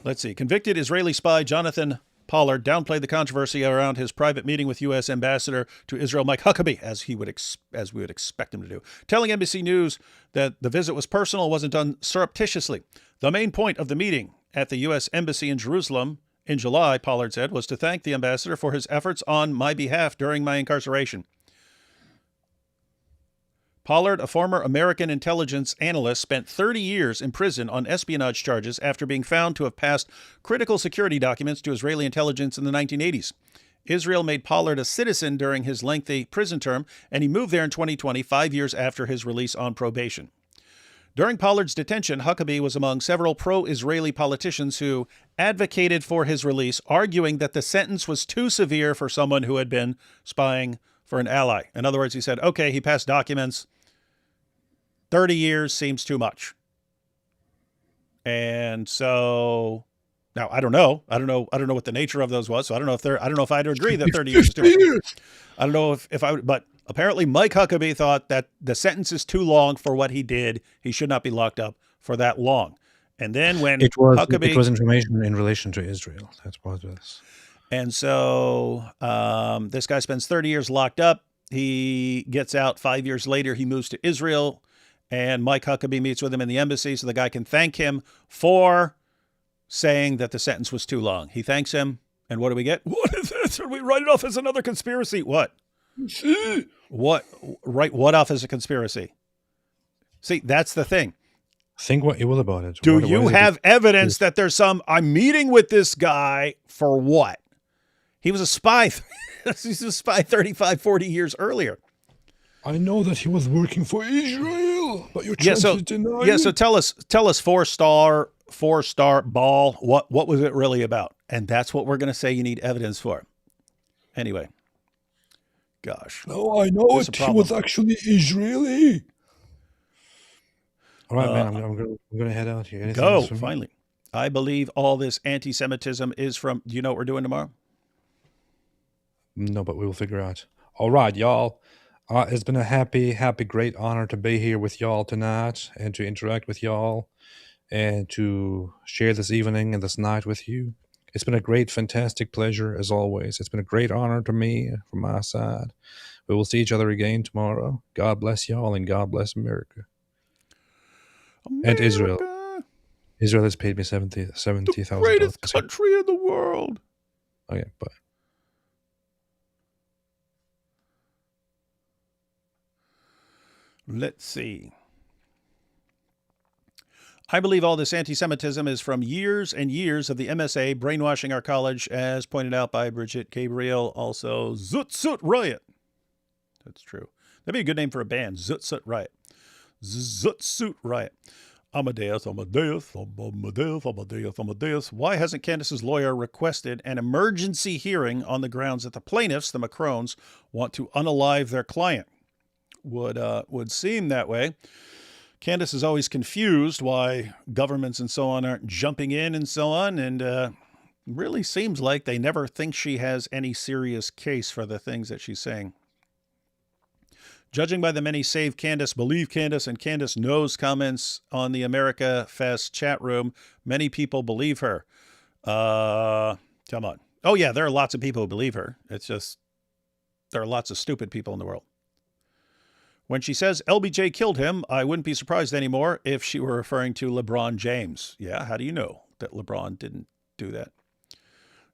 Let's see. Convicted Israeli spy Jonathan Pollard downplayed the controversy around his private meeting with U.S. Ambassador to Israel Mike Huckabee, as we would expect him to do, telling NBC News that the visit was personal, wasn't done surreptitiously. The main point of the meeting at the U.S. Embassy in Jerusalem in July, Pollard said, was to thank the ambassador for his efforts on my behalf during my incarceration. Pollard, a former American intelligence analyst, spent 30 years in prison on espionage charges after being found to have passed critical security documents to Israeli intelligence in the 1980s. Israel made Pollard a citizen during his lengthy prison term, and he moved there in 2020, 5 years after his release on probation. During Pollard's detention, Huckabee was among several pro-Israeli politicians who advocated for his release, arguing that the sentence was too severe for someone who had been spying for an ally. In other words, he said, okay, he passed documents. 30 years seems too much. And so now I don't know what the nature of those was. So I don't know if I'd agree that 30 years is too much. I don't know if I would, but apparently Mike Huckabee thought that the sentence is too long for what he did. He should not be locked up for that long. And then when it was information in relation to Israel. That's what it was. And so this guy spends 30 years locked up. He gets out 5 years later. He moves to Israel. And Mike Huckabee meets with him in the embassy so the guy can thank him for saying that the sentence was too long. He thanks him, and what do we get? What is this? Should we write it off as another conspiracy? What? What? Write what off as a conspiracy? See, that's the thing. Think what you will about it. Do you have evidence that there's I'm meeting with this guy for what? He was a spy. He's a spy 35, 40 years earlier. I know that he was working for Israel, but you're trying to deny it. Yeah, so tell us four-star ball, what was it really about? And that's what we're going to say you need evidence for. Anyway, gosh. No, I know it. He was actually Israeli. All right, man, I'm going to head out here. Anything go, finally. I believe all this anti-Semitism is from, do you know what we're doing tomorrow? No, but we will figure out. All right, y'all. It's been a happy, great honor to be here with y'all tonight and to interact with y'all. and to share this evening and this night with you. It's been a great, fantastic pleasure as always. It's been a great honor to me from my side. We will see each other again tomorrow. God bless y'all and God bless America. And Israel. Israel has paid me $70,000. The greatest country in the world. Okay, bye. Let's see. I believe all this anti-Semitism is from years and years of the MSA brainwashing our college, as pointed out by Bridget Gabriel. Also, Zoot Suit Riot. That's true. That'd be a good name for a band, Zoot Suit Riot. Zoot Suit Riot. Amadeus. Why hasn't Candace's lawyer requested an emergency hearing on the grounds that the plaintiffs, the Macrones, want to unalive their client? Would seem that way. Candace is always confused why governments and so on aren't jumping in and so on, and really seems like they never think she has any serious case for the things that she's saying. Judging by the many Save Candace, Believe Candace, and Candace Knows comments on the America Fest chat room, many people believe her. Come on. Oh, yeah, there are lots of people who believe her. It's just there are lots of stupid people in the world. When she says LBJ killed him, I wouldn't be surprised anymore if she were referring to LeBron James. Yeah, how do you know that LeBron didn't do that?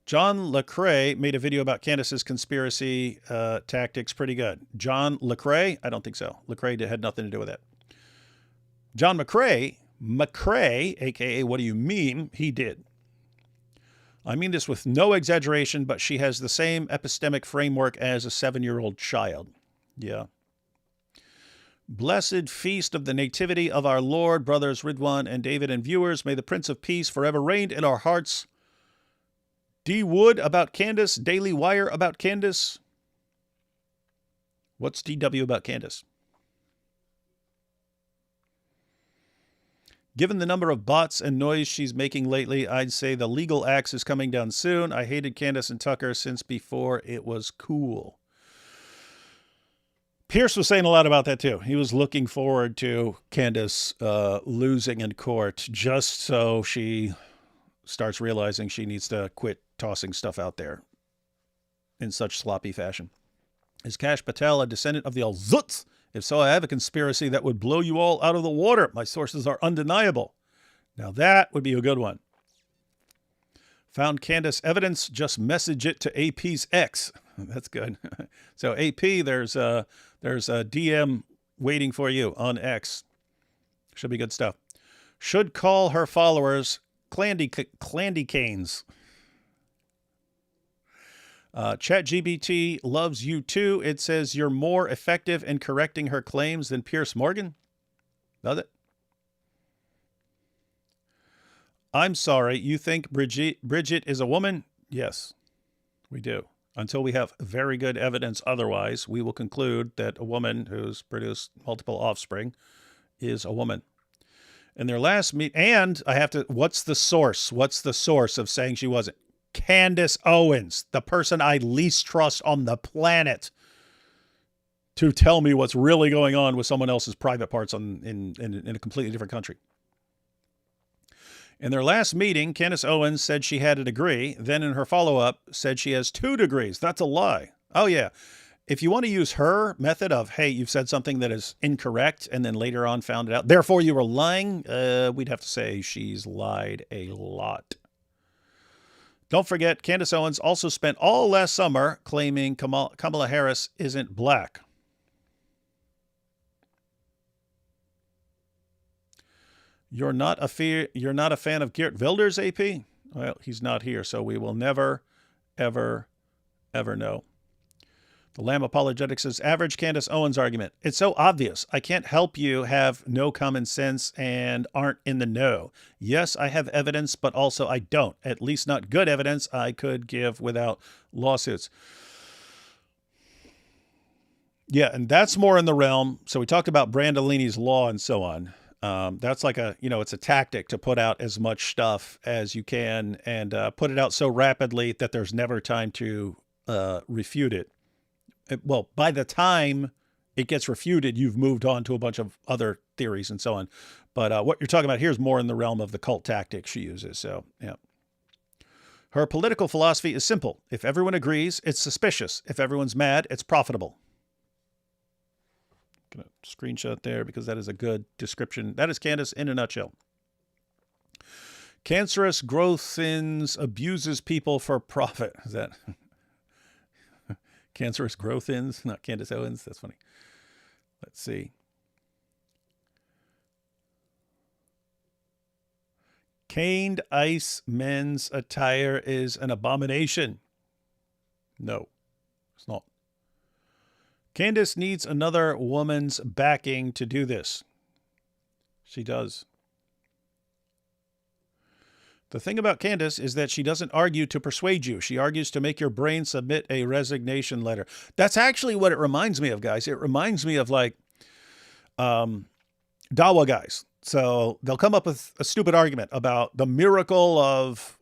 John Lecrae made a video about Candace's conspiracy tactics. Pretty good. John Lecrae? I don't think so. Lecrae had nothing to do with that. John McCrae, a.k.a. What Do You Mean? He did. I mean this with no exaggeration, but she has the same epistemic framework as a 7-year-old child. Yeah. Blessed feast of the nativity of our Lord, brothers Ridwan and David and viewers. May the Prince of Peace forever reign in our hearts. D. Wood about Candace. Daily Wire about Candace. What's DW about Candace? Given the number of bots and noise she's making lately, I'd say the legal axe is coming down soon. I hated Candace and Tucker since before it was cool. Piers was saying a lot about that too. He was looking forward to Candace losing in court just so she starts realizing she needs to quit tossing stuff out there in such sloppy fashion. Is Kash Patel a descendant of the Al-Zuts? If so, I have a conspiracy that would blow you all out of the water. My sources are undeniable. Now that would be a good one. Found Candace evidence, just message it to AP's ex. That's good. So AP, there's a DM waiting for you on X. Should be good stuff. Should call her followers Clandy-canes. ChatGPT loves you too. It says you're more effective in correcting her claims than Piers Morgan. Does it? I'm sorry. You think Bridget is a woman? Yes, we do. Until we have very good evidence otherwise, we will conclude that a woman who's produced multiple offspring is a woman. In their last meet, and I have to, what's the source? What's the source of saying she wasn't? Candace Owens, the person I least trust on the planet, to tell me what's really going on with someone else's private parts in a completely different country. In their last meeting, Candace Owens said she had a degree. Then in her follow-up, said she has 2 degrees. That's a lie. Oh, yeah. If you want to use her method of, hey, you've said something that is incorrect and then later on found it out, therefore you were lying, we'd have to say she's lied a lot. Don't forget, Candace Owens also spent all last summer claiming Kamala Harris isn't black. You're not a fan of Geert Wilders, AP? Well, he's not here, so we will never, ever, ever know. The Lamb Apologetics says, average Candace Owens argument. It's so obvious. I can't help you have no common sense and aren't in the know. Yes, I have evidence, but also I don't. At least not good evidence I could give without lawsuits. Yeah, and that's more in the realm. So we talked about Brandolini's law and so on. That's like it's a tactic to put out as much stuff as you can and put it out so rapidly that there's never time to refute it. Well, by the time it gets refuted, you've moved on to a bunch of other theories and so on. But what you're talking about here is more in the realm of the cult tactics she uses. So, yeah. Her political philosophy is simple. If everyone agrees, it's suspicious. If everyone's mad, it's profitable. Gonna screenshot there because that is a good description. That is Candace in a nutshell. Cancerous growth-ins abuses people for profit. Is that cancerous growth-ins? Not Candace Owens. That's funny. Let's see. Caned ice men's attire is an abomination. No, it's not. Candace needs another woman's backing to do this. She does. The thing about Candace is that she doesn't argue to persuade you. She argues to make your brain submit a resignation letter. That's actually what it reminds me of, guys. It reminds me of like Dawa guys. So they'll come up with a stupid argument about the miracle of,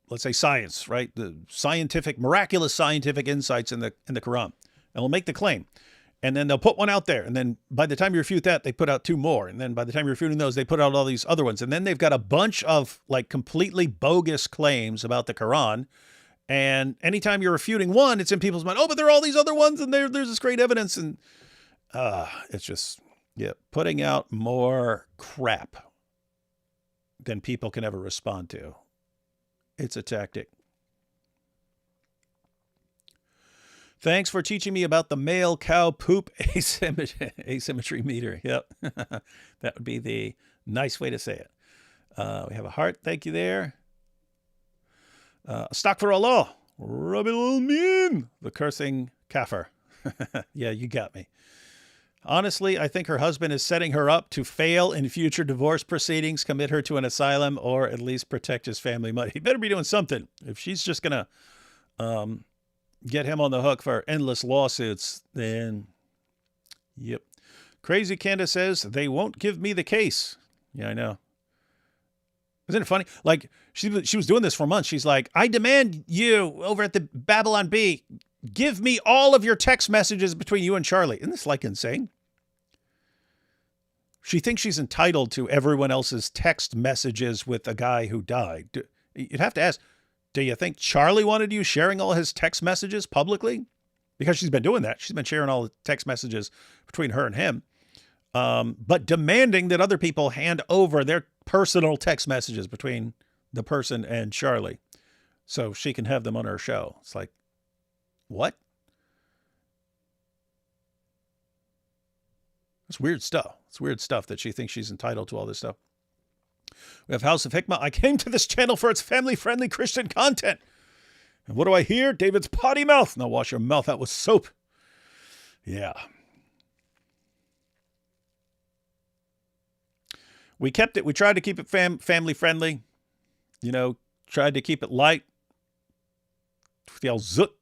let's say science, right? The scientific, miraculous scientific insights in the Quran. And they'll make the claim. And then they'll put one out there. And then by the time you refute that, they put out two more. And then by the time you're refuting those, they put out all these other ones. And then they've got a bunch of like completely bogus claims about the Quran. And anytime you're refuting one, it's in people's mind, oh, but there are all these other ones and there's this great evidence. And it's just, yeah, putting out more crap than people can ever respond to. It's a tactic. Thanks for teaching me about the male cow poop asymmetry meter. Yep. That would be the nice way to say it. We have a heart. Thank you there. Stock for Allah. Rabbil Alamin. The cursing kafir. Yeah, you got me. Honestly, I think her husband is setting her up to fail in future divorce proceedings, commit her to an asylum, or at least protect his family money. He better be doing something. If she's just going to get him on the hook for endless lawsuits, then, yep. Crazy Candace says, they won't give me the case. Yeah, I know. Isn't it funny? Like, she was doing this for months. She's like, I demand you over at the Babylon Bee, give me all of your text messages between you and Charlie. Isn't this like insane? She thinks she's entitled to everyone else's text messages with a guy who died. You'd have to ask, do you think Charlie wanted you sharing all his text messages publicly? Because she's been doing that. She's been sharing all the text messages between her and him. But demanding that other people hand over their personal text messages between the person and Charlie so she can have them on her show. It's like, what? It's weird stuff. It's weird stuff that she thinks she's entitled to all this stuff. We have House of Hikmah. I came to this channel for its family-friendly Christian content. And what do I hear? David's potty mouth. Now wash your mouth out with soap. Yeah. We kept it. We tried to keep it family-friendly. You know, tried to keep it light. Feel zut.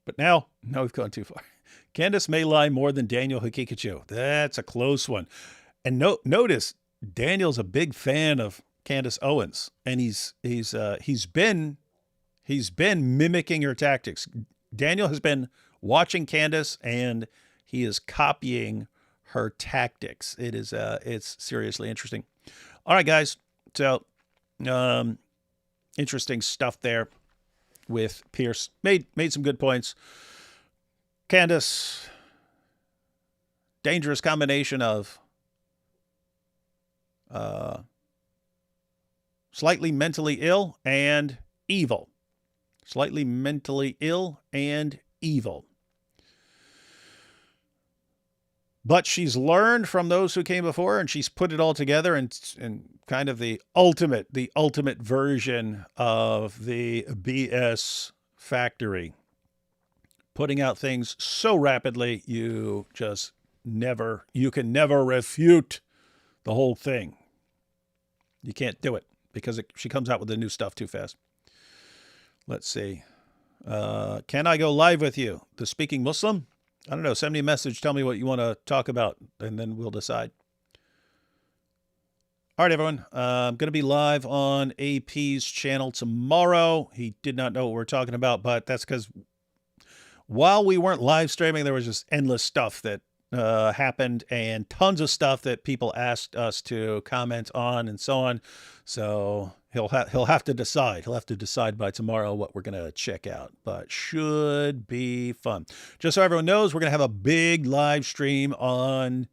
But now we've gone too far. Candace may lie more than Daniel Hakikachu. That's a close one. And notice, Daniel's a big fan of Candace Owens, and he's been mimicking her tactics. Daniel has been watching Candace, and he is copying her tactics. It's seriously interesting. All right, guys. So, interesting stuff there with Piers. Made some good points. Candace, dangerous combination of slightly mentally ill and evil. Slightly mentally ill and evil. But she's learned from those who came before, and she's put it all together in kind of the ultimate version of the BS factory. Putting out things so rapidly, you can never refute the whole thing. You can't do it because she comes out with the new stuff too fast. Let's see. Can I go live with you? The Speaking Muslim? I don't know. Send me a message. Tell me what you want to talk about, and then we'll decide. All right, everyone. I'm going to be live on AP's channel tomorrow. He did not know what we're talking about, but that's because while we weren't live streaming, there was just endless stuff that happened and tons of stuff that people asked us to comment on and so on. So he'll have to decide. He'll have to decide by tomorrow what we're going to check out, but should be fun. Just so everyone knows, we're going to have a big live stream on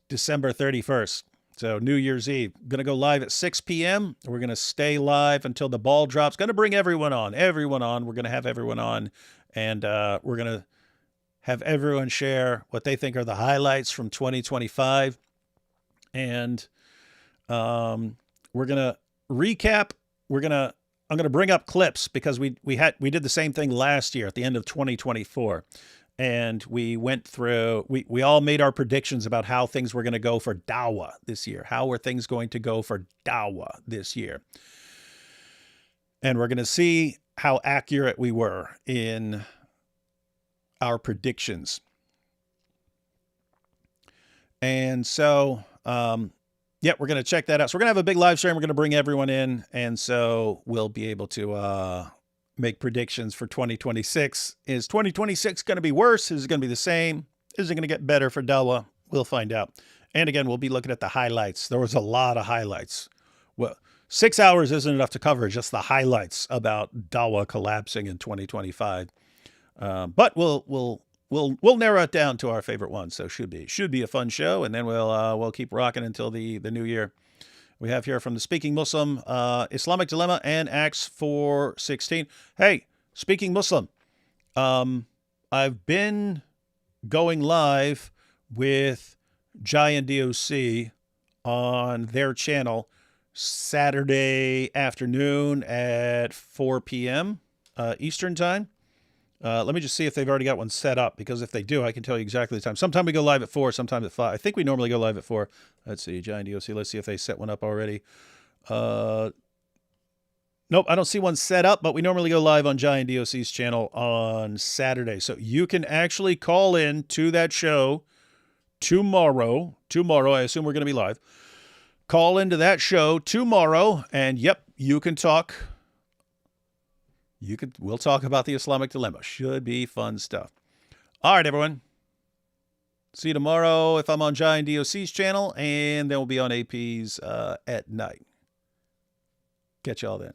December 31st. So New Year's Eve. Going to go live at 6 p.m. We're going to stay live until the ball drops. Going to bring everyone on. We're going to have everyone on, and we're going to have everyone share what they think are the highlights from 2025. And we're going to recap. I'm going to bring up clips because we did the same thing last year at the end of 2024. And we went through, we all made our predictions about how things were going to go for Dawa this year. How are things going to go for Dawa this year? And we're going to see how accurate we were in our predictions. And so, yeah, we're going to check that out. So we're going to have a big live stream. We're going to bring everyone in. And so we'll be able to make predictions for 2026. Is 2026 going to be worse? Is it going to be the same? Is it going to get better for Dawa? We'll find out. And again, we'll be looking at the highlights. There was a lot of highlights. Well, 6 hours isn't enough to cover just the highlights about Dawa collapsing in 2025. But we'll narrow it down to our favorite ones. So should be a fun show. And then we'll keep rocking until the new year. We have here from the Speaking Muslim, Islamic Dilemma and Acts 4:16. Hey, Speaking Muslim, I've been going live with Giant DOC on their channel Saturday afternoon at 4 p.m. Eastern time. Let me just see if they've already got one set up, because if they do, I can tell you exactly the time. Sometimes we go live at 4, sometimes at 5. I think we normally go live at 4. Let's see, Giant DOC. Let's see if they set one up already. Nope, I don't see one set up, but we normally go live on Giant DOC's channel on Saturday. So you can actually call in to that show tomorrow. I assume we're going to be live. Call into that show tomorrow, and yep, you can talk. We'll talk about the Islamic Dilemma. Should be fun stuff. All right, everyone. See you tomorrow if I'm on Giant DOC's channel, and then we'll be on AP's at night. Catch y'all then.